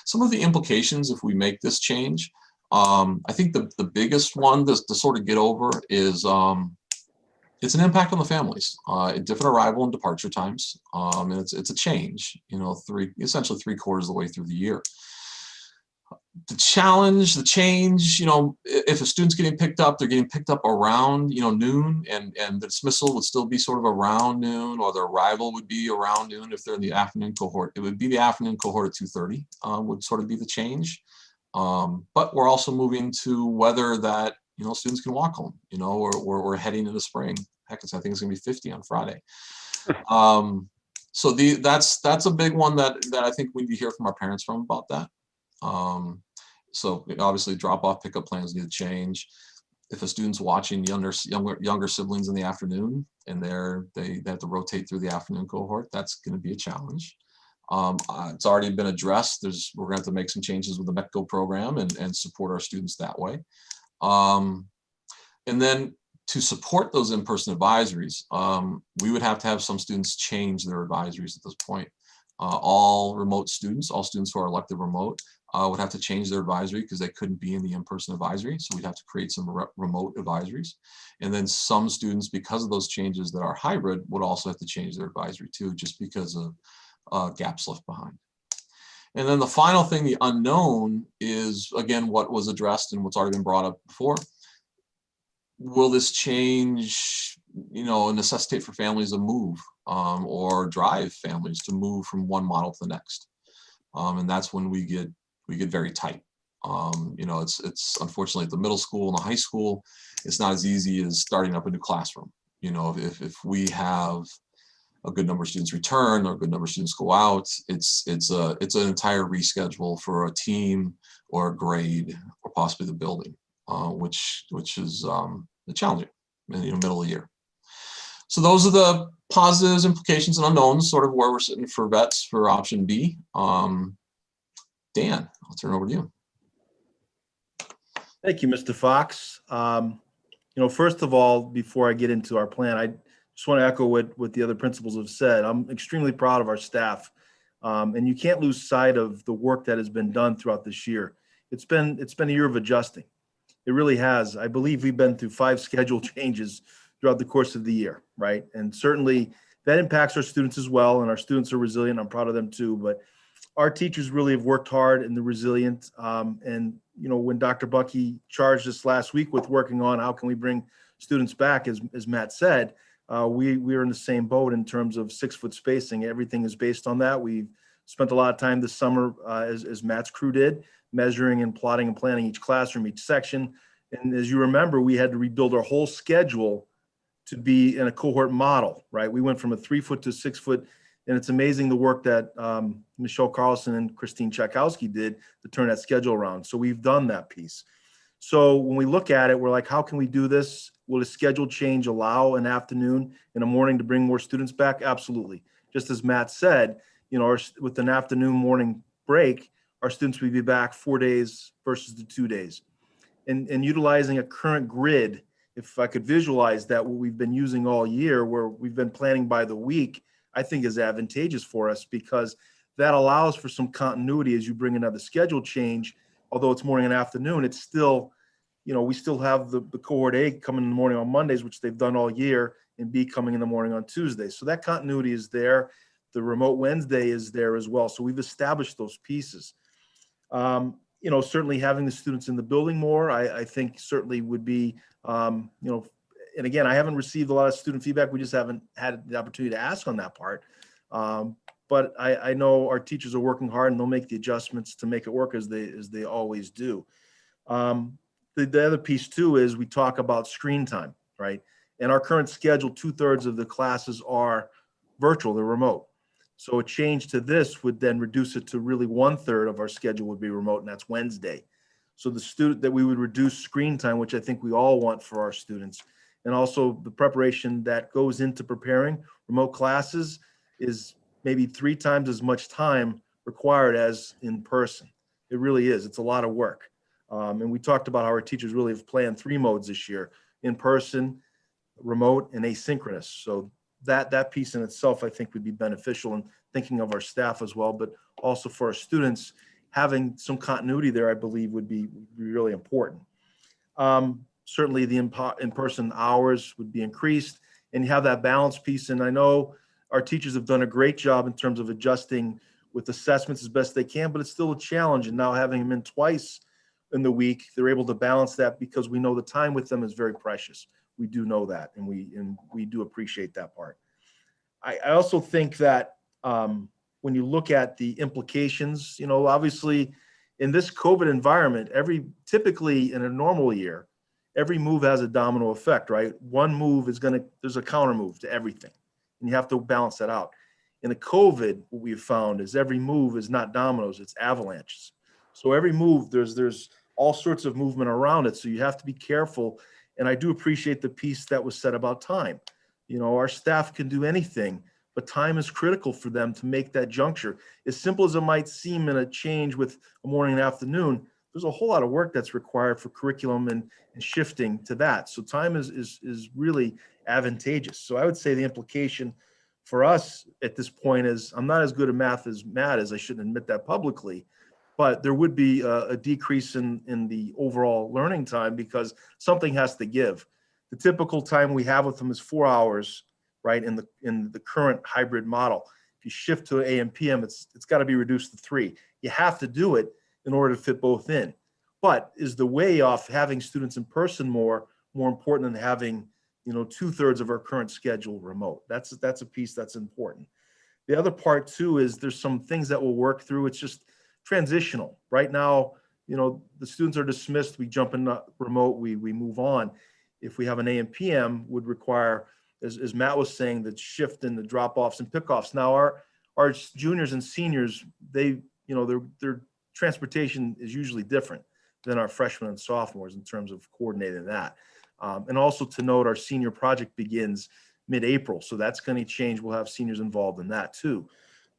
Some of the implications if we make this change, I think the biggest one to sort of get over is it's an impact on the families. Different arrival and departure times, and it's a change. You know, essentially 3/4 of the way through the year. The challenge, the change. You know, if a student's getting picked up, they're getting picked up around noon, and the dismissal would still be sort of around noon, or their arrival would be around noon if they're in the afternoon cohort. It would be the afternoon cohort at 2:30 would sort of be the change. But we're also moving to whether that students can walk home. We're heading into spring. Heck, I think it's gonna be 50 on Friday. So that's a big one that I think we need to hear from our parents about that. So obviously drop-off pickup plans need to change. If a student's watching younger siblings in the afternoon and they have to rotate through the afternoon cohort, that's going to be a challenge. It's already been addressed. We're going to have to make some changes with the METCO program and support our students that way. And then to support those in-person advisories, we would have to have some students change their advisories at this point. All students who are elected remote would have to change their advisory because they couldn't be in the in-person advisory. So we'd have to create some remote advisories. And then some students, because of those changes that are hybrid, would also have to change their advisory too, just because of gaps left behind. And then the final thing, the unknown, is again what was addressed and what's already been brought up before. Will this change, necessitate for families to move or drive families to move from one model to the next? And that's when we get very tight. It's unfortunately at the middle school and the high school, it's not as easy as starting up a new classroom. If we have a good number of students return or a good number of students go out, it's an entire reschedule for a team or a grade or possibly the building, which is challenging in the middle of the year. So those are the positives, implications, and unknowns, sort of where we're sitting for VETS for option B. Dan, I'll turn it over to you. Thank you, Mr. Fox. First of all, before I get into our plan, I just want to echo what the other principals have said. I'm extremely proud of our staff, and you can't lose sight of the work that has been done throughout this year. It's been a year of adjusting. It really has. I believe we've been through 5 schedule changes throughout the course of the year, right? And certainly that impacts our students as well, and our students are resilient. I'm proud of them too, but our teachers really have worked hard and they're resilient. And when Dr. Bucky charged us last week with working on how can we bring students back, as Matt said, we are in the same boat in terms of 6-foot spacing. Everything is based on that. We've spent a lot of time this summer, as Matt's crew did, measuring and plotting and planning each classroom, each section. And as you remember, we had to rebuild our whole schedule to be in a cohort model, right? We went from a 3-foot to 6-foot, and it's amazing the work that Michelle Carlson and Christine Tchaikovsky did to turn that schedule around. So we've done that piece. So when we look at it, we're like, how can we do this? Will a schedule change allow an afternoon and a morning to bring more students back? Absolutely. Just as Matt said, with an afternoon morning break, our students will be back 4 days versus the 2 days. And utilizing a current grid, if I could visualize that, what we've been using all year, where we've been planning by the week, I think is advantageous for us because that allows for some continuity as you bring another schedule change. Although it's morning and afternoon, it's still, we still have the cohort A coming in the morning on Mondays, which they've done all year, and B coming in the morning on Tuesdays. So that continuity is there. The remote Wednesday is there as well. So we've established those pieces. Certainly having the students in the building more, I think certainly would be, and again, I haven't received a lot of student feedback. We just haven't had the opportunity to ask on that part. But I know our teachers are working hard and they'll make the adjustments to make it work as they always do. The other piece too is we talk about screen time, right? And our current schedule, 2/3 of the classes are virtual, they're remote. So a change to this would then reduce it to really 1/3 of our schedule would be remote, and that's Wednesday. So the student that we would reduce screen time, which I think we all want for our students, and also the preparation that goes into preparing remote classes is maybe 3 times as much time required as in person. It really is. It's a lot of work. And we talked about how our teachers really have planned 3 modes this year: in person, remote, and asynchronous. So that piece in itself, I think, would be beneficial in thinking of our staff as well, but also for our students. Having some continuity there, I believe, would be really important. Certainly the in-person hours would be increased, and you have that balance piece. And I know our teachers have done a great job in terms of adjusting with assessments as best they can, but it's still a challenge. And now having them in twice in the week, they're able to balance that because we know the time with them is very precious. We do know that, and we do appreciate that part. I also think that when you look at the implications, you know, obviously in this COVID environment, typically in a normal year, every move has a domino effect, right? One move there's a counter move to everything, and you have to balance that out. In a COVID, what we've found is every move is not dominoes, it's avalanches. So every move, there's all sorts of movement around it. So you have to be careful. And I do appreciate the piece that was said about time. You know, our staff can do anything, but time is critical for them to make that juncture. As simple as it might seem in a change with a morning and afternoon, there's a whole lot of work that's required for curriculum and shifting to that. So time is really advantageous. So I would say the implication for us at this point is, I'm not as good at math as Matt is. I shouldn't admit that publicly, but there would be a decrease in the overall learning time because something has to give. The typical time we have with them is 4 hours, right? In the current hybrid model. If you shift to AM PM, it's got to be reduced to 3. You have to do it in order to fit both in. But is the way off having students in person more important than having, you know, 2/3 of our current schedule remote? That's a piece that's important. The other part too is there's some things that we'll work through. It's just transitional. Right now, you know, the students are dismissed, we jump in remote, we move on. If we have an AM PM, would require, as Matt was saying, the shift in the drop-offs and pickoffs. Now our juniors and seniors, they, you know, their transportation is usually different than our freshmen and sophomores in terms of coordinating that. And also to note, our senior project begins mid-April, so that's going to change. We'll have seniors involved in that too.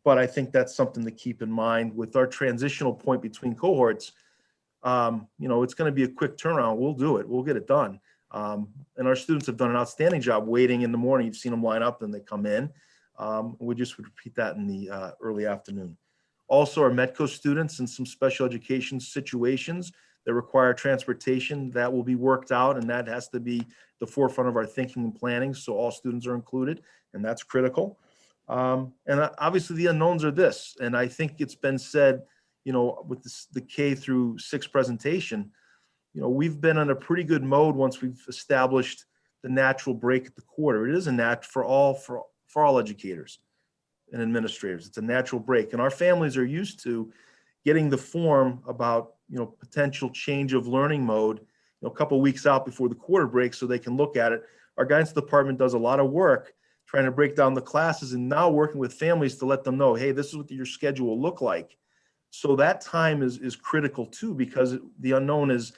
But I think that's something to keep in mind with our transitional point between cohorts. You know, it's going to be a quick turnaround. We'll do it. We'll get it done. And our students have done an outstanding job waiting in the morning. You've seen them line up and they come in. We just would repeat that in the early afternoon. Also, our Metco students in some special education situations that require transportation, that will be worked out, and that has to be the forefront of our thinking and planning. So all students are included, and that's critical. And obviously the unknowns are this, and I think it's been said, you know, with the K through 6 presentation, you know, we've been on a pretty good mode once we've established the natural break at the quarter. It is a for all educators and administrators. It's a natural break, and our families are used to getting the form about, you know, potential change of learning mode, you know, a couple of weeks out before the quarter break so they can look at it. Our guidance department does a lot of work trying to break down the classes and now working with families to let them know, hey, this is what your schedule will look like. So that time is critical too, because the unknown is,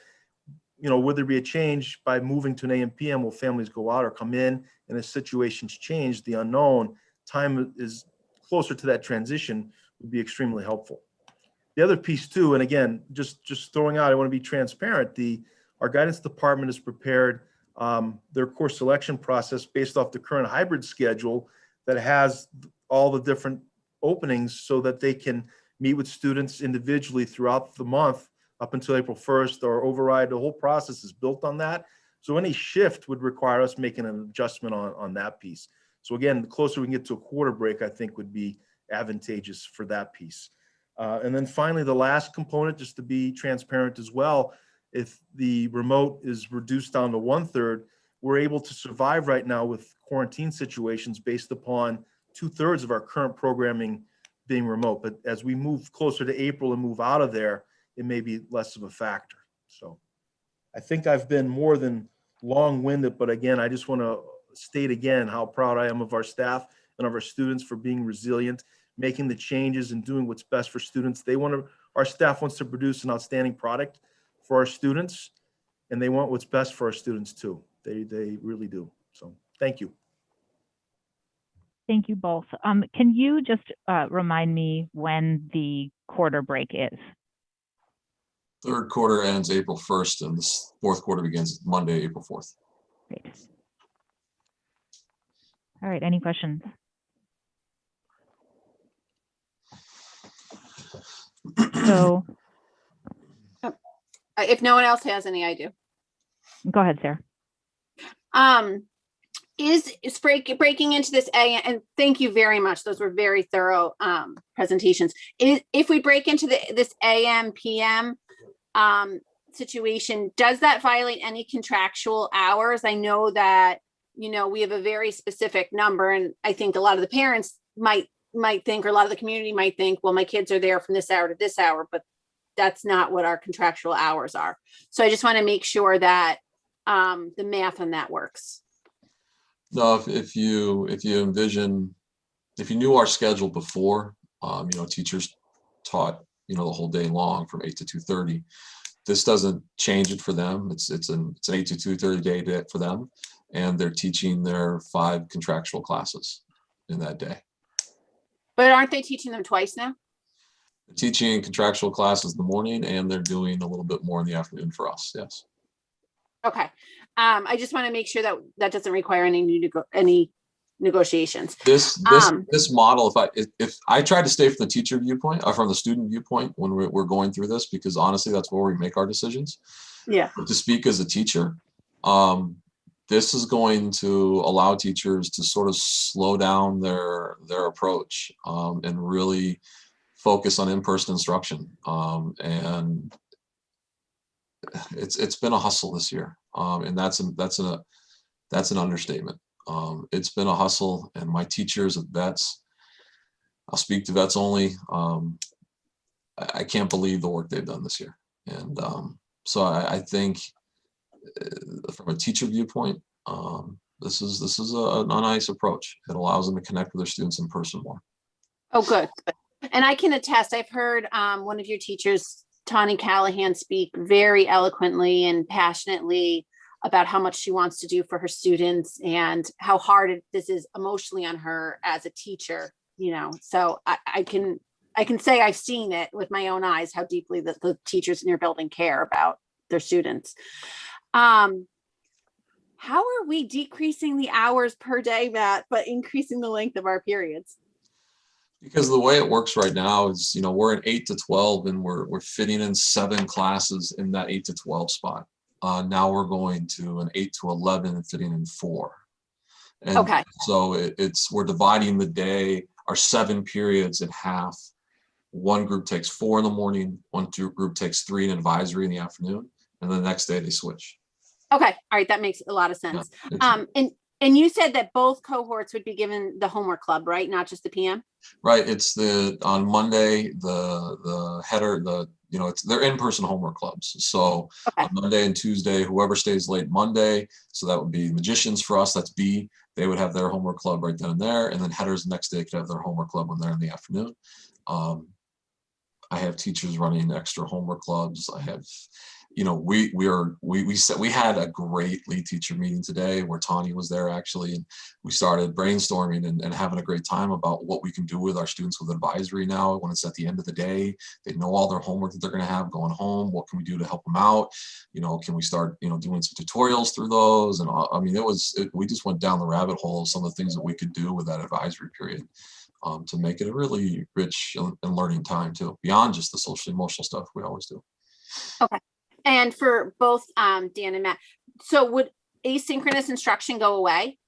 you know, would there be a change by moving to an AM PM? Will families go out or come in? And as situations change, the unknown time is closer to that transition would be extremely helpful. The other piece too, and again, just throwing out, I want to be transparent. Our guidance department is prepared their course selection process based off the current hybrid schedule that has all the different openings so that they can meet with students individually throughout the month up until April 1st or override. The whole process is built on that. So any shift would require us making an adjustment on that piece. So again, the closer we can get to a quarter break, I think would be advantageous for that piece. And then finally, the last component, just to be transparent as well, if the remote is reduced down to 1/3, we're able to survive right now with quarantine situations based upon 2/3 of our current programming being remote. But as we move closer to April and move out of there, it may be less of a factor. So I think I've been more than long-winded, but again, I just want to state again how proud I am of our staff and of our students for being resilient, making the changes and doing what's best for students. Our staff wants to produce an outstanding product for our students, and they want what's best for our students too. They really do. So thank you. Thank you both. Can you just remind me when the quarter break is? Third quarter ends April 1st, and the fourth quarter begins Monday, April 4th. Great. All right, any questions? So If no one else has any, I do. go ahead, Sarah. Is breaking into this AM, and thank you very much. Those were very thorough presentations. If we break into this AM PM situation, does that violate any contractual hours? I know that, we have a very specific number, and I think a lot of the parents might think, or a lot of the community might think, well, my kids are there from this hour to this hour, but that's not what our contractual hours are. So I just want to make sure that the math on that works. No, if you envision, if you knew our schedule before, teachers taught, the whole day long from 8 to 2:30. This doesn't change it for them. It's an 8 to 2:30 day for them, and they're teaching their 5 contractual classes in that day. But aren't they teaching them twice now? They're teaching contractual classes in the morning, and they're doing a little bit more in the afternoon for us. Yes. Okay. I just want to make sure that doesn't require any negotiations. This model, if I try to stay from the teacher viewpoint or from the student viewpoint when we're going through this, because honestly, that's where we make our decisions. Yeah. But to speak as a teacher, this is going to allow teachers to sort of slow down their approach and really focus on in-person instruction. And it's been a hustle this year, and that's an understatement. It's been a hustle, and my teachers at vets, I'll speak to vets only. I can't believe the work they've done this year, and so I think from a teacher viewpoint, this is a nice approach. It allows them to connect with their students in person more. Oh, good. And I can attest. I've heard one of your teachers, Tawny Callahan, speak very eloquently and passionately about how much she wants to do for her students and how hard this is emotionally on her as a teacher, so I can say I've seen it with my own eyes, how deeply the teachers in your building care about their students. How are we decreasing the hours per day, Matt, but increasing the length of our periods? Because the way it works right now is, we're an 8 to 12, and we're fitting in 7 classes in that 8 to 12 spot. Now we're going to an 8 to 11 and fitting in 4. And okay. So we're dividing the day, our 7 periods in half. One group takes 4 in the morning, one group takes 3 in advisory in the afternoon, and the next day they switch. Okay. All right. That makes a lot of sense. Yeah, and you said that both cohorts would be given the homework club, right? Not just the PM? Right. It's on Monday, the header, they're in-person homework clubs. So okay. On Monday and Tuesday, whoever stays late Monday, so that would be magicians for us, that's B, they would have their homework club right then and there. And then headers the next day could have their homework club when they're in the afternoon. I have teachers running extra homework clubs. I have, we had a great lead teacher meeting today where Tawny was there actually, and we started brainstorming and having a great time about what we can do with our students with advisory now when it's at the end of the day. They know all their homework that they're going to have going home. What can we do to help them out? Can we start, doing some tutorials through those? And we just went down the rabbit hole of some of the things that we could do with that advisory period. To make it a really rich and learning time too, beyond just the social emotional stuff we always do. Okay. And for both Dan and Matt, so would asynchronous instruction go away?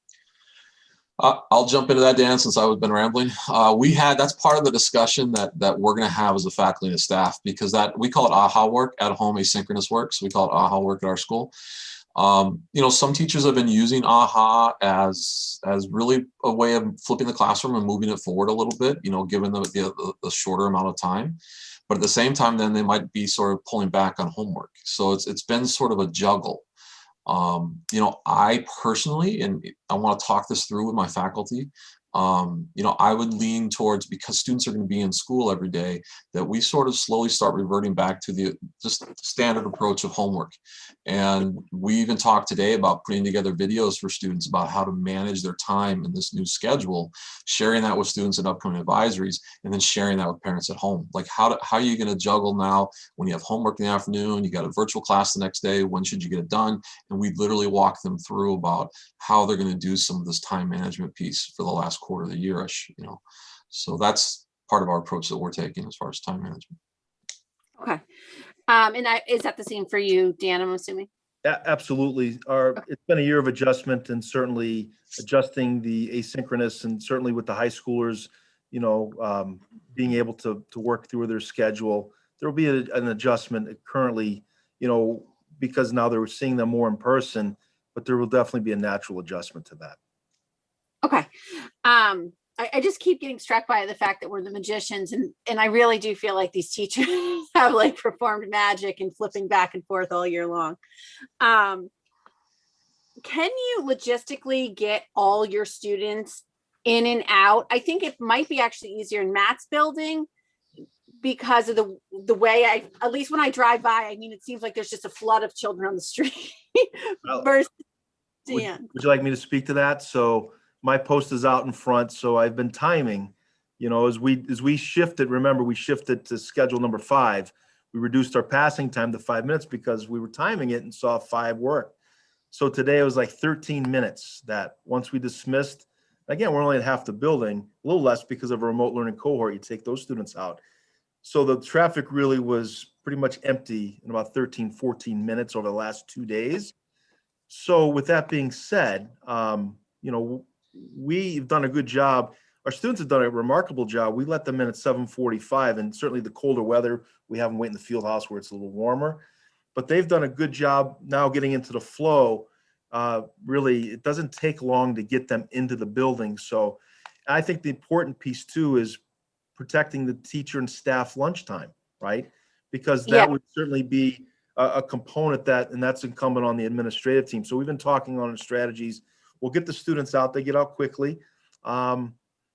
I'll jump into that, Dan, since I've been rambling. That's part of the discussion that we're going to have as a faculty and staff, because we call it AHA work, at home asynchronous work. So we call it AHA work at our school. Some teachers have been using AHA as really a way of flipping the classroom and moving it forward a little bit, given the shorter amount of time. But at the same time, then they might be sort of pulling back on homework. So it's been sort of a juggle. I personally, and I want to talk this through with my faculty, You know, I would lean towards, because students are going to be in school every day, that we sort of slowly start reverting back to the just standard approach of homework. And we even talked today about putting together videos for students about how to manage their time in this new schedule, sharing that with students in upcoming advisories, and then sharing that with parents at home. Like, how are you going to juggle now when you have homework in the afternoon, you got a virtual class the next day, when should you get it done? And we literally walk them through about how they're going to do some of this time management piece for the last quarter of the year-ish, you know. So that's part of our approach that we're taking as far as time management. Okay. And is that the same for you, Dan, I'm assuming? Absolutely. It's been a year of adjustment, and certainly adjusting the asynchronous, and certainly with the high schoolers, you know, being able to work through their schedule. There will be an adjustment currently, you know, because now they're seeing them more in person, but there will definitely be a natural adjustment to that. Okay. I just keep getting struck by the fact that we're the magicians, and I really do feel like these teachers have like performed magic and flipping back and forth all year long. Can you logistically get all your students in and out? I think it might be actually easier in Matt's building because of the way at least when I drive by, I mean, it seems like there's just a flood of children on the street versus Dan. Would you like me to speak to that? So my post is out in front, so I've been timing, you know, as we shifted, remember, we shifted to schedule number 5. We reduced our passing time to 5 minutes because we were timing it and saw 5 work. So today it was like 13 minutes that once we dismissed, again, we're only at half the building, a little less because of a remote learning cohort, you take those students out. So the traffic really was pretty much empty in about 13, 14 minutes over the last 2 days. So with that being said, you know, we've done a good job. Our students have done a remarkable job. We let them in at 7:45, and certainly the colder weather, we have them wait in the field house where it's a little warmer. But they've done a good job now getting into the flow. Really, it doesn't take long to get them into the building. So I think the important piece too is protecting the teacher and staff lunchtime, right? Because that would certainly be a component and that's incumbent on the administrative team. So we've been talking on strategies. We'll get the students out, they get out quickly. And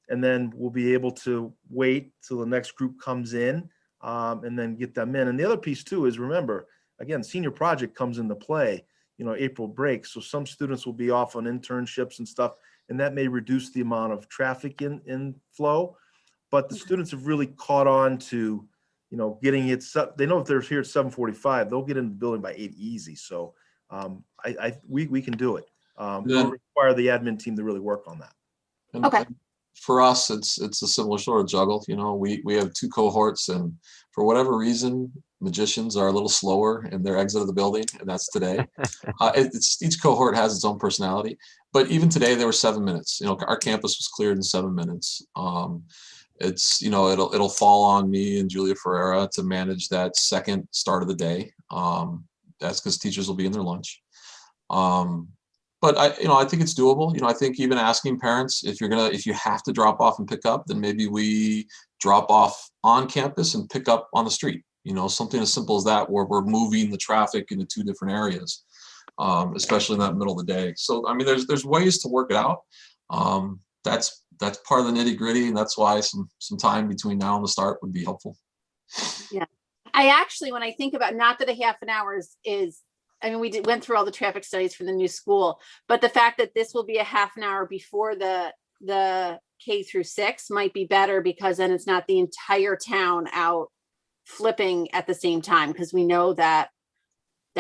then we'll be able to wait till the next group comes in and then get them in. And the other piece too is, remember, again, senior project comes into play, you know, April break. So some students will be off on internships and stuff, and that may reduce the amount of traffic in flow. But the students have really caught on to, you know, getting it. They know if they're here at 7:45, they'll get in the building by 8 easy. So we can do it. It'll require the admin team to really work on that. Okay. For us, it's a similar sort of juggle. You know, we have 2 cohorts, and for whatever reason, magicians are a little slower in their exit of the building, and that's today. Each cohort has its own personality, but even today there were 7 minutes. You know, our campus was cleared in 7 minutes. It's, you know, it'll fall on me and Julia Ferreira to manage that second start of the day. That's because teachers will be in their lunch. But I think it's doable. You know, I think even asking parents, if you have to drop off and pick up, then maybe we drop off on campus and pick up on the street. You know, something as simple as that, where we're moving the traffic into 2 different areas, especially in that middle of the day. So, I mean, there's ways to work it out. That's part of the nitty gritty, and that's why some time between now and the start would be helpful. Yeah, I actually, when I think about, not that a half an hour is I mean, we went through all the traffic studies for the new school, but the fact that this will be a half an hour before the K through 6 might be better, because then it's not the entire town out flipping at the same time, because we know that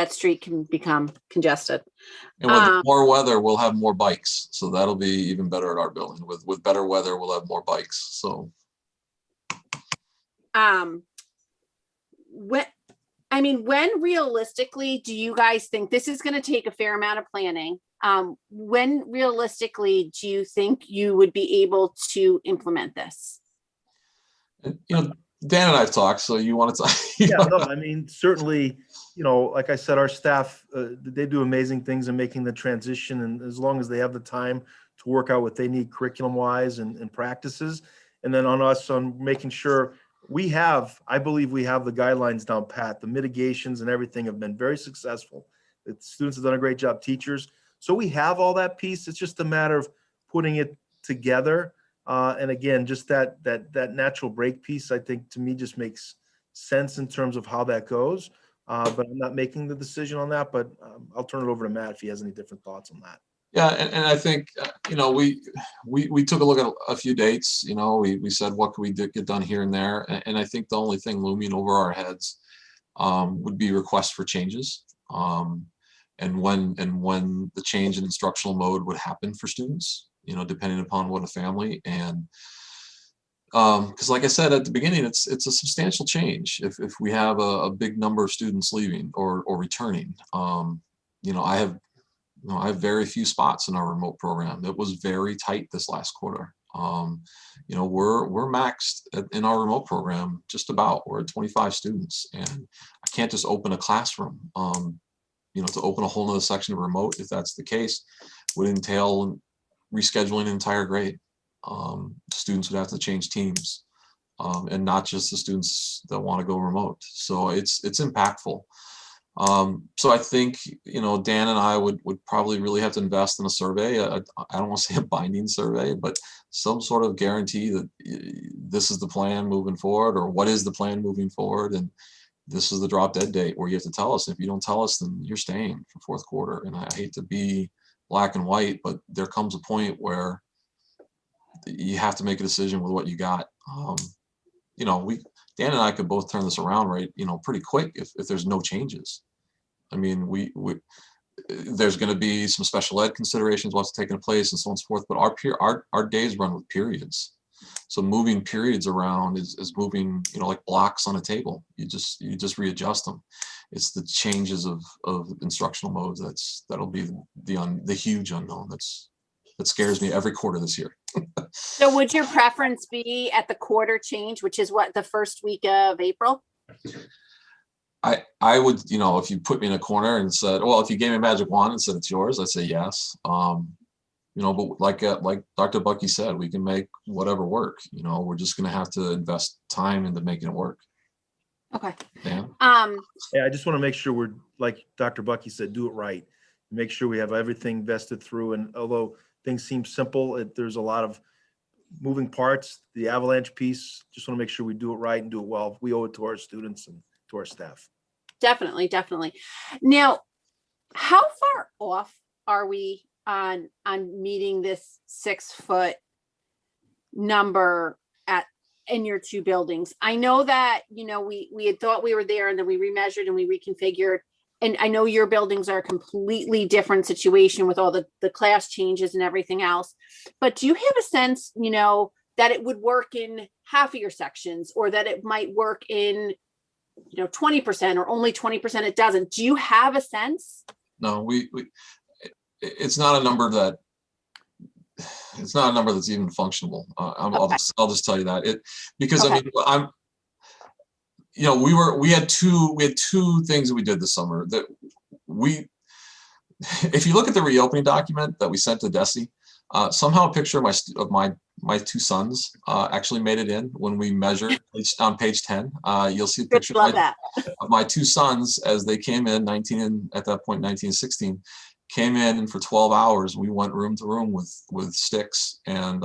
street can become congested. And with more weather, we'll have more bikes. So that'll be even better at our building. With better weather, we'll have more bikes. So when realistically do you guys think this is going to take a fair amount of planning? When realistically do you think you would be able to implement this? You know, Dan and I have talked, so you want to talk? Yeah, no, I mean, certainly, you know, like I said, our staff, they do amazing things in making the transition, and as long as they have the time to work out what they need curriculum-wise and practices, and then on us on making sure I believe we have the guidelines down pat. The mitigations and everything have been very successful. The students have done a great job, teachers. So we have all that piece. It's just a matter of putting it together And again, just that natural break piece, I think to me just makes sense in terms of how that goes. But I'm not making the decision on that, but I'll turn it over to Matt if he has any different thoughts on that. Yeah, and I think, we took a look at a few dates. We said, what could we get done here and there? And I think the only thing looming over our heads would be requests for changes, and when the change in instructional mode would happen for students, depending upon what a family. And because like I said at the beginning, it's a substantial change if we have a big number of students leaving or returning. I have very few spots in our remote program. It was very tight this last quarter. We're maxed in our remote program, just about. We're at 25 students, and I can't just open a classroom. To open a whole nother section of remote, if that's the case, would entail rescheduling an entire grade. Students would have to change teams, and not just the students that want to go remote. So it's impactful. So I think, Dan and I would probably really have to invest in a survey. I don't want to say a binding survey, but some sort of guarantee that this is the plan moving forward, or what is the plan moving forward. And this is the drop dead date where you have to tell us. If you don't tell us, then you're staying for fourth quarter. And I hate to be black and white, but there comes a point where you have to make a decision with what you got. Dan and I could both turn this around, right? Pretty quick if there's no changes. I mean, there's going to be some special ed considerations, what's taking place, and so on and so forth. But our days run with periods, so moving periods around is moving, like blocks on a table. You just readjust them. It's the changes of instructional modes that'll be the huge unknown that scares me every quarter this year. So would your preference be at the quarter change, which is what, the first week of April? I would, if you put me in a corner and said, well, if you gave me a magic wand and said it's yours, I'd say yes. But like Dr. Bucky said, we can make whatever work. We're just going to have to invest time into making it work. Okay. Yeah. Yeah, I just want to make sure we're, like Dr. Bucky said, do it right. Make sure we have everything vested through. And although things seem simple, there's a lot of moving parts. The avalanche piece, just want to make sure we do it right and do it well. We owe it to our students and to our staff. Definitely. Now, how far off are we on meeting this 6-foot number in your two buildings? I know that, we had thought we were there, and then we remeasured and we reconfigured. And I know your buildings are a completely different situation with all the class changes and everything else. But do you have a sense, that it would work in half of your sections, or that it might work in 20%, or only 20% it doesn't? Do you have a sense? No, it's not a number that's even functional. I'll just tell you that because okay. I mean, we had two things that we did this summer that if you look at the reopening document that we sent to Desi, somehow a picture of my two sons actually made it in when we measured on page 10. You'll see a picture of my two sons as they came in, 19 and 16, came in, and for 12 hours we went room to room with sticks and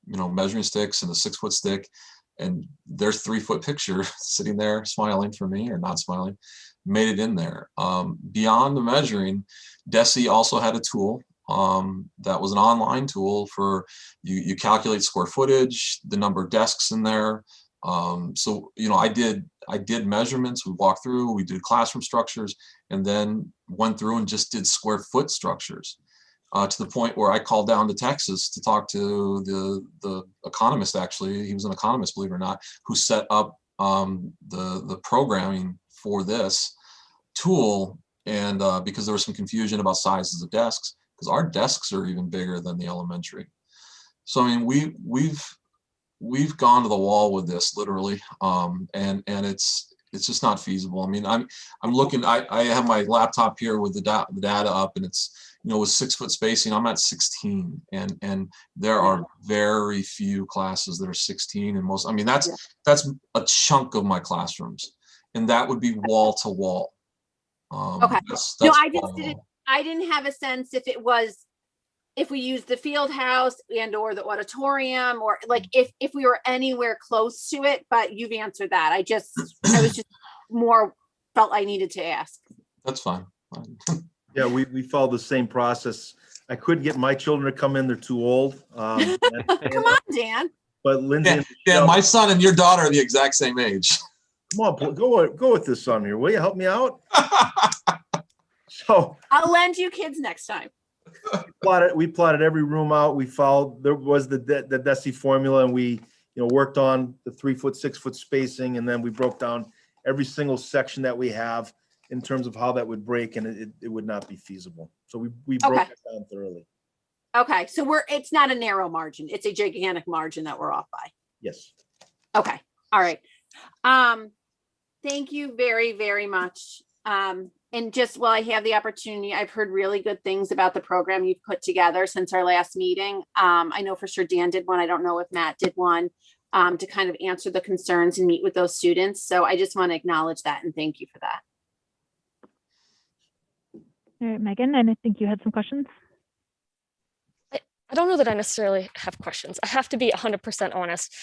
measuring sticks and a 6-foot stick, and their 3-foot picture sitting there smiling for me, or not smiling, made it in there. Beyond the measuring, Desi also had a tool that was an online tool for you calculate square footage, the number of desks in there. So I did measurements, we walked through, we did classroom structures, and then went through and just did square foot structures, to the point where I called down to Texas to talk to the economist. Actually, he was an economist, believe it or not, who set up the programming for this tool. And because there was some confusion about sizes of desks, because our desks are even bigger than the elementary. So I mean, we've gone to the wall with this, literally, and it's just not feasible. I mean, I'm looking. I have my laptop here with the data up, and it's with 6-foot spacing. I'm at 16, and there are very few classes that are 16, and most. I mean, that's a chunk of my classrooms, and that would be wall to wall. Okay. I didn't have a sense if it was if we use the field house and or the auditorium, or like if we were anywhere close to it, but you've answered that. I was just more felt I needed to ask. That's fine. Yeah, we follow the same process. I couldn't get my children to come in; they're too old. Come on, Dan. But Lindsay, Yeah, and yeah, Michelle, my son and your daughter are the exact same age. come on, go with this son here. Will you help me out? So I'll lend you kids next time. we plotted every room out. We followed, there was the DESI formula, and we, worked on the 3 foot, 6 foot spacing. And then we broke down every single section that we have in terms of how that would break, and it would not be feasible. So we broke it down thoroughly. Okay. So it's not a narrow margin. It's a gigantic margin that we're off by. Yes. Okay. All right. Thank you very, very much. And just while I have the opportunity, I've heard really good things about the program you've put together since our last meeting. I know for sure Dan did one. I don't know if Matt did one, to kind of answer the concerns and meet with those students. So I just want to acknowledge that and thank you for that. All right, Megan, and I think you had some questions. I don't know that I necessarily have questions. I have to be 100% honest.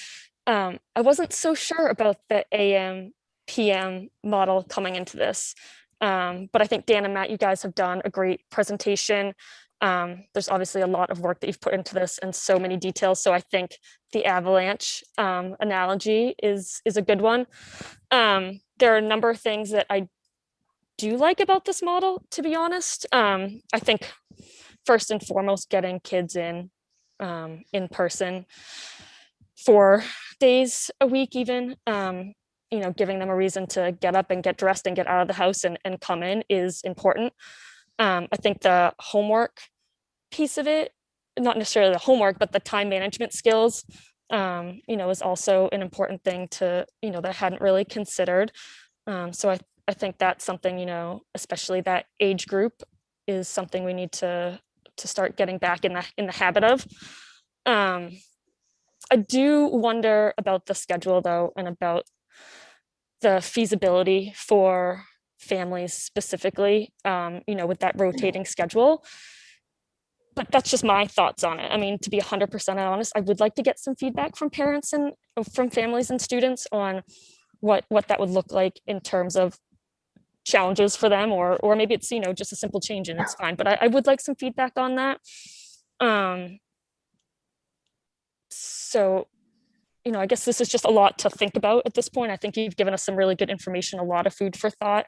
I wasn't so sure about the AM PM model coming into this. But I think Dan and Matt, you guys have done a great presentation. There's obviously a lot of work that you've put into this and so many details. So I think the avalanche analogy is a good one. There are a number of things that I do like about this model, to be honest. I think first and foremost, getting kids in person 4 days a week even. Giving them a reason to get up and get dressed and get out of the house and come in is important. I think the homework piece of it, not necessarily the homework, but the time management skills, is also an important thing to, that I hadn't really considered. So I think that's something, especially that age group is something we need to start getting back in the habit of. I do wonder about the schedule though, and about the feasibility for families specifically, with that rotating schedule. But that's just my thoughts on it. I mean, to be 100% honest, I would like to get some feedback from parents and from families and students on what that would look like in terms of challenges for them, or maybe it's, just a simple change and it's fine. But I would like some feedback on that. So I guess this is just a lot to think about at this point. I think you've given us some really good information, a lot of food for thought.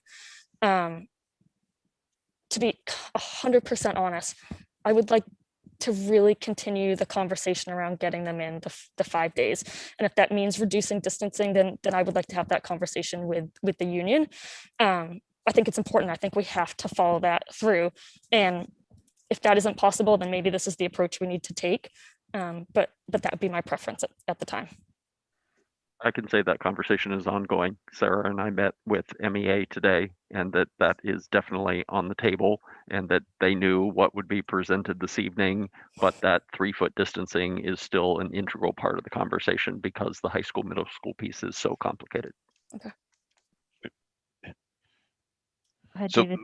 To be 100% honest, I would like to really continue the conversation around getting them in the 5 days. And if that means reducing distancing, then I would like to have that conversation with the union. I think it's important. I think we have to follow that through. And if that isn't possible, then maybe this is the approach we need to take. But that would be my preference at the time. I can say that conversation is ongoing. Sarah and I met with MEA today, and that is definitely on the table, and that they knew what would be presented this evening, but that 3 foot distancing is still an integral part of the conversation because the high school, middle school piece is so complicated. Okay. Go ahead, So David.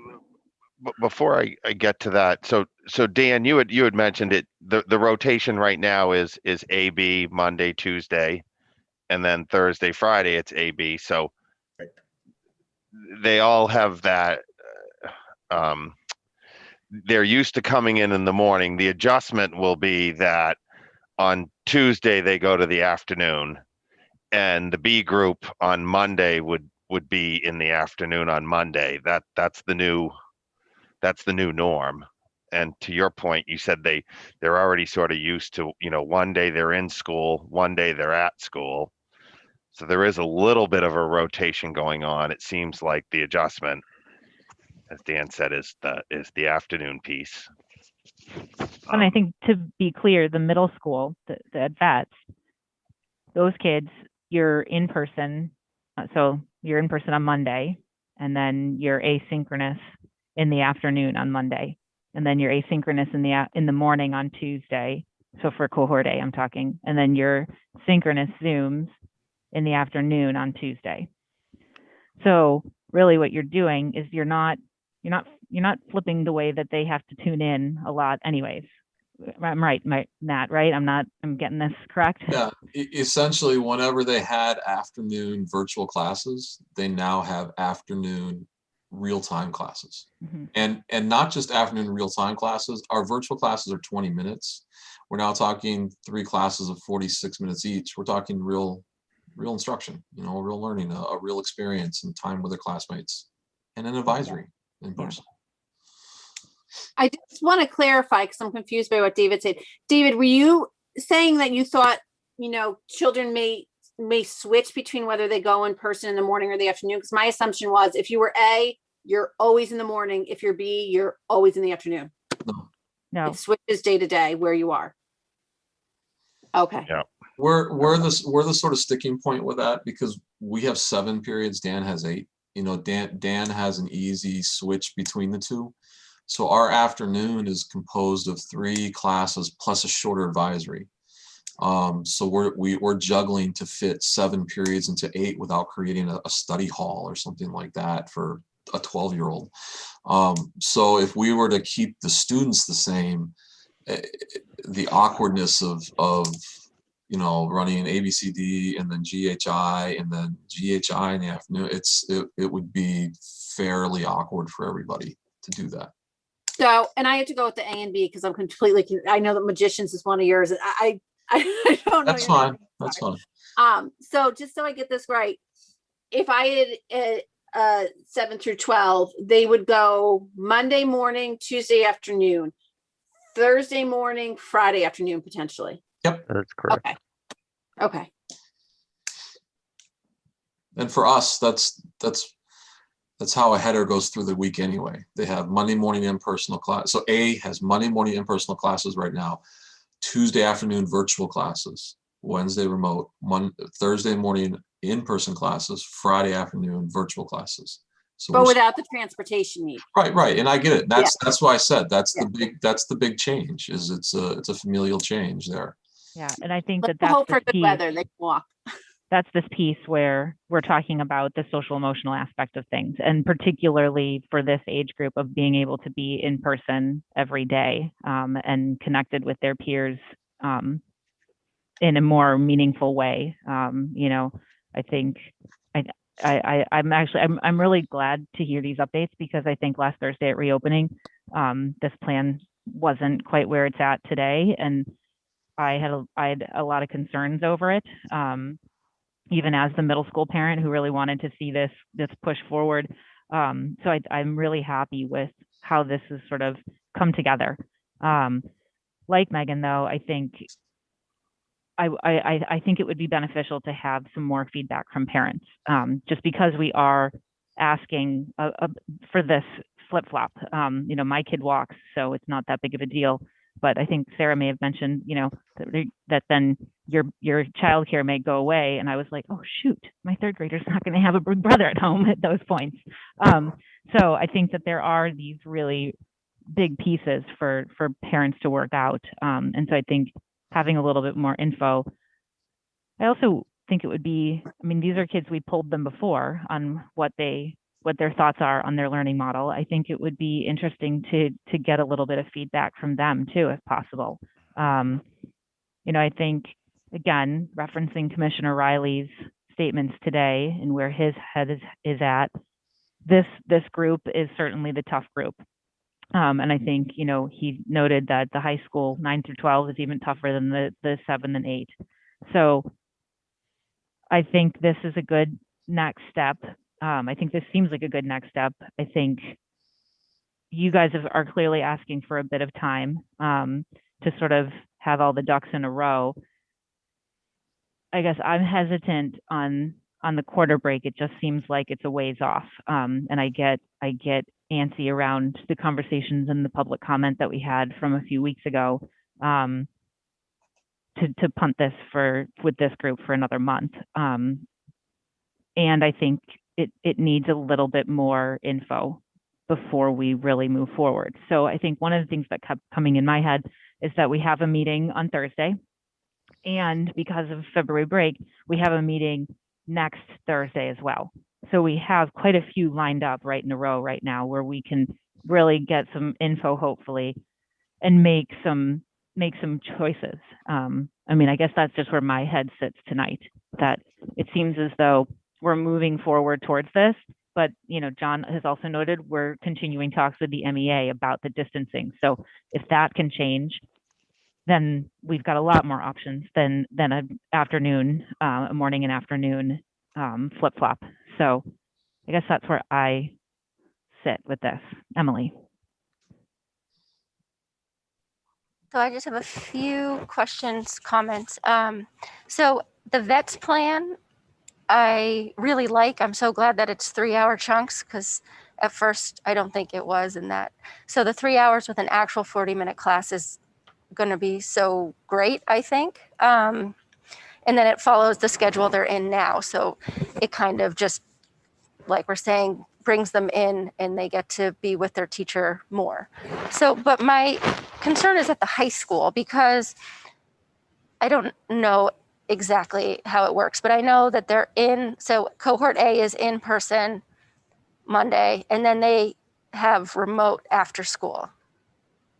before I get to that, so Dan, you had mentioned it. The rotation right now is AB Monday, Tuesday, and then Thursday, Friday it's AB. So they all have that. They're used to coming in the morning. The adjustment will be that on Tuesday they go to the afternoon, and the B group on Monday would be in the afternoon on Monday. That's the new norm. And to your point, you said they're already sort of used to, one day they're in school, one day they're at school. So there is a little bit of a rotation going on. It seems like the adjustment, as Dan said, is the afternoon piece. And I think, to be clear, the middle school, the advets, those kids, you're in person. So you're in person on Monday, and then you're asynchronous in the afternoon on Monday, and then you're asynchronous in the morning on Tuesday. So for cohort A, I'm talking, and then you're synchronous Zooms in the afternoon on Tuesday. So really, what you're doing is you're not flipping the way that they have to tune in a lot, anyways. I'm right, Matt, right? I'm getting this correct? Yeah, essentially, whenever they had afternoon virtual classes, they now have afternoon real-time classes. Mhm. And not just afternoon real-time classes. Our virtual classes are 20 minutes. We're now talking 3 classes of 46 minutes each. We're talking real instruction, real learning, a real experience and time with their classmates, and an advisory in Yeah. person. I just want to clarify because I'm confused by what David said. David, were you saying that you thought, children may switch between whether they go in person in the morning or the afternoon? Because my assumption was if you were A, you're always in the morning. If you're B, you're always in the afternoon. No. It switches day to day where you are. Okay. Yeah. We're the sort of sticking point with that because we have 7 periods. Dan has 8. Dan has an easy switch between the two. So our afternoon is composed of 3 classes plus a shorter advisory. So we're juggling to fit 7 periods into 8 without creating a study hall or something like that for a 12-year-old. So if we were to keep the students the same, the awkwardness of running ABCD and then GHI and then GHI in the afternoon, it would be fairly awkward for everybody to do that. So, and I have to go with the A and B because I'm completely, I know that Magicians is one of yours. I don't know. That's fine. That's fine. So just so I get this right, if I had 7 through 12, they would go Monday morning, Tuesday afternoon, Thursday morning, Friday afternoon, potentially. Yep, that's correct. Okay. And for us, that's how a header goes through the week anyway. They have Monday morning in-person class. So A has Monday morning in-person classes right now, Tuesday afternoon virtual classes, Wednesday remote, Thursday morning in-person classes, Friday afternoon virtual classes. So but without the transportation need. Right. And I get it. That's why I said that's the big change is it's a familial change there. Yeah. And I think Let's that's hope this for good piece. weather. They can walk. That's this piece where we're talking about the social emotional aspect of things, and particularly for this age group of being able to be in person every day and connected with their peers in a more meaningful way. I think I'm really glad to hear these updates because I think last Thursday at reopening, this plan wasn't quite where it's at today, and I had a lot of concerns over it. Even as the middle school parent who really wanted to see this push forward. So I'm really happy with how this has sort of come together. Like Megan, though, I think I think it would be beneficial to have some more feedback from parents, just because we are asking for this flip-flop. My kid walks, so it's not that big of a deal. But I think Sarah may have mentioned, that then your childcare may go away. And I was like, oh, shoot, my 3rd grader's not going to have a big brother at home at those points. So I think that there are these really big pieces for parents to work out. And so I think having a little bit more info. I also think it would be, these are kids, we polled them before on what their thoughts are on their learning model. I think it would be interesting to get a little bit of feedback from them too, if possible. I think, again, referencing Commissioner Riley's statements today and where his head is at, this group is certainly the tough group. And I think, he noted that the high school 9 through 12 is even tougher than the 7 and 8. So I think this is a good next step. I think this seems like a good next step. I think you guys are clearly asking for a bit of time to sort of have all the ducks in a row. I guess I'm hesitant on the quarter break. It just seems like it's a ways off. And I get antsy around the conversations and the public comment that we had from a few weeks ago to punt this with this group for another month. And I think it needs a little bit more info before we really move forward. So I think one of the things that kept coming in my head is that we have a meeting on Thursday. And because of February break, we have a meeting next Thursday as well. So we have quite a few lined up right in a row right now where we can really get some info, hopefully, and make some make some choices. I mean, I guess that's just where my head sits tonight, that it seems as though we're moving forward towards this, but John has also noted we're continuing talks with the MEA about the distancing. So if that can change, then we've got a lot more options than an afternoon, a morning and afternoon flip flop. So I guess that's where I sit with this. Emily. So I just have a few questions, comments. So the VETS plan, I really like. I'm so glad that it's 3-hour chunks, because at first I don't think it was in that. So the 3 hours with an actual 40-minute class is going to be so great, I think. And then it follows the schedule they're in now. So it kind of just, like we're saying, brings them in and they get to be with their teacher more. So, but my concern is at the high school, because I don't know exactly how it works, but I know that they're in, so cohort A is in person Monday, and then they have remote after school.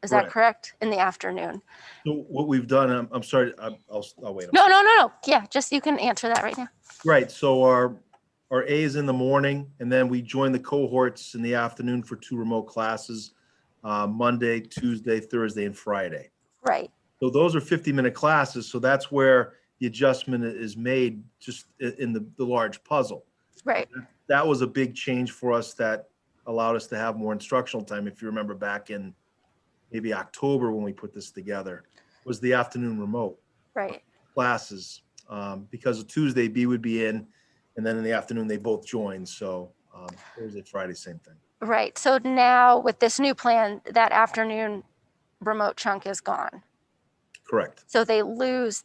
Is that correct? In the afternoon? So what we've done, I'm sorry, I'll wait. No. Yeah, just you can answer that right now. Right, so our A is in the morning, and then we join the cohorts in the afternoon for 2 remote classes, Monday, Tuesday, Thursday, and Friday. Right. So those are 50-minute classes, so that's where the adjustment is made, just in the large puzzle. Right. That was a big change for us that allowed us to have more instructional time. If you remember back in maybe October when we put this together, was the afternoon remote classes, because of Tuesday B would be in, and then in the afternoon they both join. So Thursday, Friday, same thing. Right. So now with this new plan, that afternoon remote chunk is gone. Correct. So they lose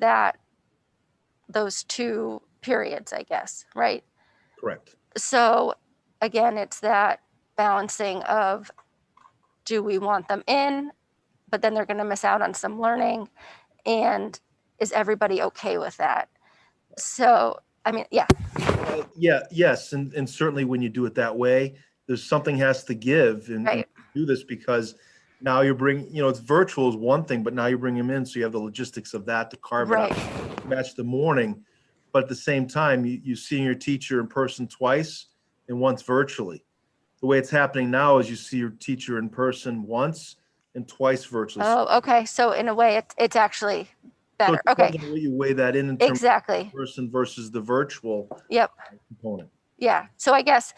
those 2 periods, I guess, right? Correct. So again, it's that balancing of, do we want them in, but then they're going to miss out on some learning, and is everybody okay with that? So, I mean, yeah. Yes, and certainly when you do it that way, there's something has to give and do this, because now you're bringing, it's virtual is one thing, but now you bring them in, so you have the logistics of that to carve it up, match the morning, but at the same time, you see your teacher in person twice and once virtually. The way it's happening now is you see your teacher in person once and twice virtually. Oh, okay. So in a way, it's actually better. So Okay. you weigh that in terms of person versus the virtual component. Yeah. So I guess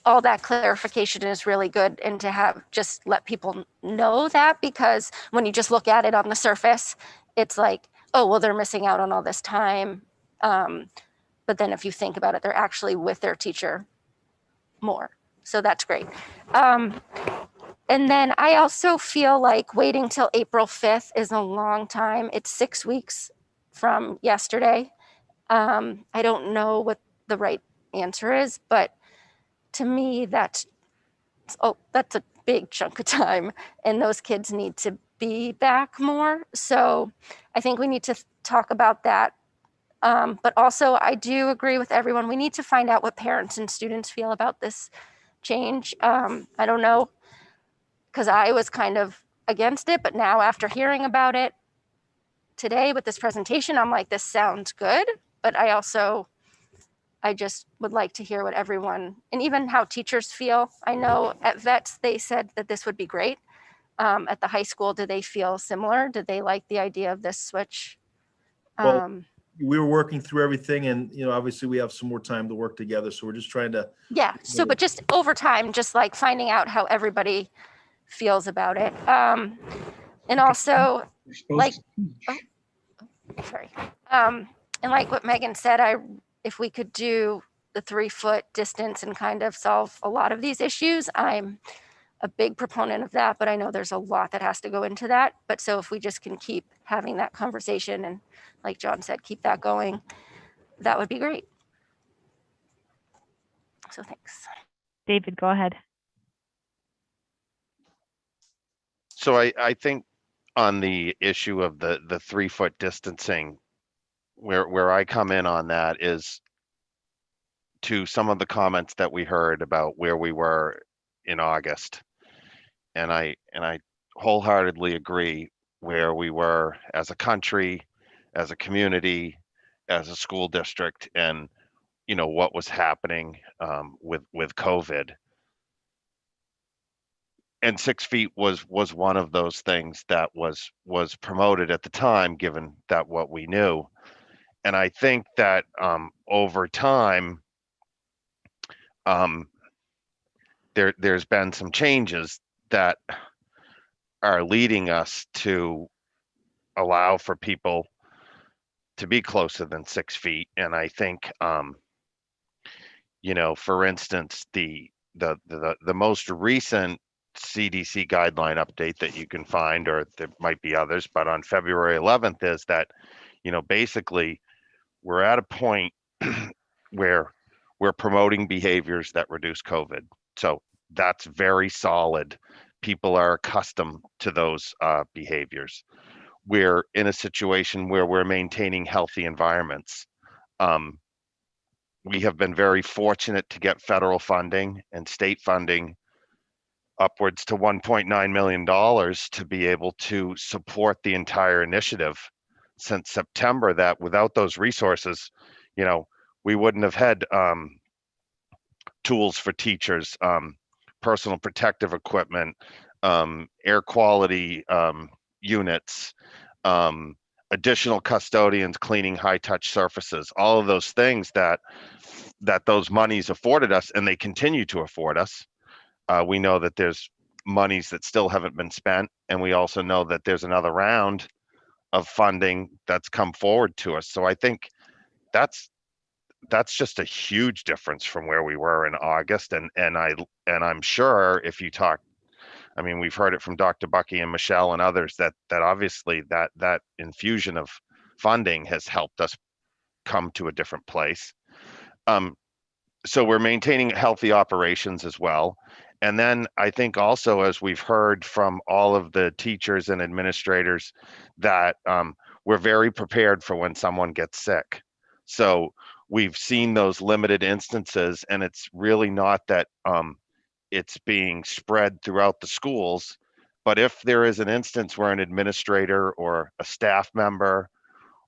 all that clarification is really good, and to have just let people know that, because when you just look at it on the surface, it's like, oh, well, they're missing out on all this time. But then if you think about it, they're actually with their teacher more. So that's great. And then I also feel like waiting till April 5th is a long time. It's 6 weeks from yesterday. I don't know what the right answer is, but to me, that's a big chunk of time, and those kids need to be back more. So I think we need to talk about that. But also, I do agree with everyone. We need to find out what parents and students feel about this change. I don't know, because I was kind of against it, but now after hearing about it today with this presentation, I'm like, this sounds good, but I just would like to hear what everyone, and even how teachers feel. I know at VETS, they said that this would be great. At the high school, do they feel similar? Did they like the idea of this switch? Well, we were working through everything, and obviously we have some more time to work together, so we're just trying to. Yeah. So, but just over time, just like finding out how everybody feels about it. And also, like, and like what Megan said, if we could do the 3-foot distance and kind of solve a lot of these issues, I'm a big proponent of that, but I know there's a lot that has to go into that. But so if we just can keep having that conversation and, like John said, keep that going, that would be great. So thanks. David, go ahead. So I think on the issue of the 3-foot distancing, where I come in on that is to some of the comments that we heard about where we were in August. And I wholeheartedly agree where we were as a country, as a community, as a school district, and what was happening with COVID. And 6 feet was one of those things that was promoted at the time, given that what we knew. And I think that over time, there's been some changes that are leading us to allow for people to be closer than 6 feet. And I think, for instance, the most recent CDC guideline update that you can find, or there might be others, but on February 11th is that, basically we're at a point where we're promoting behaviors that reduce COVID. So that's very solid. People are accustomed to those behaviors. We're in a situation where we're maintaining healthy environments. We have been very fortunate to get federal funding and state funding upwards to $1.9 million to be able to support the entire initiative since September. That without those resources, we wouldn't have had tools for teachers, personal protective equipment, air quality units, additional custodians cleaning high touch surfaces, all of those things that those monies afforded us, and they continue to afford us. We know that there's monies that still haven't been spent, and we also know that there's another round of funding that's come forward to us. So I think that's just a huge difference from where we were in August. And I'm sure if you talk, I mean, we've heard it from Dr. Bucky and Michelle and others that obviously that infusion of funding has helped us come to a different place. So we're maintaining healthy operations as well. And then I think also, as we've heard from all of the teachers and administrators, that we're very prepared for when someone gets sick. So we've seen those limited instances, and it's really not that it's being spread throughout the schools. But if there is an instance where an administrator or a staff member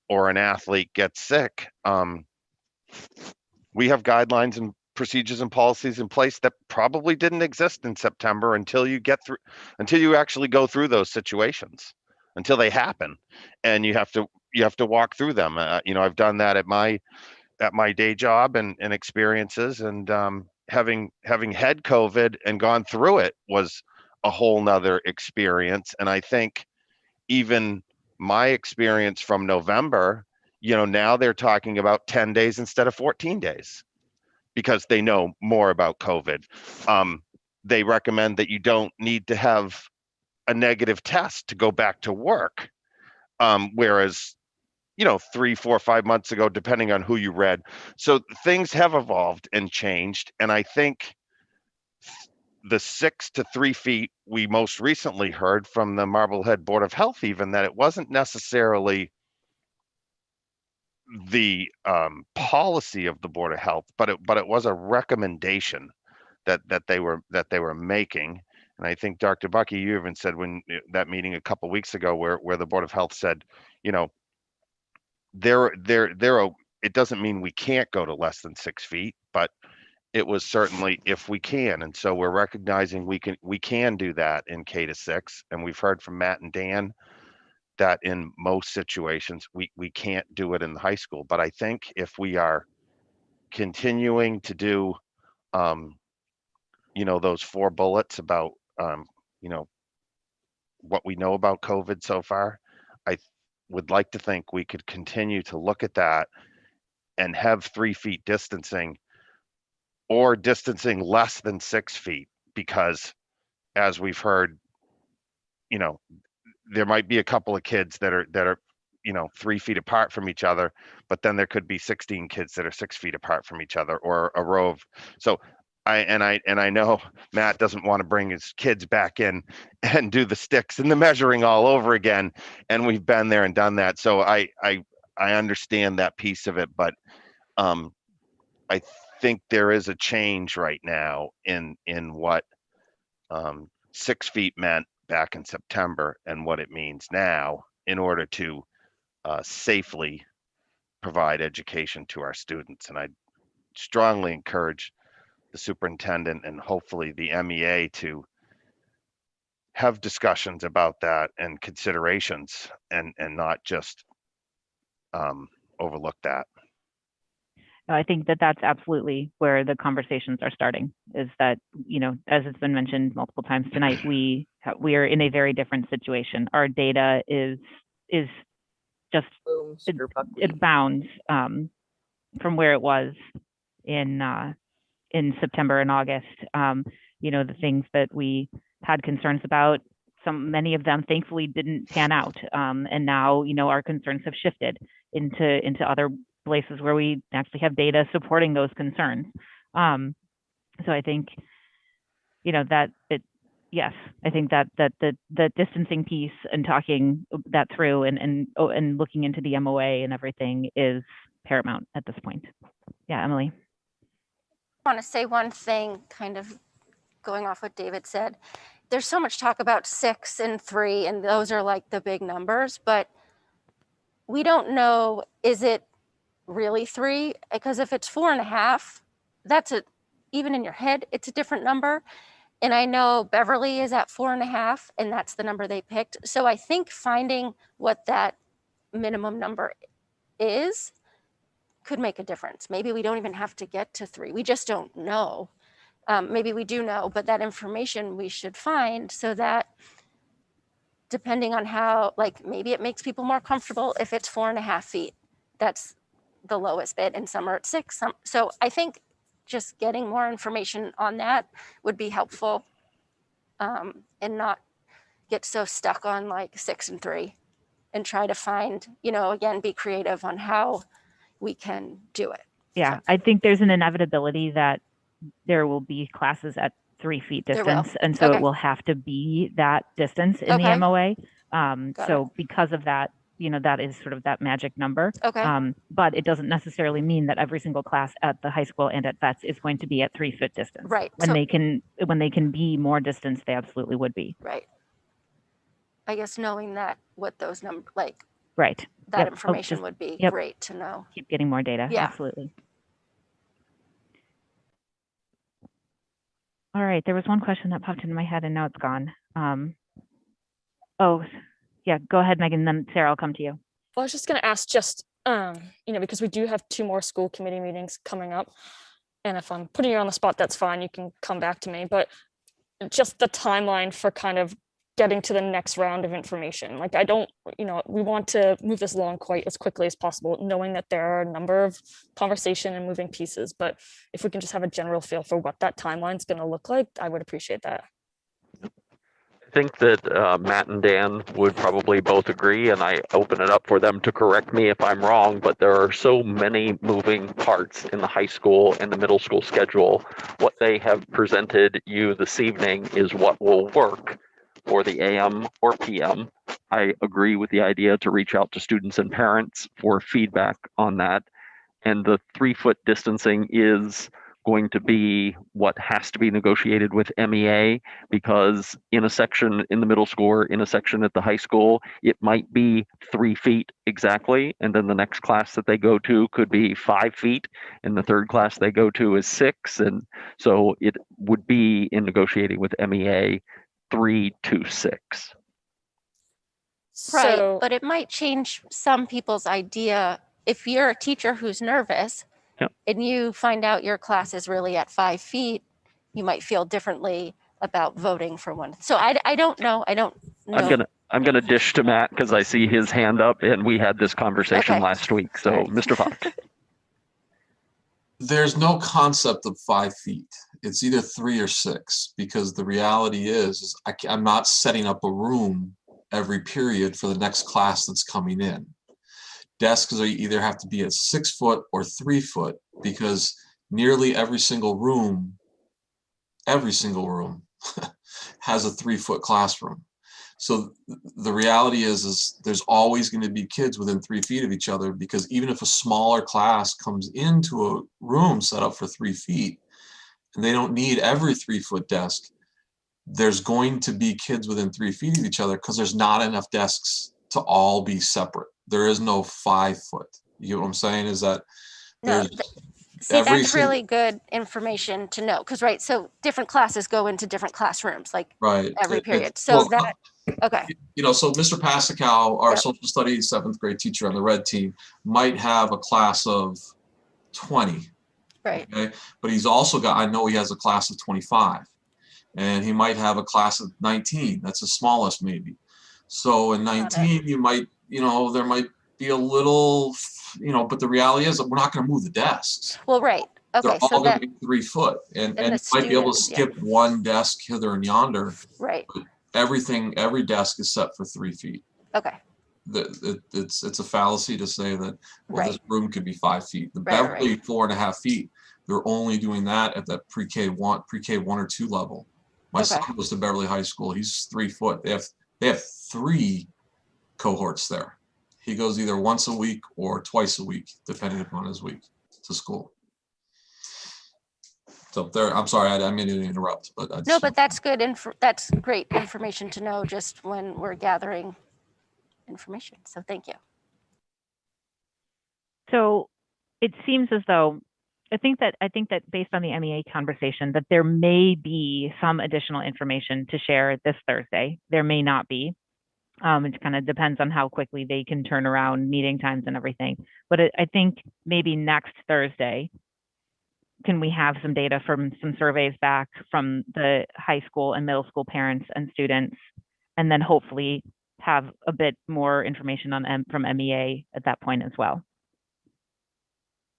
or an athlete gets sick, we have guidelines and procedures and policies in place that probably didn't exist in September until you actually go through those situations, until they happen, and you have to walk through them. I've done that at my day job and experiences, and having had COVID and gone through it was a whole nother experience. And I think even my experience from November, now they're talking about 10 days instead of 14 days because they know more about COVID. They recommend that you don't need to have a negative test to go back to work. Whereas, 3, 4, 5 months ago, depending on who you read. So things have evolved and changed. And I think the 6 to 3 feet, we most recently heard from the Marblehead Board of Health, even that it wasn't necessarily the policy of the Board of Health, but it was a recommendation that they were making. And I think Dr. Bucky, you even said when that meeting a couple of weeks ago, where the Board of Health said, it doesn't mean we can't go to less than 6 feet, but it was certainly if we can. And so we're recognizing we can do that in K-6. And we've heard from Matt and Dan that in most situations we can't do it in the high school. But I think if we are continuing to do those 4 bullets about what we know about COVID so far, I would like to think we could continue to look at that and have 3 feet distancing, or distancing less than 6 feet, because as we've heard, there might be a couple of kids that are 3 feet apart from each other, but then there could be 16 kids that are 6 feet apart from each other, or a row of. So I know Matt doesn't want to bring his kids back in and do the sticks and the measuring all over again, and we've been there and done that. So I understand that piece of it, but I think there is a change right now in what 6 feet meant back in September and what it means now in order to safely provide education to our students. And I strongly encourage the superintendent and hopefully the MEA to have discussions about that and considerations and not just overlook that. I think that that's absolutely where the conversations are starting, is that, you know, as it's been mentioned multiple times tonight, we are in a very different situation. Our data is just, it bounds from where it was in September and August. You know, the things that we had concerns about, many of them thankfully didn't pan out. And now, you know, our concerns have shifted into other places where we actually have data supporting those concerns. So I think, you know, yes, I think that the distancing piece and talking that through and looking into the MOA and everything is paramount at this point. Yeah, Emily. I want to say one thing, kind of going off what David said. There's so much talk about 6 and 3, and those are like the big numbers, but we don't know, is it really 3? Because if it's 4.5, that's even in your head, it's a different number. And I know Beverly is at 4.5, and that's the number they picked. So I think finding what that minimum number is could make a difference. Maybe we don't even have to get to 3. We just don't know. Maybe we do know, but that information we should find so that depending on how, like, maybe it makes people more comfortable if it's 4.5 feet. That's the lowest bit, and some are at 6. So I think just getting more information on that would be helpful, and not get so stuck on like 6 and 3, and try to find, you know, again, be creative on how we can do it. Yeah, I think there's an inevitability that there will be classes at 3 feet distance, and so it will have to be that distance in the MOA. So because of that, you know, that is sort of that magic number. But it doesn't necessarily mean that every single class at the high school and at VETS is going to be at 3 foot distance. Right. When they can be more distance, they absolutely would be. Right. I guess knowing that, what those numbers, like, right, that information would be great to know. Keep getting more data. Yeah. Absolutely. All right, there was one question that popped into my head and now it's gone. Oh, yeah, go ahead, Megan, then Sarah, I'll come to you. Well, I was just going to ask just, you know, because we do have 2 more school committee meetings coming up. And if I'm putting you on the spot, that's fine. You can come back to me. But just the timeline for kind of getting to the next round of information. Like, I don't, you know, we want to move this along quite as quickly as possible, knowing that there are a number of conversation and moving pieces. But if we can just have a general feel for what that timeline is going to look like, I would appreciate that. I think that Matt and Dan would probably both agree, and I open it up for them to correct me if I'm wrong, but there are so many moving parts in the high school and the middle school schedule. What they have presented you this evening is what will work for the AM or PM. I agree with the idea to reach out to students and parents for feedback on that. And the 3 foot distancing is going to be what has to be negotiated with MEA, because in a section in the middle school or in a section at the high school, it might be 3 feet exactly. And then the next class that they go to could be 5 feet. And the third class they go to is 6. And so it would be in negotiating with MEA 3 to 6. Right, So, but it might change some people's idea. If you're a teacher who's nervous and you find out your class is really at 5 feet, you might feel differently about voting for one. So I don't know. I don't know. I'm gonna dish to Matt because I see his hand up and we had this conversation last week. So Mr. Fox. There's no concept of 5 feet. It's either 3 or 6, because the reality is I'm not setting up a room every period for the next class that's coming in. Desks either have to be at 6 foot or 3 foot, because nearly every single room has a 3 foot classroom. So the reality is there's always going to be kids within 3 feet of each other, because even if a smaller class comes into a room set up for 3 feet and they don't need every 3 foot desk, there's going to be kids within 3 feet of each other because there's not enough desks to all be separate. There is no 5 foot. You know what I'm saying? Is that No, there's see, that's really good information to know, because, right, so different classes go into different classrooms, like right every period. it's, So well, that, okay, you know, so Mr. Pasicow, our Yep. social studies 7th grade teacher on the red team, might have a class of 20. right. Okay, but he's also got, I know he has a class of 25, and he might have a class of 19. That's the smallest maybe. So in 19, you might, you know, there might be a little, you know, but the reality is that we're not going to move the desks. Well, right. Okay, They're all so going that, to be 3 foot, and the you might be able to students, yeah. skip one desk hither and yonder. Right. But every desk is set for 3 feet. Okay. It's a fallacy to say that, well, Right. this room could be 5 feet. The Right, Beverly 4.5 feet. They're only doing that at that pre-K 1 or 2 level. My Okay. son goes to Beverly High School. He's 3 foot. They have 3 cohorts there. He goes either once a week or twice a week, depending upon his week, to school. So there, I'm sorry, I mean to interrupt, but I just, No, but that's good. That's great information to know just when we're gathering information. So thank you. So it seems as though I think that based on the MEA conversation, that there may be some additional information to share this Thursday. There may not be. It kind of depends on how quickly they can turn around meeting times and everything. But I think maybe next Thursday, can we have some data from some surveys back from the high school and middle school parents and students, and then hopefully have a bit more information on from MEA at that point as well.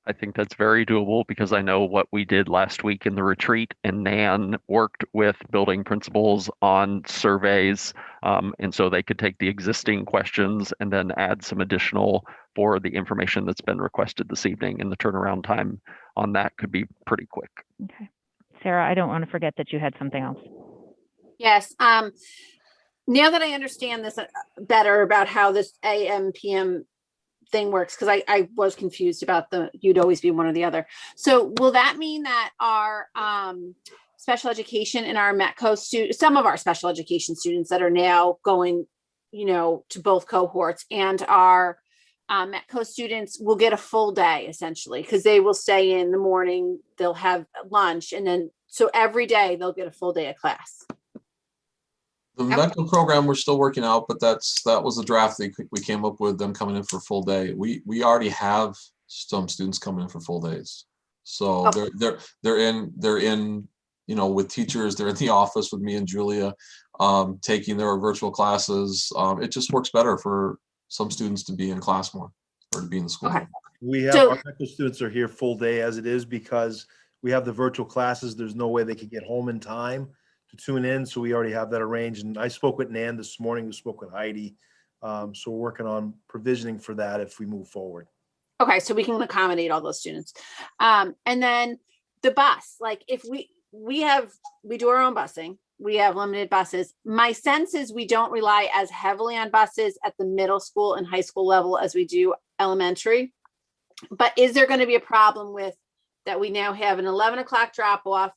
I think that's very doable because I know what we did last week in the retreat, and Nan worked with building principals on surveys. And so they could take the existing questions and then add some additional for the information that's been requested this evening. And the turnaround time on that could be pretty quick. Okay. Sarah, I don't want to forget that you had something else. Yes. Now that I understand this better about how this AM PM thing works, because I was confused about you'd always be one or the other. So will that mean that our special education and our METCO students, some of our special education students that are now going, you know, to both cohorts, and our METCO students will get a full day essentially, because they will stay in the morning, they'll have lunch, and then so every day they'll get a full day of class? the medical program we're still working out, but that was the draft we came up with, them coming in for a full day. We already have some students coming in for full days. So they're in, you know, with teachers, they're in the office with me and Julia, taking their virtual classes. It just works better for some students to be in class more, or to be in the school. Okay. We have our medical students are here full day as it is because we have the virtual classes. There's no way they could get home in time to tune in. So we already have that arranged. And I spoke with Nan this morning, who spoke with Heidi. So we're working on provisioning for that if we move forward. Okay, so we can accommodate all those students. And then the bus, like if we do our own busing, we have limited buses. My sense is we don't rely as heavily on buses at the middle school and high school level as we do elementary. But is there going to be a problem with that we now have an 11 o'clock drop off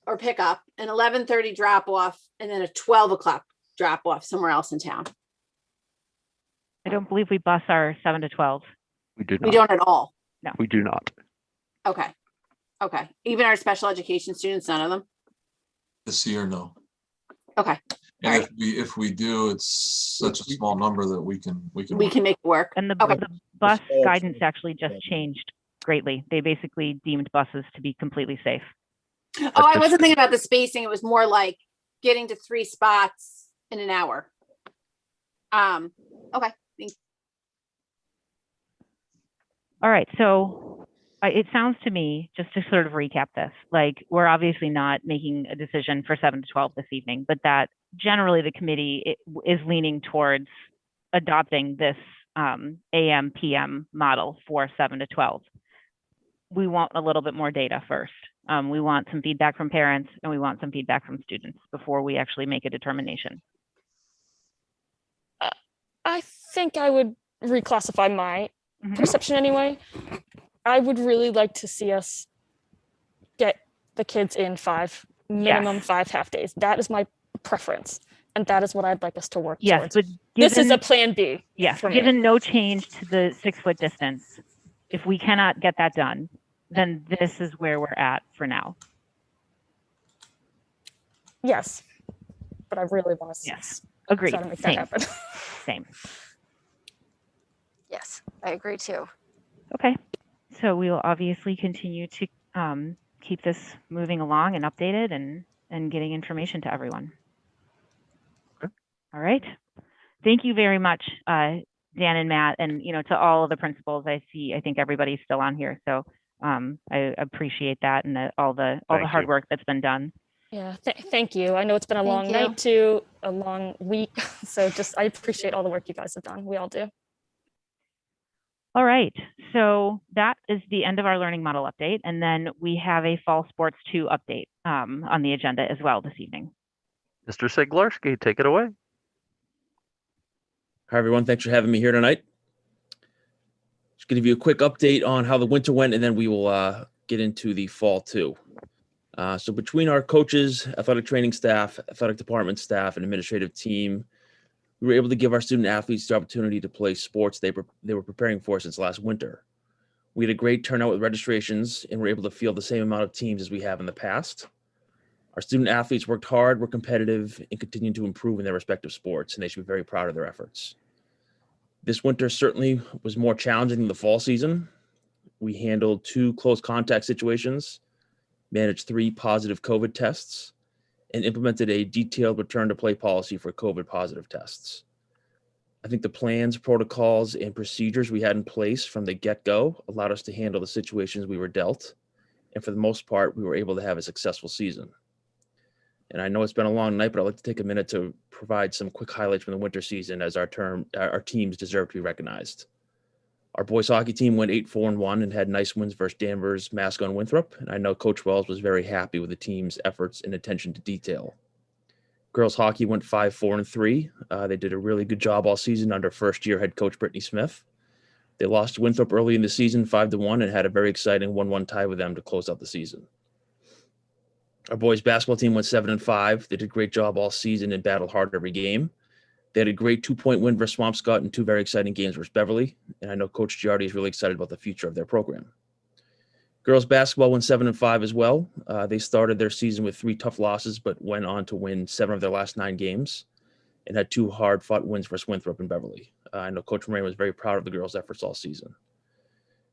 or pick up, an 11:30 drop off, and then a 12 o'clock drop off somewhere else in town? I don't believe we bus our 7 to 12. We do not. We don't at all. No. We do not. Okay. Okay. Even our special education students, none of them? This year, no. Okay. And if we do, it's such a small number that we can make it work. And the bus guidance actually just changed greatly. They basically deemed buses to be completely safe. Oh, I wasn't thinking about the spacing. It was more like getting to 3 spots in an hour. Okay. Thanks. All right. So it sounds to me, just to sort of recap this, like we're obviously not making a decision for 7 to 12 this evening, but that generally the committee is leaning towards adopting this AM PM model for 7 to 12. We want a little bit more data first. We want some feedback from parents, and we want some feedback from students before we actually make a determination. I think I would reclassify my perception anyway. I would really like to see us get the kids in 5 minimum Yes. 5 half days. That is my preference. And that is what I'd like us to work Yes, towards. but This is a given, plan B yes, for me. given no change to the 6-foot distance, if we cannot get that done, then this is where we're at for now. Yes, but I really want to Yes, agreed. try to make that Same. happen. Same. Yes, I agree too. Okay, so we will obviously continue to keep this moving along and updated and getting information to everyone. Okay. All right. Thank you very much, Dan and Matt, and to all of the principals. I think everybody's still on here, so I appreciate that and all the hard you. work that's been done. Yeah, thank you. I know it's been a long night too, a long week. So I appreciate all the work you guys have done. We all do. All right, so that is the end of our learning model update. And then we have a fall sports 2 update on the agenda as well this evening. Mr. Seglarski, take it away. Hi, everyone. Thanks for having me here tonight. Just going to give you a quick update on how the winter went, and then we will get into the fall 2. So between our coaches, athletic training staff, athletic department staff, and administrative team, we were able to give our student athletes the opportunity to play sports they were preparing for since last winter. We had a great turnout with registrations and were able to field the same amount of teams as we have in the past. Our student athletes worked hard, were competitive, and continued to improve in their respective sports, and they should be very proud of their efforts. This winter certainly was more challenging than the fall season. We handled 2 close contact situations, managed 3 positive COVID tests, and implemented a detailed return to play policy for COVID positive tests. I think the plans, protocols, and procedures we had in place from the get-go allowed us to handle the situations we were dealt. And for the most part, we were able to have a successful season. And I know it's been a long night, but I'd like to take a minute to provide some quick highlights from the winter season as our teams deserve to be recognized. Our boys hockey team went 8-4-1 and had nice wins versus Danvers, Masco, and Winthrop. And I know Coach Wells was very happy with the team's efforts and attention to detail. Girls hockey went 5-4-3. They did a really good job all season under first-year head coach Brittany Smith. They lost to Winthrop early in the season 5-1 and had a very exciting 1-1 tie with them to close out the season. Our boys basketball team went 7-5. They did a great job all season and battled hard every game. They had a great 2-point win versus Swampscott and 2 very exciting games versus Beverly. And I know Coach Giardi is really excited about the future of their program. Girls basketball went 7-5 as well. They started their season with 3 tough losses, but went on to win 7 of their last 9 games and had 2 hard-fought wins versus Winthrop and Beverly. I know Coach Moran was very proud of the girls' efforts all season.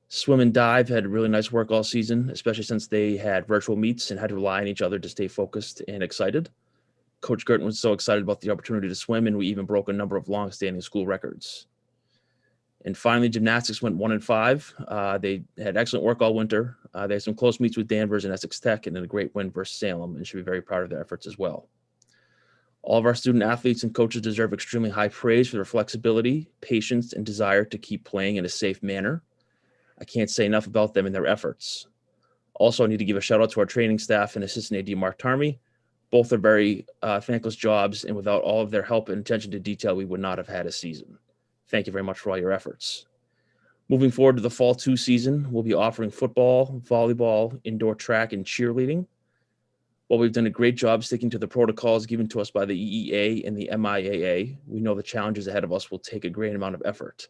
Swim and dive had really nice work all season, especially since they had virtual meets and had to rely on each other to stay focused and excited. Coach Girton was so excited about the opportunity to swim, and we even broke a number of long-standing school records. And finally, gymnastics went 1-5. They had excellent work all winter. They had some close meets with Danvers and Essex Tech, and then a great win versus Salem, and should be very proud of their efforts as well. All of our student athletes and coaches deserve extremely high praise for their flexibility, patience, and desire to keep playing in a safe manner. I can't say enough about them and their efforts. Also, I need to give a shout out to our training staff and assistant AD Mark Tarmy. Both are very thankless jobs, and without all of their help and attention to detail, we would not have had a season. Thank you very much for all your efforts. Moving forward to the fall 2 season, we'll be offering football, volleyball, indoor track, and cheerleading. While we've done a great job sticking to the protocols given to us by the EEA and the MIAA, we know the challenges ahead of us will take a great amount of effort.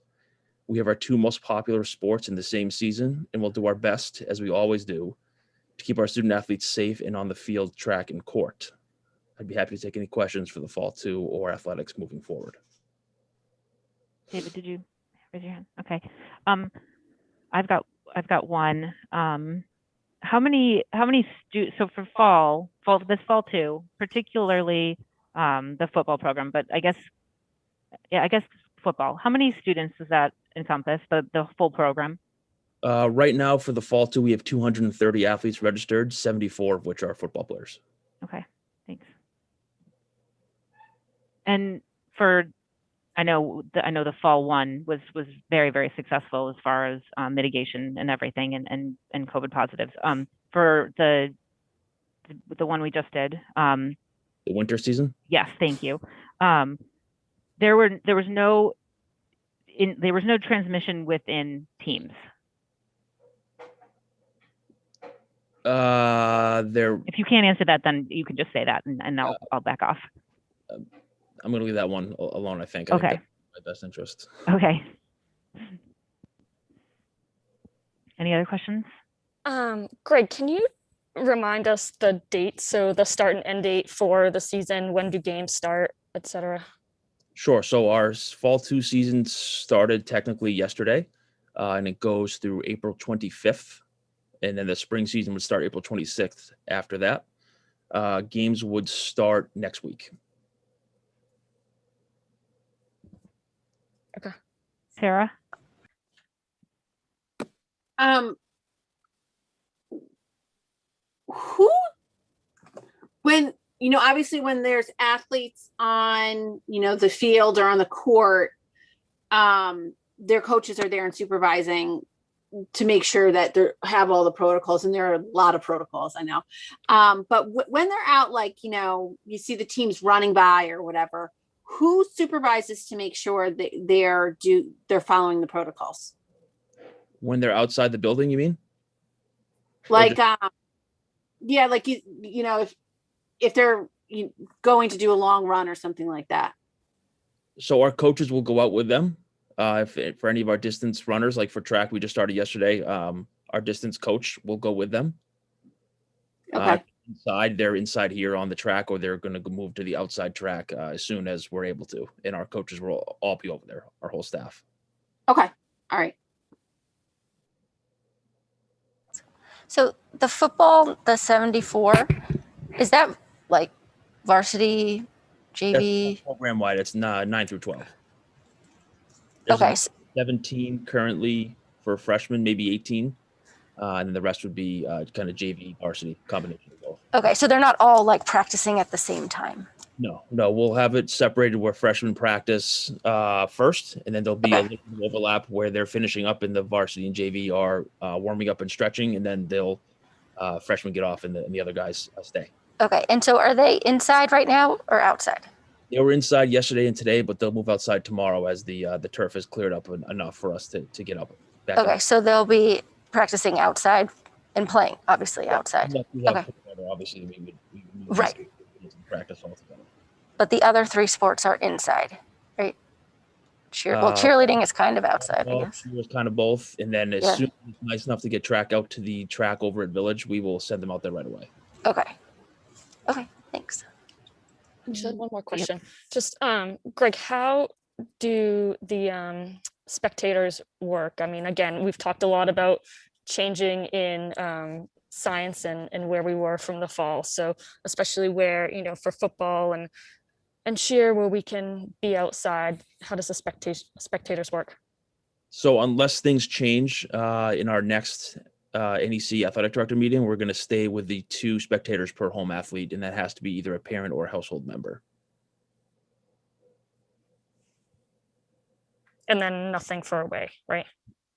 We have our 2 most popular sports in the same season, and we'll do our best, as we always do, to keep our student athletes safe and on the field, track, and court. I'd be happy to take any questions for the fall 2 or athletics moving forward. David, did you raise your hand? Okay. I've got one. How many so for this fall 2, particularly the football program, but I guess football. How many students does that encompass, the full program? Right now for the fall 2, we have 230 athletes registered, 74 of which are football players. Okay, thanks. And I know the fall 1 was very, very successful as far as mitigation and everything and COVID positives. For the one we just did. The winter season? Yes, thank you. There was no transmission within teams. There, If you can't answer that, then you can just say that, and I'll back off. I'm going to leave that one alone. I think. Okay. I think that's my best interest. Okay. Any other questions? Greg, can you remind us the date? So the start and end date for the season, when do games start, etc.? Sure. So our fall 2 season started technically yesterday, and it goes through April 25th, and then the spring season would start April 26th. After that, games would start next week. Okay. Sarah? Who, when, obviously when there's athletes on, the field or on the court, their coaches are there and supervising to make sure that they have all the protocols, and there are a lot of protocols, I know. But when they're out, like, you see the teams running by or whatever, who supervises to make sure that they're following the protocols? When they're outside the building, you mean? Like, yeah, like if they're going to do a long run or something like that. So our coaches will go out with them. For any of our distance runners, like for track, we just started yesterday. Our distance coach will go with them. Okay. They're inside here on the track, or they're going to move to the outside track as soon as we're able to. And our coaches will all be over there, our whole staff. Okay. All right. So the football, the 74, is that like varsity, JV? Program wide, it's 9 through 12. There's Okay. 17 currently for freshmen, maybe 18. And then the rest would be kind of JV varsity combination of both. Okay, so they're not all like practicing at the same time. No, we'll have it separated where freshmen practice first, and then there'll be a little bit of overlap where they're finishing up in the varsity and JV are warming up and stretching, and then they'll freshmen get off and the other guys stay. Okay, and so are they inside right now or outside? They were inside yesterday and today, but they'll move outside tomorrow as the turf is cleared up enough for us to get up. Back Okay, up. so they'll be practicing outside and playing, obviously outside. Okay. Obviously, we would Right. practice all together. But the other 3 sports are inside, right? Cheerleading is kind of outside, I guess. It was kind of both, and then as soon as it's nice enough to get track out to the track over at Village, we will send them out there right away. Okay. Okay, thanks. I just had one more question. Just, Greg, how do the spectators work? I mean, again, we've talked a lot about changing in science and where we were from the fall. So especially where, for football and cheer, where we can be outside, how does the spectators work? So unless things change in our next NEC athletic director meeting, we're going to stay with the 2 spectators per home athlete, and that has to be either a parent or a household member. And then nothing for away, right?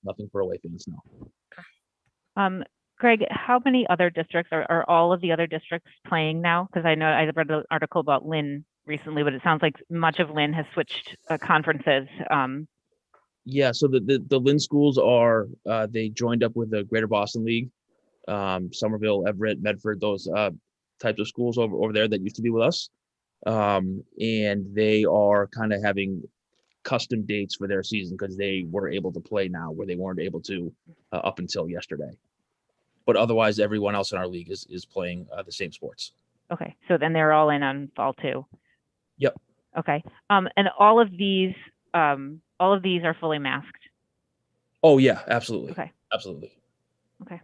Nothing for away fans, no. Greg, how many other districts are all of the other districts playing now? Because I know I read an article about Lynn recently, but it sounds like much of Lynn has switched conferences. Yeah, so the Lynn schools are they joined up with the Greater Boston League, Somerville, Everett, Medford, those types of schools over there that used to be with us, and they are kind of having custom dates for their season because they were able to play now where they weren't able to up until yesterday. But otherwise, everyone else in our league is playing the same sports. Okay, so then they're all in on fall 2. Yep. Okay, and all of these are fully masked. Oh yeah, absolutely. Okay. Absolutely. Okay.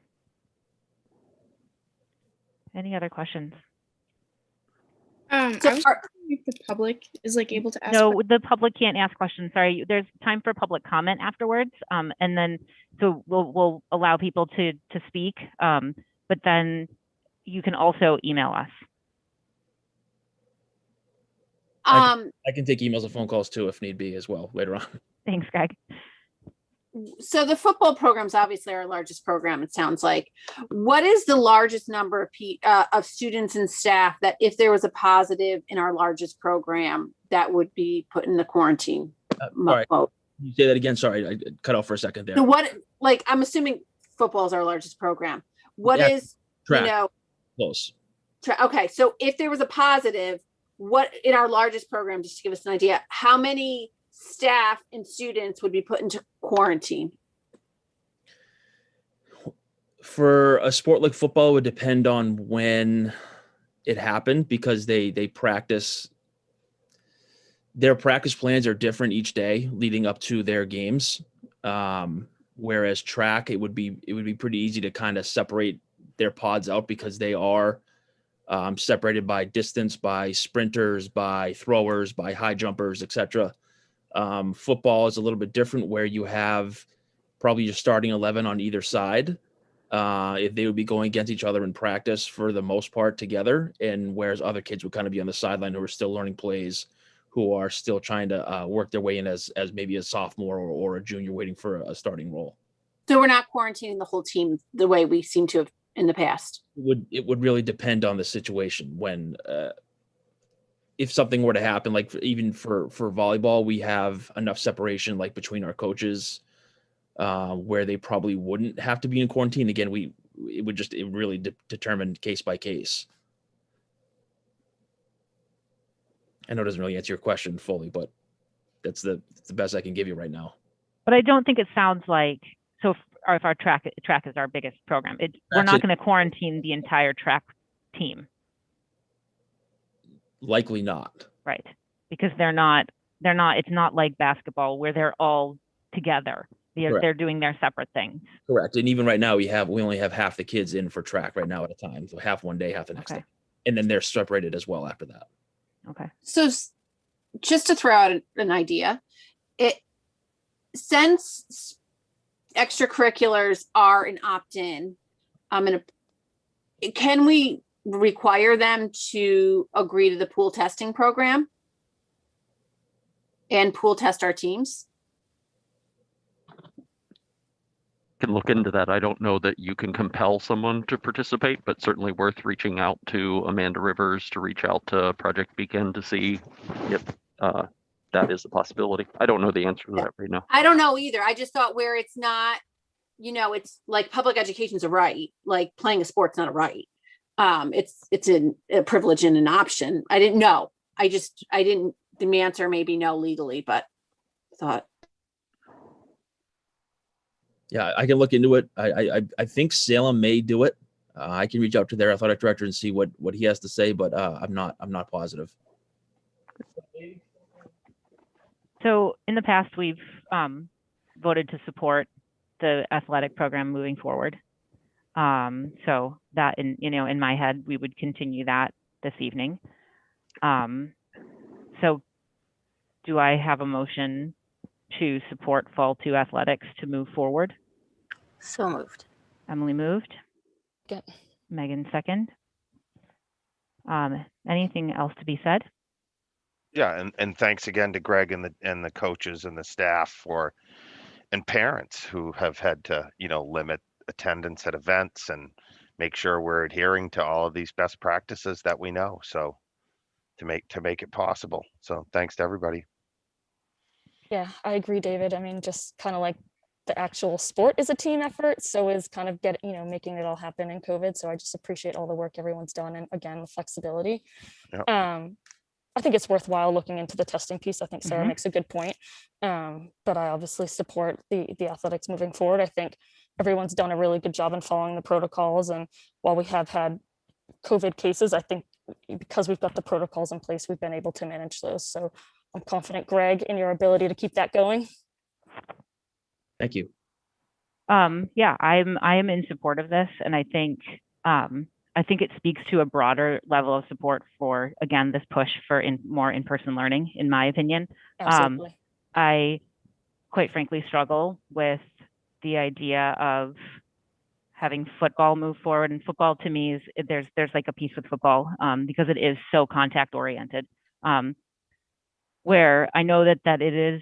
Any other questions? I was wondering if the public is able to ask. No, the public can't ask questions. Sorry, there's time for public comment afterwards, and then so we'll allow people to speak, but then you can also email us. I can take emails and phone calls too if need be as well later on. Thanks, Greg. So the football program is obviously our largest program, it sounds like. What is the largest number of students and staff that if there was a positive in our largest program that would be put in the quarantine Right. mode? Can you say that again? Sorry, I cut off for a second there. So what, I'm assuming football is our largest program. What Yeah. is Track. You know, Close. okay, so if there was a positive, what in our largest program, just to give us an idea, how many staff and students would be put into quarantine? For a sport like football, it would depend on when it happened because they practice. Their practice plans are different each day leading up to their games. Whereas track, it would be pretty easy to kind of separate their pods out because they are separated by distance, by sprinters, by throwers, by high jumpers, etc. Football is a little bit different where you have probably your starting 11 on either side. If they would be going against each other in practice for the most part together, and whereas other kids would kind of be on the sideline who are still learning plays, who are still trying to work their way in as maybe a sophomore or a junior waiting for a starting role. So we're not quarantining the whole team the way we seem to have in the past. It would really depend on the situation. When if something were to happen, like even for volleyball, we have enough separation like between our coaches where they probably wouldn't have to be in quarantine. Again, it would really determine case by case. I know it doesn't really answer your question fully, but that's the best I can give you right now. But I don't think it sounds like, so if our track is our biggest program, we're not going to quarantine the entire track team. Likely not. Right. Because it's not like basketball where they're all together. They're doing their separate things. Correct. And even right now we only have half the kids in for track right now at a time. So half one day, half the next day. And then they're separated as well after that. Okay. So just to throw out an idea, since extracurriculars are an opt-in, can we require them to agree to the pool testing program and pool test our teams? Can look into that. I don't know that you can compel someone to participate, but certainly worth reaching out to Amanda Rivers, to reach out to Project Beacon to see if that is a possibility. I don't know the answer to that right now. I don't know either. I just thought where it's not, it's like public education is a right, like playing a sport's not a right. It's a privilege and an option. I didn't know. The answer maybe no legally, but thought. Yeah, I can look into it. I think Salem may do it. I can reach out to their athletic director and see what he has to say, but I'm not positive. So in the past, we've voted to support the athletic program moving forward. So that in my head, we would continue that this evening. So do I have a motion to support Fall 2 athletics to move forward? So moved. Emily moved. Okay. Megan second. Anything else to be said? Yeah, and thanks again to Greg and the coaches and the staff and parents who have had to, limit attendance at events and make sure we're adhering to all of these best practices that we know. So to make it possible. So thanks to everybody. Yeah, I agree, David. I mean, just kind of like the actual sport is a team effort. So is kind of making it all happen in COVID. So I just appreciate all the work everyone's done. And again, the flexibility. Yep. I think it's worthwhile looking into the testing piece. I think Sarah makes a good point. But I obviously support the athletics moving forward. I think everyone's done a really good job in following the protocols. And while we have had COVID cases, I think because we've got the protocols in place, we've been able to manage those. So I'm confident, Greg, in your ability to keep that going. Thank you. Yeah, I am in support of this, and I think it speaks to a broader level of support for, again, this push for more in-person learning, in my opinion. Absolutely. I quite frankly struggle with the idea of having football move forward, and football to me there's like a piece with football because it is so contact oriented, where I know that it is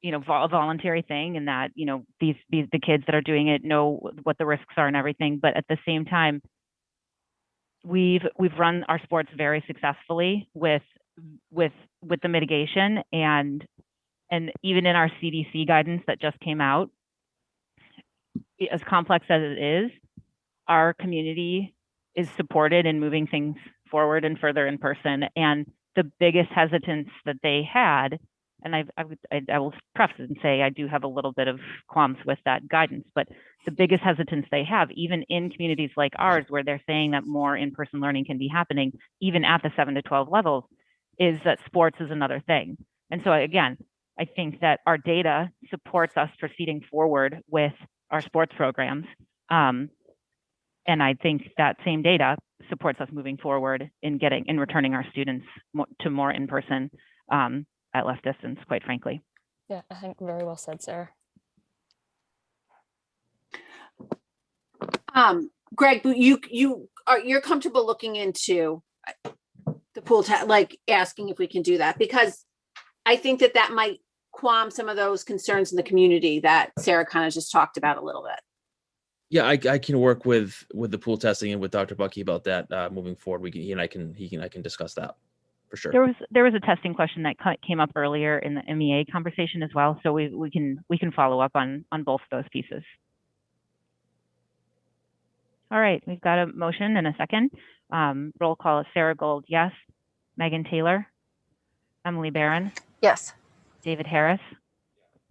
a voluntary thing, and that the kids that are doing it know what the risks are and everything, but at the same time we've run our sports very successfully with the mitigation, and even in our CDC guidance that just came out, as complex as it is, our community is supported in moving things forward and further in person. And the biggest hesitance that they had, and I will preface and say I do have a little bit of qualms with that guidance, but the biggest hesitance they have, even in communities like ours, where they're saying that more in-person learning can be happening, even at the 7 to 12 levels, is that sports is another thing. And so again, I think that our data supports us proceeding forward with our sports programs. And I think that same data supports us moving forward in returning our students to more in-person at less distance, quite frankly. Yeah, I think very well said, Sarah. Greg, you're comfortable looking into the pool, like asking if we can do that, because I think that might qualm some of those concerns in the community that Sarah kind of just talked about a little bit. Yeah, I can work with the pool testing and with Dr. Bucky about that moving forward. He and I can discuss that for sure. There was a testing question that came up earlier in the MEA conversation as well, so we can follow up on both of those pieces. All right, we've got a motion and a second. Roll call is Sarah Gold, yes. Megan Taylor, Emily Barron, Yes. David Harris,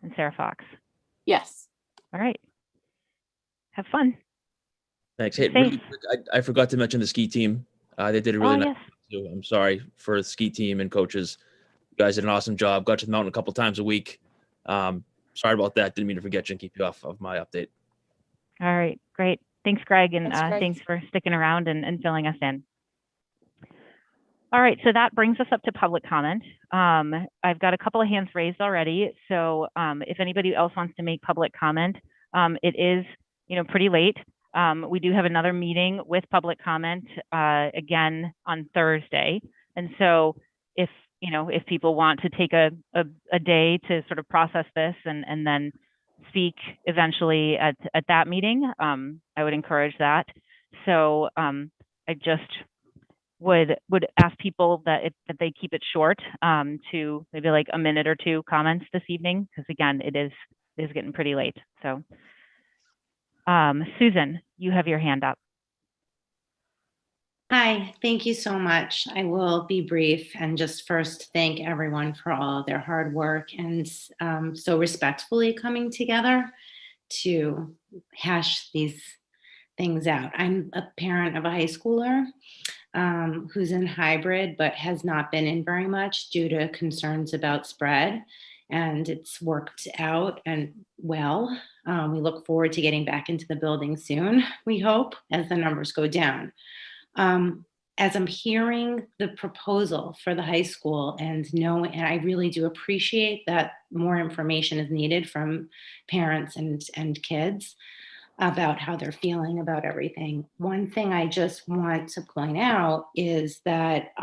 and Sarah Fox. Yes. All right. Have fun. Thanks. Hey, really quick, I forgot to mention the ski team. They did a really nice job too. I'm sorry for the ski team and coaches. You guys did an awesome job. Got to the mountain a couple times a week. Sorry about that. Didn't mean to forget you and keep you off of my update. All right, great. Thanks, Greg, and Thanks, Greg. thanks for sticking around and filling us in. All right, so that brings us up to public comment. I've got a couple of hands raised already. So if anybody else wants to make public comment, it is pretty late. We do have another meeting with public comment again on Thursday. And so if people want to take a day to sort of process this and then speak eventually at that meeting, I would encourage that. So I just would ask people that they keep it short to maybe like a minute or two comments this evening, because again, it is getting pretty late. So Susan, you have your hand up. Hi, thank you so much. I will be brief and just first thank everyone for all of their hard work and so respectfully coming together to hash these things out. I'm a parent of a high schooler who's in hybrid, but has not been in very much due to concerns about spread. And it's worked out and well. We look forward to getting back into the building soon, we hope, as the numbers go down. As I'm hearing the proposal for the high school and I really do appreciate that more information is needed from parents and kids about how they're feeling about everything. One thing I just want to point out is that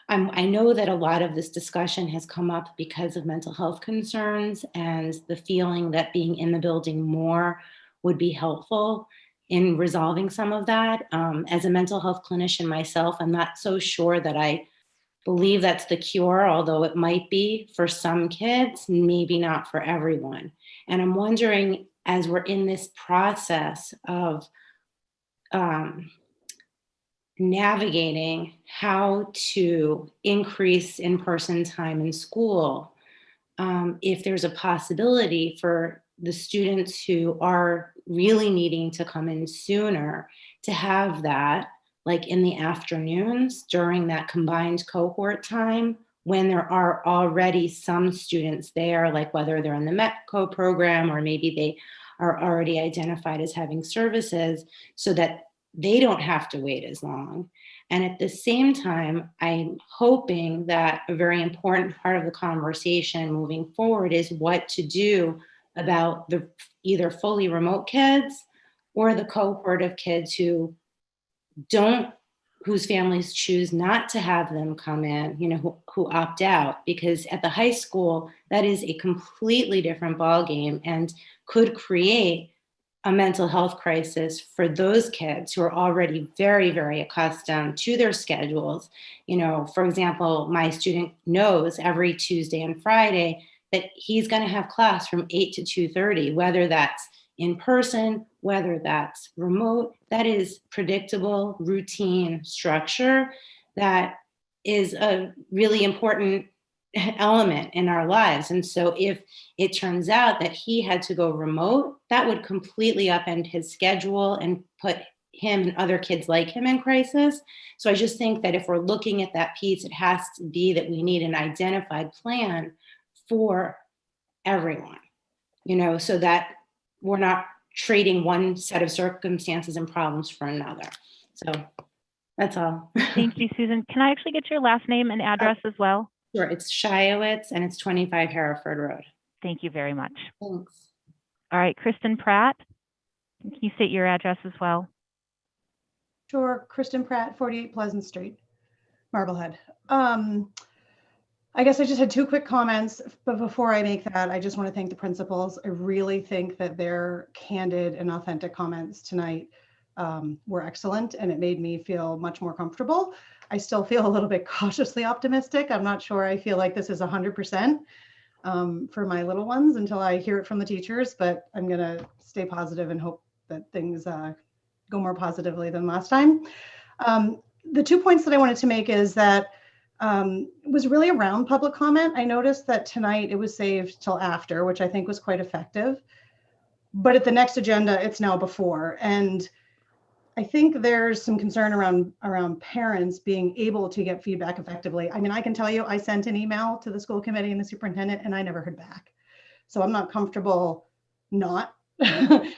I know that a lot of this discussion has come up because of mental health concerns and the feeling that being in the building more would be helpful in resolving some of that. As a mental health clinician myself, I'm not so sure that I believe that's the cure, although it might be for some kids, maybe not for everyone. And I'm wondering, as we're in this process of navigating how to increase in-person time in school, if there's a possibility for the students who are really needing to come in sooner to have that, like in the afternoons during that combined cohort time, when there are already some students there, like whether they're in the METCO program or maybe they are already identified as having services, so that they don't have to wait as long. And at the same time, I'm hoping that a very important part of the conversation moving forward is what to do about the either fully remote kids or the cohort of kids whose families choose not to have them come in, who opt out, because at the high school, that is a completely different ballgame and could create a mental health crisis for those kids who are already very, very accustomed to their schedules. For example, my student knows every Tuesday and Friday that he's going to have class from 8 to 2:30, whether that's in person whether that's remote, that is predictable, routine structure that is a really important element in our lives. And so if it turns out that he had to go remote, that would completely upend his schedule and put him and other kids like him in crisis. So I just think that if we're looking at that piece, it has to be that we need an identified plan for everyone, so that we're not trading one set of circumstances and problems for another. So that's all. Thank you, Susan. Can I actually get your last name and address as well? Sure, it's Shiowitz and it's 25 Hereford Road. Thank you very much. Thanks. All right, Kristen Pratt, can you state your address as well? Sure, Kristen Pratt, 48 Pleasant Street, Marblehead. I guess I just had two quick comments, but before I make that, I just want to thank the principals. I really think that their candid and authentic comments tonight were excellent, and it made me feel much more comfortable. I still feel a little bit cautiously optimistic. I'm not sure I feel like this is 100% for my little ones until I hear it from the teachers, but I'm going to stay positive and hope that things go more positively than last time. The 2 points that I wanted to make is that was really around public comment. I noticed that tonight it was saved till after, which I think was quite effective. But at the next agenda, it's now before. And I think there's some concern around parents being able to get feedback effectively. I mean, I can tell you, I sent an email to the school committee and the superintendent, and I never heard back. So I'm not comfortable not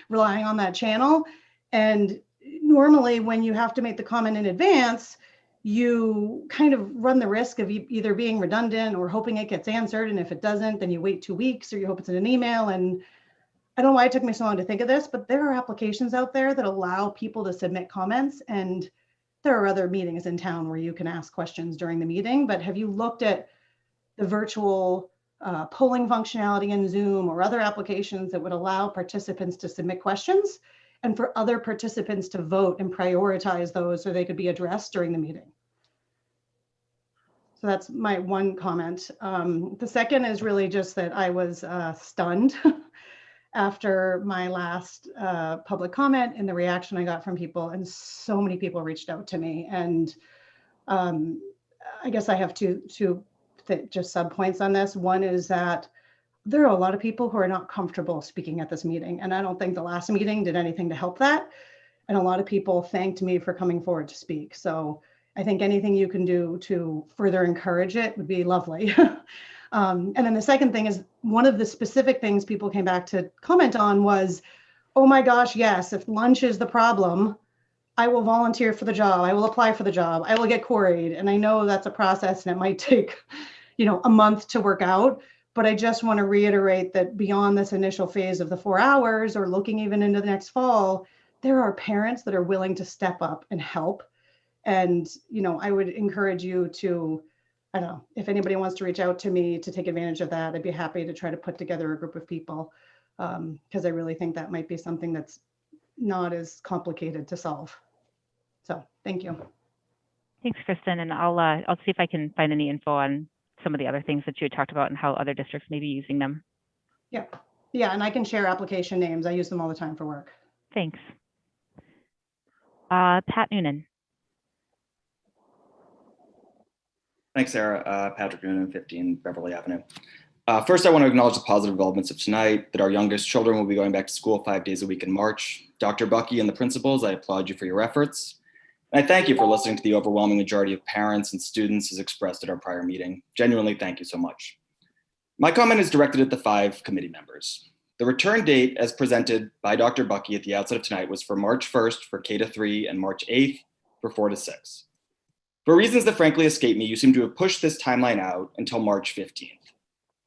relying on that channel. And normally when you have to make the comment in advance, you kind of run the risk of either being redundant or hoping it gets answered. And if it doesn't, then you wait 2 weeks or you hope it's in an email. And I don't know why it took me so long to think of this, but there are applications out there that allow people to submit comments. And there are other meetings in town where you can ask questions during the meeting. But have you looked at the virtual polling functionality in Zoom or other applications that would allow participants to submit questions and for other participants to vote and prioritize those so they could be addressed during the meeting? So that's my one comment. The second is really just that I was stunned after my last public comment and the reaction I got from people, and so many people reached out to me. And I guess I have two just sub points on this. One is that there are a lot of people who are not comfortable speaking at this meeting, and I don't think the last meeting did anything to help that. And a lot of people thanked me for coming forward to speak. So I think anything you can do to further encourage it would be lovely. And then the second thing is, one of the specific things people came back to comment on was, oh my gosh, yes, if lunch is the problem, I will volunteer for the job. I will apply for the job. I will get queried. And I know that's a process and it might take, a month to work out. But I just want to reiterate that beyond this initial phase of the 4 hours or looking even into the next fall, there are parents that are willing to step up and help. And, I would encourage you to, I don't know, if anybody wants to reach out to me to take advantage of that, I'd be happy to try to put together a group of people, because I really think that might be something that's not as complicated to solve. So thank you. Thanks, Kristen. And I'll see if I can find any info on some of the other things that you had talked about and how other districts may be using them. Yeah. Yeah. And I can share application names. I use them all the time for work. Thanks. Pat Noonan. Thanks, Sarah. Patrick Noonan, 15 Beverly Avenue. First, I want to acknowledge the positive developments of tonight, that our youngest children will be going back to school 5 days a week in March. Dr. Bucky and the principals, I applaud you for your efforts. And I thank you for listening to the overwhelming majority of parents and students as expressed at our prior meeting. Genuinely, thank you so much. My comment is directed at the 5 committee members. The return date as presented by Dr. Bucky at the outset of tonight was for March 1st for K-3 and March 8th for 4-6. For reasons that frankly escape me, you seem to have pushed this timeline out until March 15th.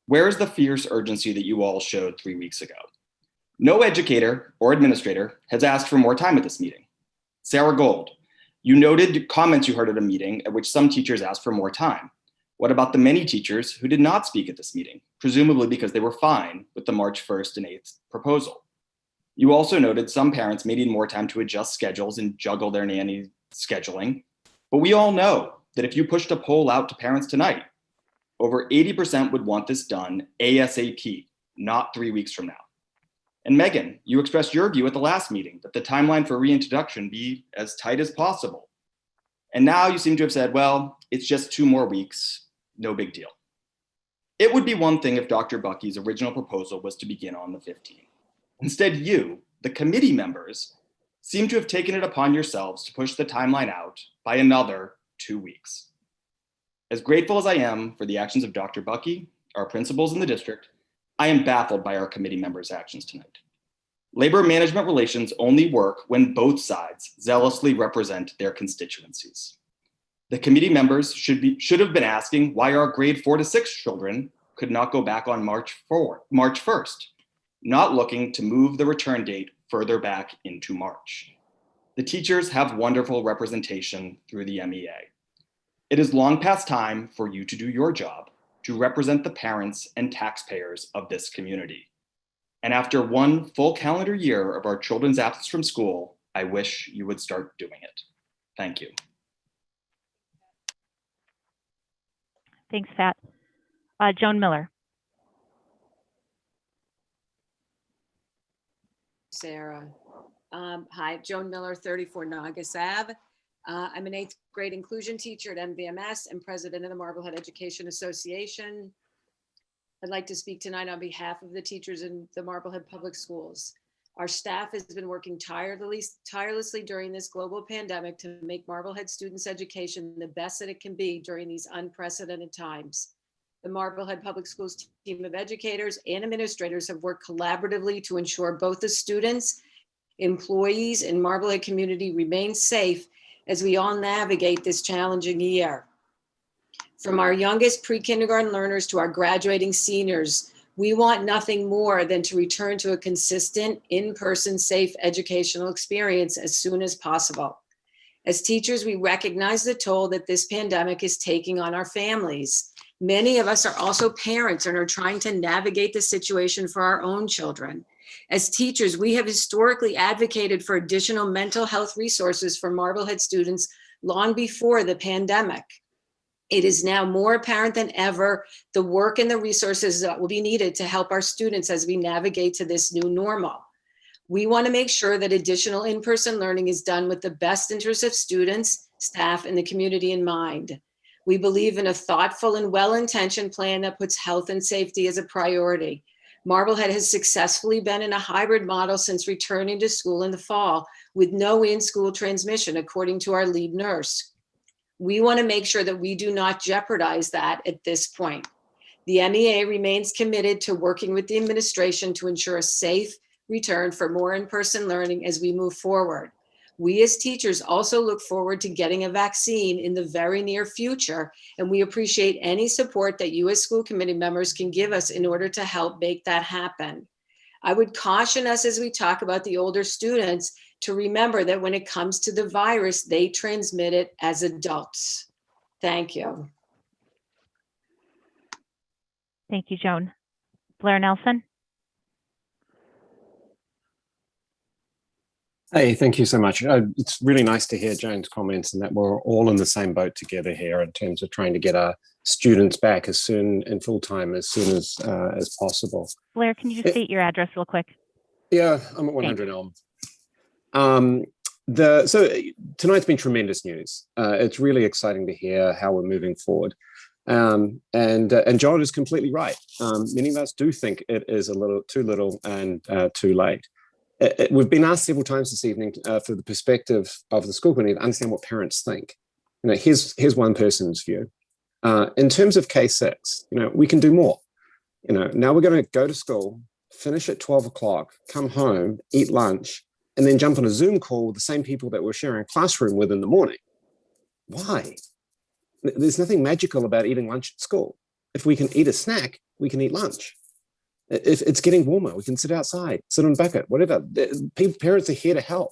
Where is the fierce urgency that you all showed 3 weeks ago? No educator or administrator has asked for more time at this meeting. Sarah Gold, you noted comments you heard at a meeting at which some teachers asked for more time. What about the many teachers who did not speak at this meeting, presumably because they were fine with the March 1st and 8th proposal? You also noted some parents may need more time to adjust schedules and juggle their nanny scheduling. But we all know that if you pushed a poll out to parents tonight, over 80% would want this done ASAP, not 3 weeks from now. And Megan, you expressed your view at the last meeting that the timeline for reintroduction be as tight as possible. And now you seem to have said, well, it's just 2 more weeks, no big deal. It would be one thing if Dr. Bucky's original proposal was to begin on the 15th. Instead, you, the committee members, seem to have taken it upon yourselves to push the timeline out by another 2 weeks. As grateful as I am for the actions of Dr. Bucky, our principals in the district, I am baffled by our committee members' actions tonight. Labor management relations only work when both sides zealously represent their constituencies. The committee members should have been asking why our grade 4 to 6 children could not go back on March 1st, not looking to move the return date further back into March. The teachers have wonderful representation through the MEA. It is long past time for you to do your job to represent the parents and taxpayers of this community. And after 1 full calendar year of our children's absence from school, I wish you would start doing it. Thank you. Thanks, Pat. Joan Miller. Sarah. Hi, Joan Miller, 34 Nagas Ave. I'm an 8th grade inclusion teacher at MVMS and president of the Marblehead Education Association. I'd like to speak tonight on behalf of the teachers in the Marblehead Public Schools. Our staff has been working tirelessly during this global pandemic to make Marblehead students' education the best that it can be during these unprecedented times. The Marblehead Public Schools team of educators and administrators have worked collaboratively to ensure both the students, employees, and Marblehead community remain safe as we all navigate this challenging year. From our youngest pre-kindergarten learners to our graduating seniors, we want nothing more than to return to a consistent, in-person, safe educational experience as soon as possible. As teachers, we recognize the toll that this pandemic is taking on our families. Many of us are also parents and are trying to navigate the situation for our own children. As teachers, we have historically advocated for additional mental health resources for Marblehead students long before the pandemic. It is now more apparent than ever the work and the resources that will be needed to help our students as we navigate to this new normal. We want to make sure that additional in-person learning is done with the best interests of students, staff, and the community in mind. We believe in a thoughtful and well-intentioned plan that puts health and safety as a priority. Marblehead has successfully been in a hybrid model since returning to school in the fall with no in-school transmission, according to our lead nurse. We want to make sure that we do not jeopardize that at this point. The MEA remains committed to working with the administration to ensure a safe return for more in-person learning as we move forward. We as teachers also look forward to getting a vaccine in the very near future, and we appreciate any support that you as school committee members can give us in order to help make that happen. I would caution us as we talk about the older students to remember that when it comes to the virus, they transmit it as adults. Thank you. Thank you, Joan. Blair Nelson. Hey, thank you so much. It's really nice to hear Joan's comments and that we're all in the same boat together here in terms of trying to get our students back as soon and full time as soon as possible. Blair, can you just state your address real quick? Yeah, I'm at 100 Elm. So tonight's been tremendous news. It's really exciting to hear how we're moving forward. And John is completely right. Many of us do think it is a little and too late. We've been asked several times this evening for the perspective of the school committee to understand what parents think. You know, here's one person's view. In terms of K6, you know, we can do more. You know, now we're going to go to school, finish at 12 o'clock, come home, eat lunch, and then jump on a Zoom call with the same people that we're sharing a classroom with in the morning. Why? There's nothing magical about eating lunch at school. If we can eat a snack, we can eat lunch. If it's getting warmer, we can sit outside, sit on a bucket, whatever. Parents are here to help.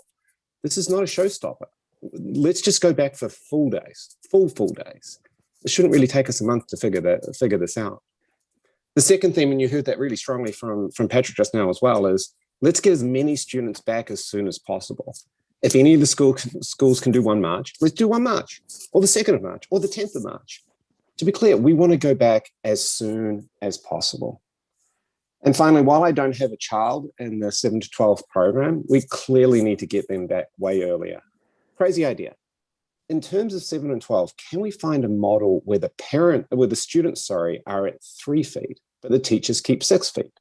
This is not a showstopper. Let's just go back for full days, full days. It shouldn't really take us a month to figure this out. The second theme, and you heard that really strongly from Patrick just now as well, is let's get as many students back as soon as possible. If any of the schools can do 1 March, let's do 1 March, or the 2nd of March, or the 10th of March. To be clear, we want to go back as soon as possible. And finally, while I don't have a child in the 7 to 12 program, we clearly need to get them back way earlier. Crazy idea. In terms of 7 and 12, can we find a model where the students, are at 3 feet, but the teachers keep 6 feet?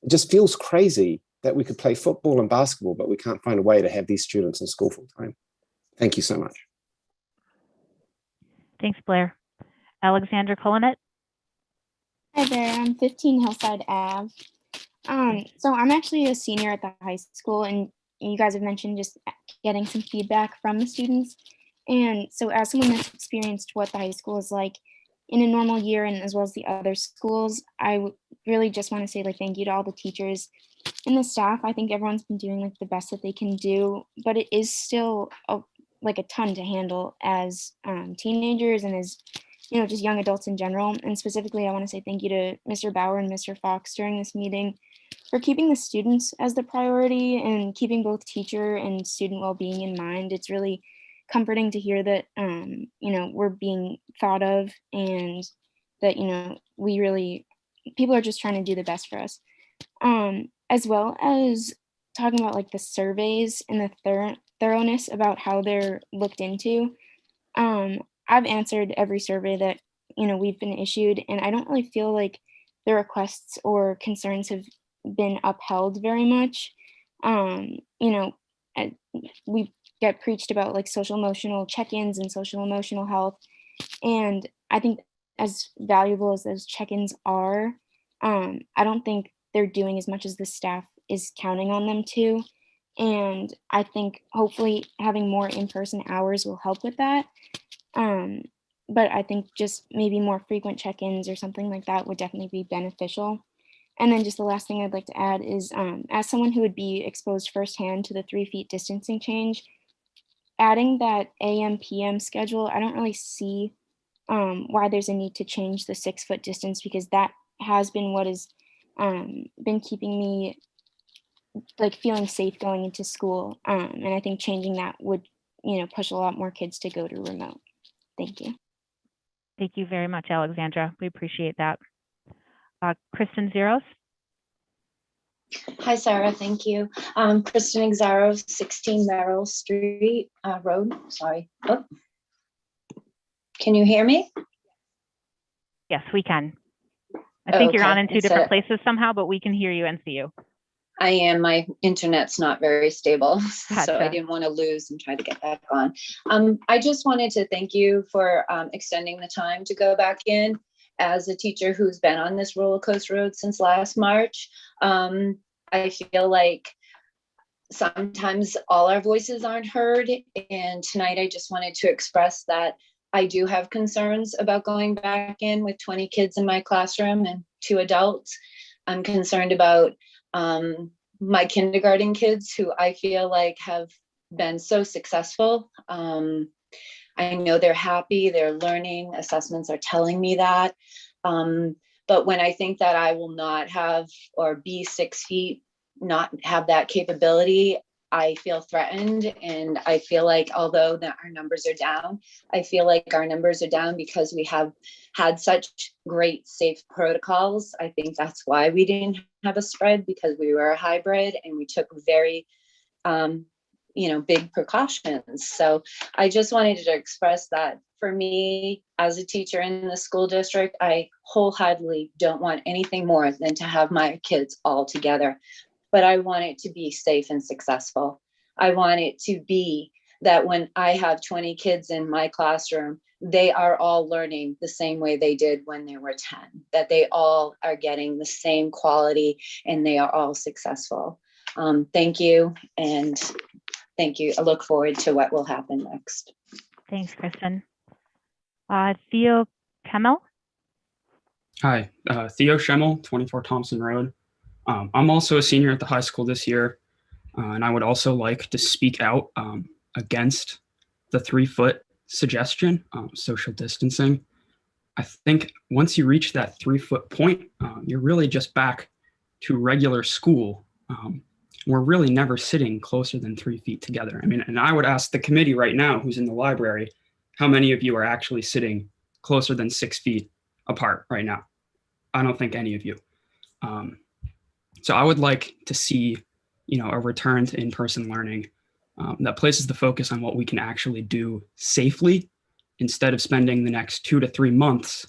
It just feels crazy that we could play football and basketball, but we can't find a way to have these students in school full time. Thank you so much. Thanks, Blair. Alexandra Colonet. Hi there, I'm 15 Hillside Ave. So I'm actually a senior at the high school, and you guys have mentioned just getting some feedback from the students. And so as someone that's experienced what the high school is like in a normal year and as well as the other schools, I really just want to say thank you to all the teachers and the staff. I think everyone's been doing the best that they can do, but it is still a ton to handle as teenagers and as just young adults in general. And specifically, I want to say thank you to Mr. Bauer and Mr. Fox during this meeting for keeping the students as the priority and keeping both teacher and student well-being in mind. It's really comforting to hear that, we're being thought of and that, people are just trying to do the best for us. As well as talking about the surveys and the thoroughness about how they're looked into. I've answered every survey that, we've been issued, and I don't really feel like the requests or concerns have been upheld very much. We get preached about social emotional check-ins and social emotional health. And I think as valuable as those check-ins are, I don't think they're doing as much as the staff is counting on them to. And I think hopefully having more in-person hours will help with that. But I think just maybe more frequent check-ins or something like that would definitely be beneficial. And then just the last thing I'd like to add is, as someone who would be exposed firsthand to the 3 feet distancing change, adding that AM PM schedule, I don't really see why there's a need to change the 6 foot distance, because that has been what has been keeping me feeling safe going into school. And I think changing that would, push a lot more kids to go to remote. Thank you. Thank you very much, Alexandra. We appreciate that. Kristen Zeros. Hi, Sarah. Thank you. Kristen Exaro, 16 Merrill Street Road. Sorry. Oh. Can you hear me? Yes, we can. I think you're Okay. on in 2 different places somehow, but we can hear you and see you. I am. My internet's not very stable, so I Gotcha. didn't want to lose and try to get back on. I just wanted to thank you for extending the time to go back in. As a teacher who's been on this roller coaster road since last March, I feel like sometimes all our voices aren't heard. And tonight I just wanted to express that I do have concerns about going back in with 20 kids in my classroom and 2 adults. I'm concerned about my kindergarten kids, who I feel like have been so successful. I know they're happy, they're learning, assessments are telling me that. But when I think that I will not have or be 6 feet, not have that capability, I feel threatened. And I feel like although that our numbers are down, I feel like our numbers are down because we have had such great safe protocols. I think that's why we didn't have a spread, because we were a hybrid and we took very big precautions. So I just wanted to express that for me as a teacher in the school district, I wholeheartedly don't want anything more than to have my kids all together. But I want it to be safe and successful. I want it to be that when I have 20 kids in my classroom, they are all learning the same way they did when they were 10, that they all are getting the same quality and they are all successful. Thank you. And thank you. I look forward to what will happen next. Thanks, Kristen. Theo Kemmel. Hi, Theo Schemmel, 24 Thompson Road. I'm also a senior at the high school this year, and I would also like to speak out against the 3 foot suggestion, social distancing. I think once you reach that 3 foot point, you're really just back to regular school. We're really never sitting closer than 3 feet together. I mean, and I would ask the committee right now who's in the library, how many of you are actually sitting closer than 6 feet apart right now? I don't think any of you. So I would like to see, a return to in-person learning that places the focus on what we can actually do safely instead of spending the next 2 to 3 months,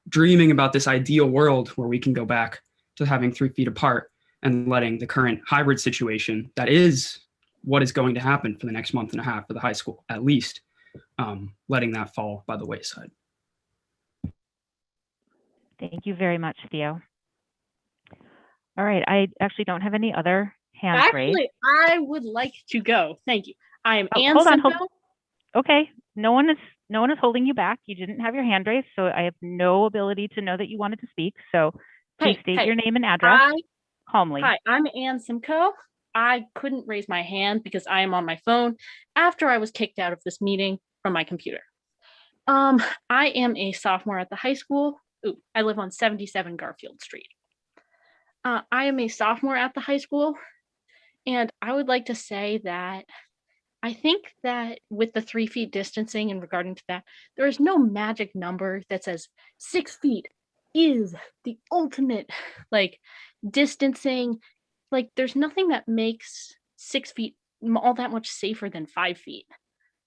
dreaming about this ideal world where we can go back to having 3 feet apart and letting the current hybrid situation that is what is going to happen for the next month and a half for the high school, at least, letting that fall by the wayside. Thank you very much, Theo. All right, I actually don't have any other hands raised. Actually, I would like to go. Thank you. I am Ann Hold on. Simcoe. Okay, no one is holding you back. You didn't have your hand raised, so I have no ability to know that you wanted to speak. So please state your name and address calmly. Hi, I'm Ann Simcoe. I couldn't raise my hand because I am on my phone after I was kicked out of this meeting from my computer. I am a sophomore at the high school. Ooh, I live on 77 Garfield Street. I am a sophomore at the high school, and I would like to say that I think that with the 3 feet distancing and regarding to that, there is no magic number that says 6 feet is the ultimate distancing. There's nothing that makes 6 feet all that much safer than 5 feet.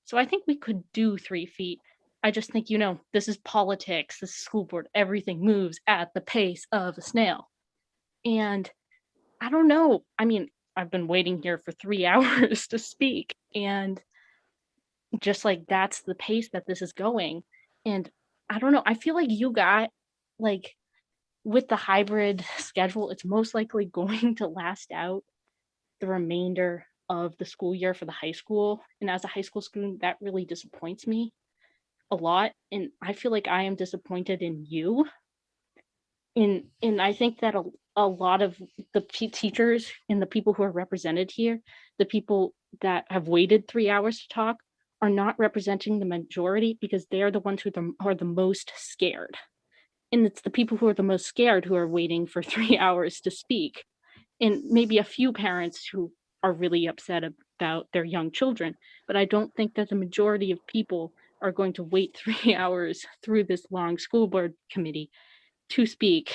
So I think we could do 3 feet. I just think, this is politics, this is school board, everything moves at the pace of a snail. And I don't know. I mean, I've been waiting here for 3 hours to speak, and just that's the pace that this is going. And I don't know. I feel like you got with the hybrid schedule, it's most likely going to last out the remainder of the school year for the high school. And as a high school student, that really disappoints me a lot. And I feel like I am disappointed in you. And I think that a lot of the teachers and the people who are represented here, the people that have waited 3 hours to talk, are not representing the majority because they're the ones who are the most scared. And it's the people who are the most scared who are waiting for 3 hours to speak. And maybe a few parents who are really upset about their young children. But I don't think that the majority of people are going to wait 3 hours through this long school board committee to speak.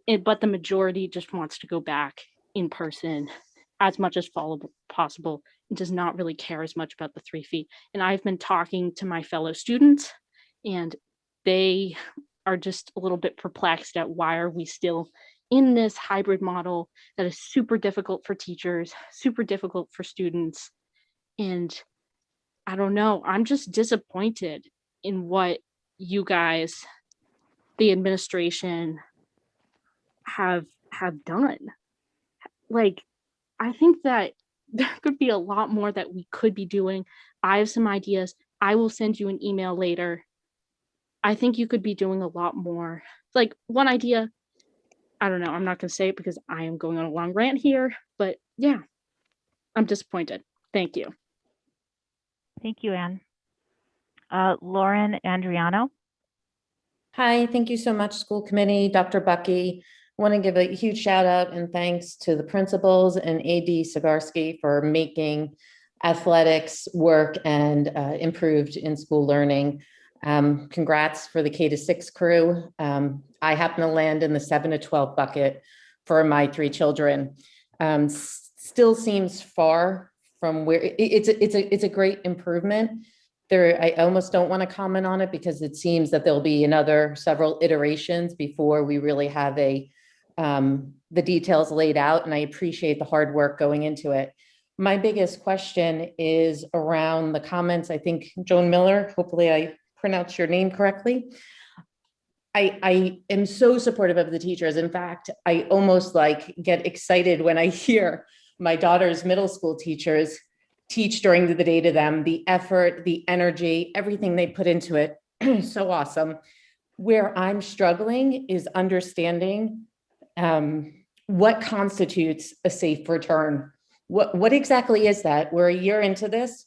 But the majority just wants to go back in person as much as possible and does not really care as much about the 3 feet. And I've been talking to my fellow students, and they are just a little bit perplexed at why are we still in this hybrid model that is super difficult for teachers, super difficult for students. And I don't know, I'm just disappointed in what you guys, the administration, have done. I think that there could be a lot more that we could be doing. I have some ideas. I will send you an email later. I think you could be doing a lot more. One idea, I don't know, I'm not going to say it because I am going on a long rant here, but yeah, I'm disappointed. Thank you. Thank you, Anne. Lauren Andriano. Hi, thank you so much, school committee, Dr. Bucky. I want to give a huge shout out and thanks to the principals and AD Sigarski for making athletics work and improved in-school learning. Congrats for the K-6 crew. I happen to land in the 7 to 12 bucket for my 3 children. Still seems far from where it's a great improvement. I almost don't want to comment on it because it seems that there'll be another several iterations before we really have the details laid out, and I appreciate the hard work going into it. My biggest question is around the comments. I think Joan Miller, hopefully I pronounced your name correctly. I am so supportive of the teachers. In fact, I almost get excited when I hear my daughter's middle school teachers teach during the day to them, the effort, the energy, everything they put into it. So awesome. Where I'm struggling is understanding what constitutes a safe return. What exactly is that? We're a year into this.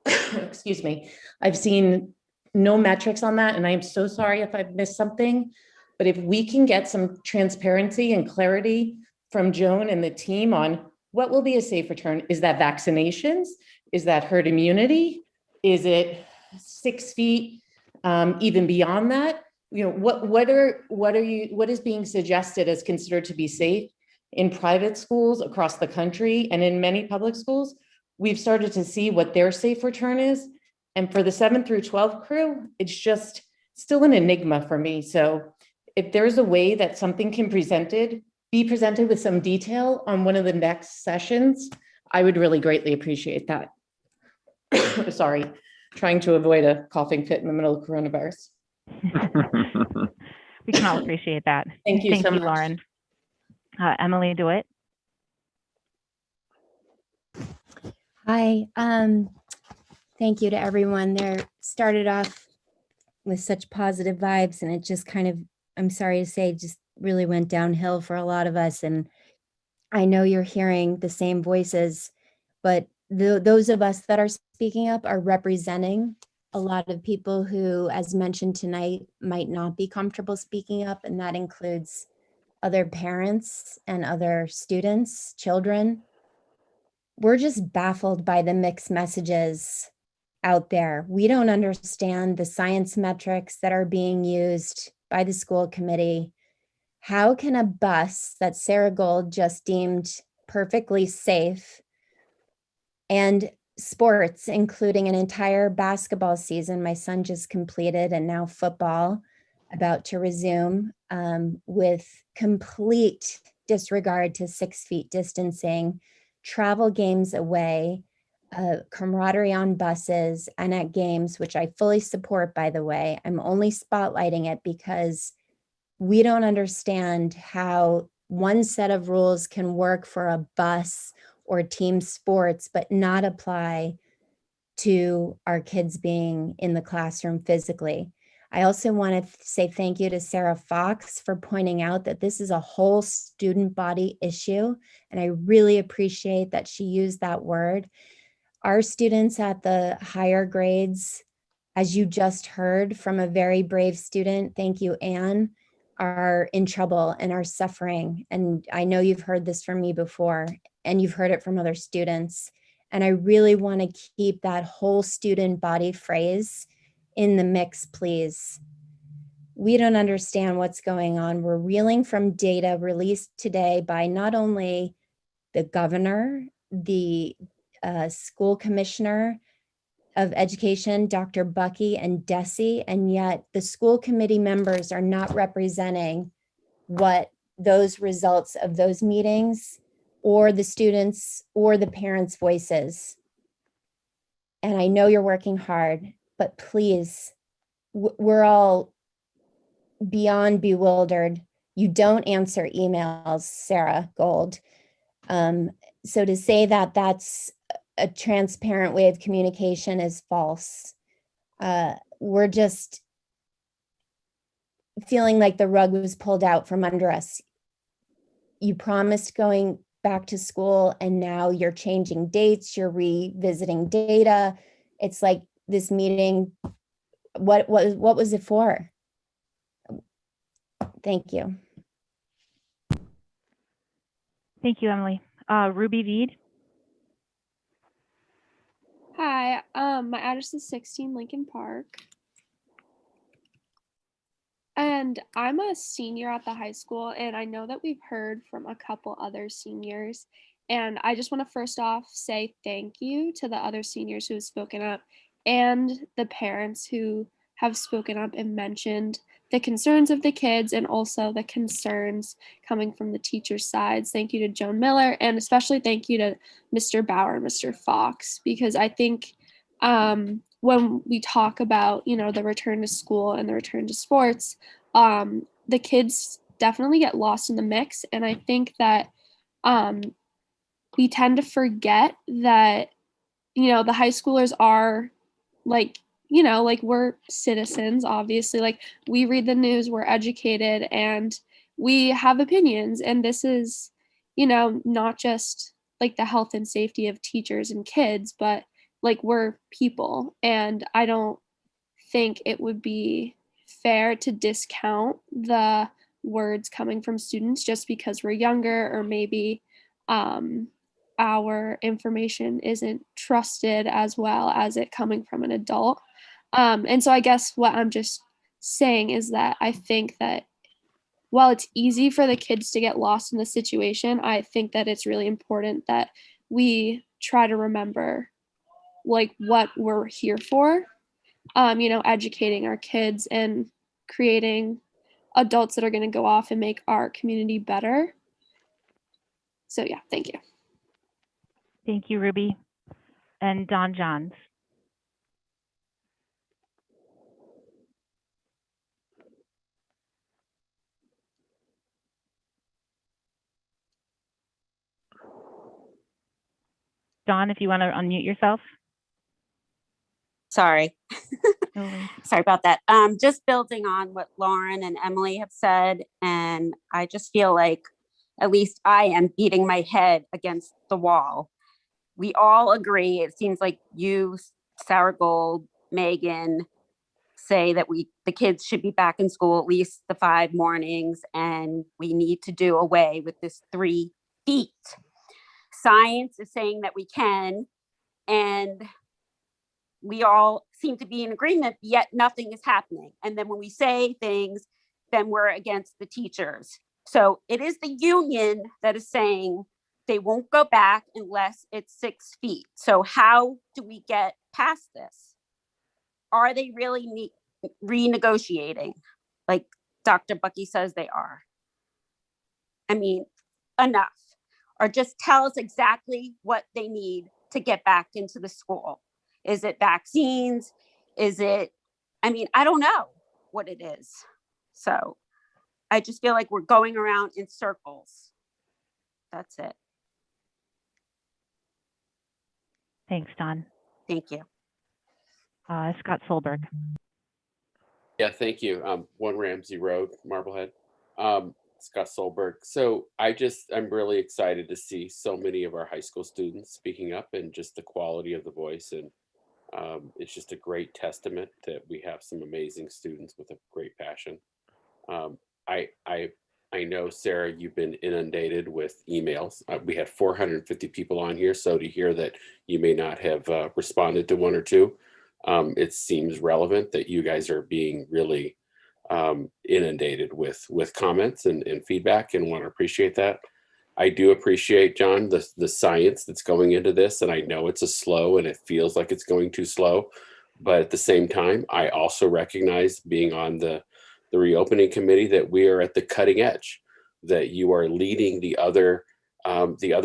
Excuse me. I've seen no metrics on that, and I'm so sorry if I've missed something. But if we can get some transparency and clarity from Joan and the team on what will be a safe return, is that vaccinations? Is that herd immunity? Is it 6 feet, even beyond that? what is being suggested as considered to be safe in private schools across the country and in many public schools? We've started to see what their safe return is. And for the 7th through 12th crew, it's just still an enigma for me. So if there's a way that something can be presented with some detail on one of the next sessions, I would really greatly appreciate that. Sorry, trying to avoid a coughing fit in the middle of coronavirus. We can all appreciate that. Thank you so much. Lauren. Emily DeWitt. Hi, thank you to everyone there. Started off with such positive vibes, and it just kind of, I'm sorry to say, just really went downhill for a lot of us. And I know you're hearing the same voices, but those of us that are speaking up are representing a lot of people who, as mentioned tonight, might not be comfortable speaking up, and that includes other parents and other students, children. We're just baffled by the mixed messages out there. We don't understand the science metrics that are being used by the school committee. How can a bus that Sarah Gold just deemed perfectly safe, and sports, including an entire basketball season my son just completed, and now football about to resume, with complete disregard to 6 feet distancing, travel games away, camaraderie on buses and at games, which I fully support, by the way. I'm only spotlighting it because we don't understand how one set of rules can work for a bus or team sports, but not apply to our kids being in the classroom physically. I also want to say thank you to Sarah Fox for pointing out that this is a whole student body issue. And I really appreciate that she used that word. Our students at the higher grades, as you just heard from a very brave student, thank you, Anne, are in trouble and are suffering. And I know you've heard this from me before, and you've heard it from other students. And I really want to keep that whole student body phrase in the mix, please. We don't understand what's going on. We're reeling from data released today by not only the governor, the school commissioner of education, Dr. Bucky and Desi, and yet the school committee members are not representing what those results of those meetings or the students or the parents' voices. And I know you're working hard, but please, we're all beyond bewildered. You don't answer emails, Sarah Gold. So to say that that's a transparent way of communication is false. We're just feeling like the rug was pulled out from under us. You promised going back to school, and now you're changing dates, you're revisiting data. It's like this meeting, what was it for? Thank you. Thank you, Emily. Ruby Veed. Hi, my address is 16 Lincoln Park. And I'm a senior at the high school, and I know that we've heard from a couple other seniors. And I just want to first off say thank you to the other seniors who have spoken up and the parents who have spoken up and mentioned the concerns of the kids and also the concerns coming from the teachers' sides. Thank you to Joan Miller, and especially thank you to Mr. Bauer and Mr. Fox, because I think when we talk about, the return to school and the return to sports, the kids definitely get lost in the mix. And I think that we tend to forget that, the high schoolers are like, we're citizens, obviously. Like, we read the news, we're educated, and we have opinions. And this is, not just like the health and safety of teachers and kids, but like, we're people. And I don't think it would be fair to discount the words coming from students just because we're younger, or maybe our information isn't trusted as well as it coming from an adult. And so I guess what I'm just saying is that I think that while it's easy for the kids to get lost in the situation, I think that it's really important that we try to remember like what we're here for, educating our kids and creating adults that are going to go off and make our community better. So yeah, thank you. Thank you, Ruby. And Don Johns. Don, if you want to unmute yourself. Sorry. No worries. Sorry about that. Just building on what Lauren and Emily have said, and I just feel like at least I am beating my head against the wall. We all agree. It seems like you, Sarah Gold, Megan, say that the kids should be back in school at least the 5 mornings, and we need to do away with this 3 feet. Science is saying that we can, and we all seem to be in agreement, yet nothing is happening. And then when we say things, then we're against the teachers. So it is the union that is saying they won't go back unless it's 6 feet. So how do we get past this? Are they really renegotiating like Dr. Bucky says they are? I mean, enough. Or just tell us exactly what they need to get back into the school. Is it vaccines? Is it, I don't know what it is. So I just feel like we're going around in circles. That's it. Thanks, Don. Thank you. Scott Solberg. Yeah, thank you. 1 Ramsey Road, Marblehead. Scott Solberg. So I'm really excited to see so many of our high school students speaking up and just the quality of the voice. And it's just a great testament that we have some amazing students with a great passion. I know, Sarah, you've been inundated with emails. We had 450 people on here, so to hear that you may not have responded to 1 or 2, it seems relevant that you guys are being really inundated with comments and feedback, and want to appreciate that. I do appreciate, John, the science that's going into this, and I know it's a slow and it feels like it's going too slow, but at the same time, I also recognize, being on the reopening committee, that we are at the cutting edge, that you are leading the other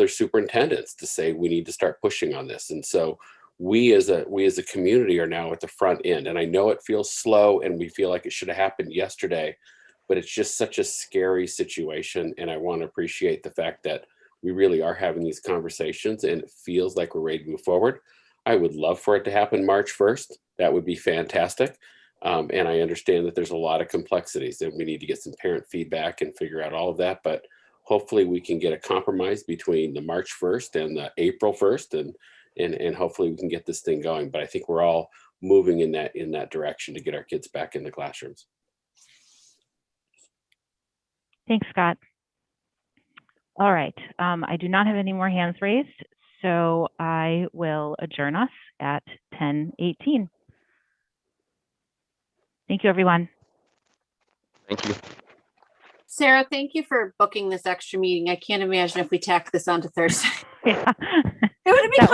superintendents to say we need to start pushing on this. And so we as a community are now at the front end. And I know it feels slow and we feel like it should have happened yesterday, but it's just such a scary situation. And I want to appreciate the fact that we really are having these conversations and it feels like we're ready to move forward. I would love for it to happen March 1st. That would be fantastic. And I understand that there's a lot of complexities and we need to get some parent feedback and figure out all of that. But hopefully we can get a compromise between the March 1st and the April 1st, and hopefully we can get this thing going. But I think we're all moving in that direction to get our kids back in the classrooms. Thanks, Scott. All right. I do not have any more hands raised, so I will adjourn us at 10:18. Thank you, everyone. Thank you. Sarah, thank you for booking this extra meeting. I can't imagine if we tack this on to Thursday. Yeah. It would have That become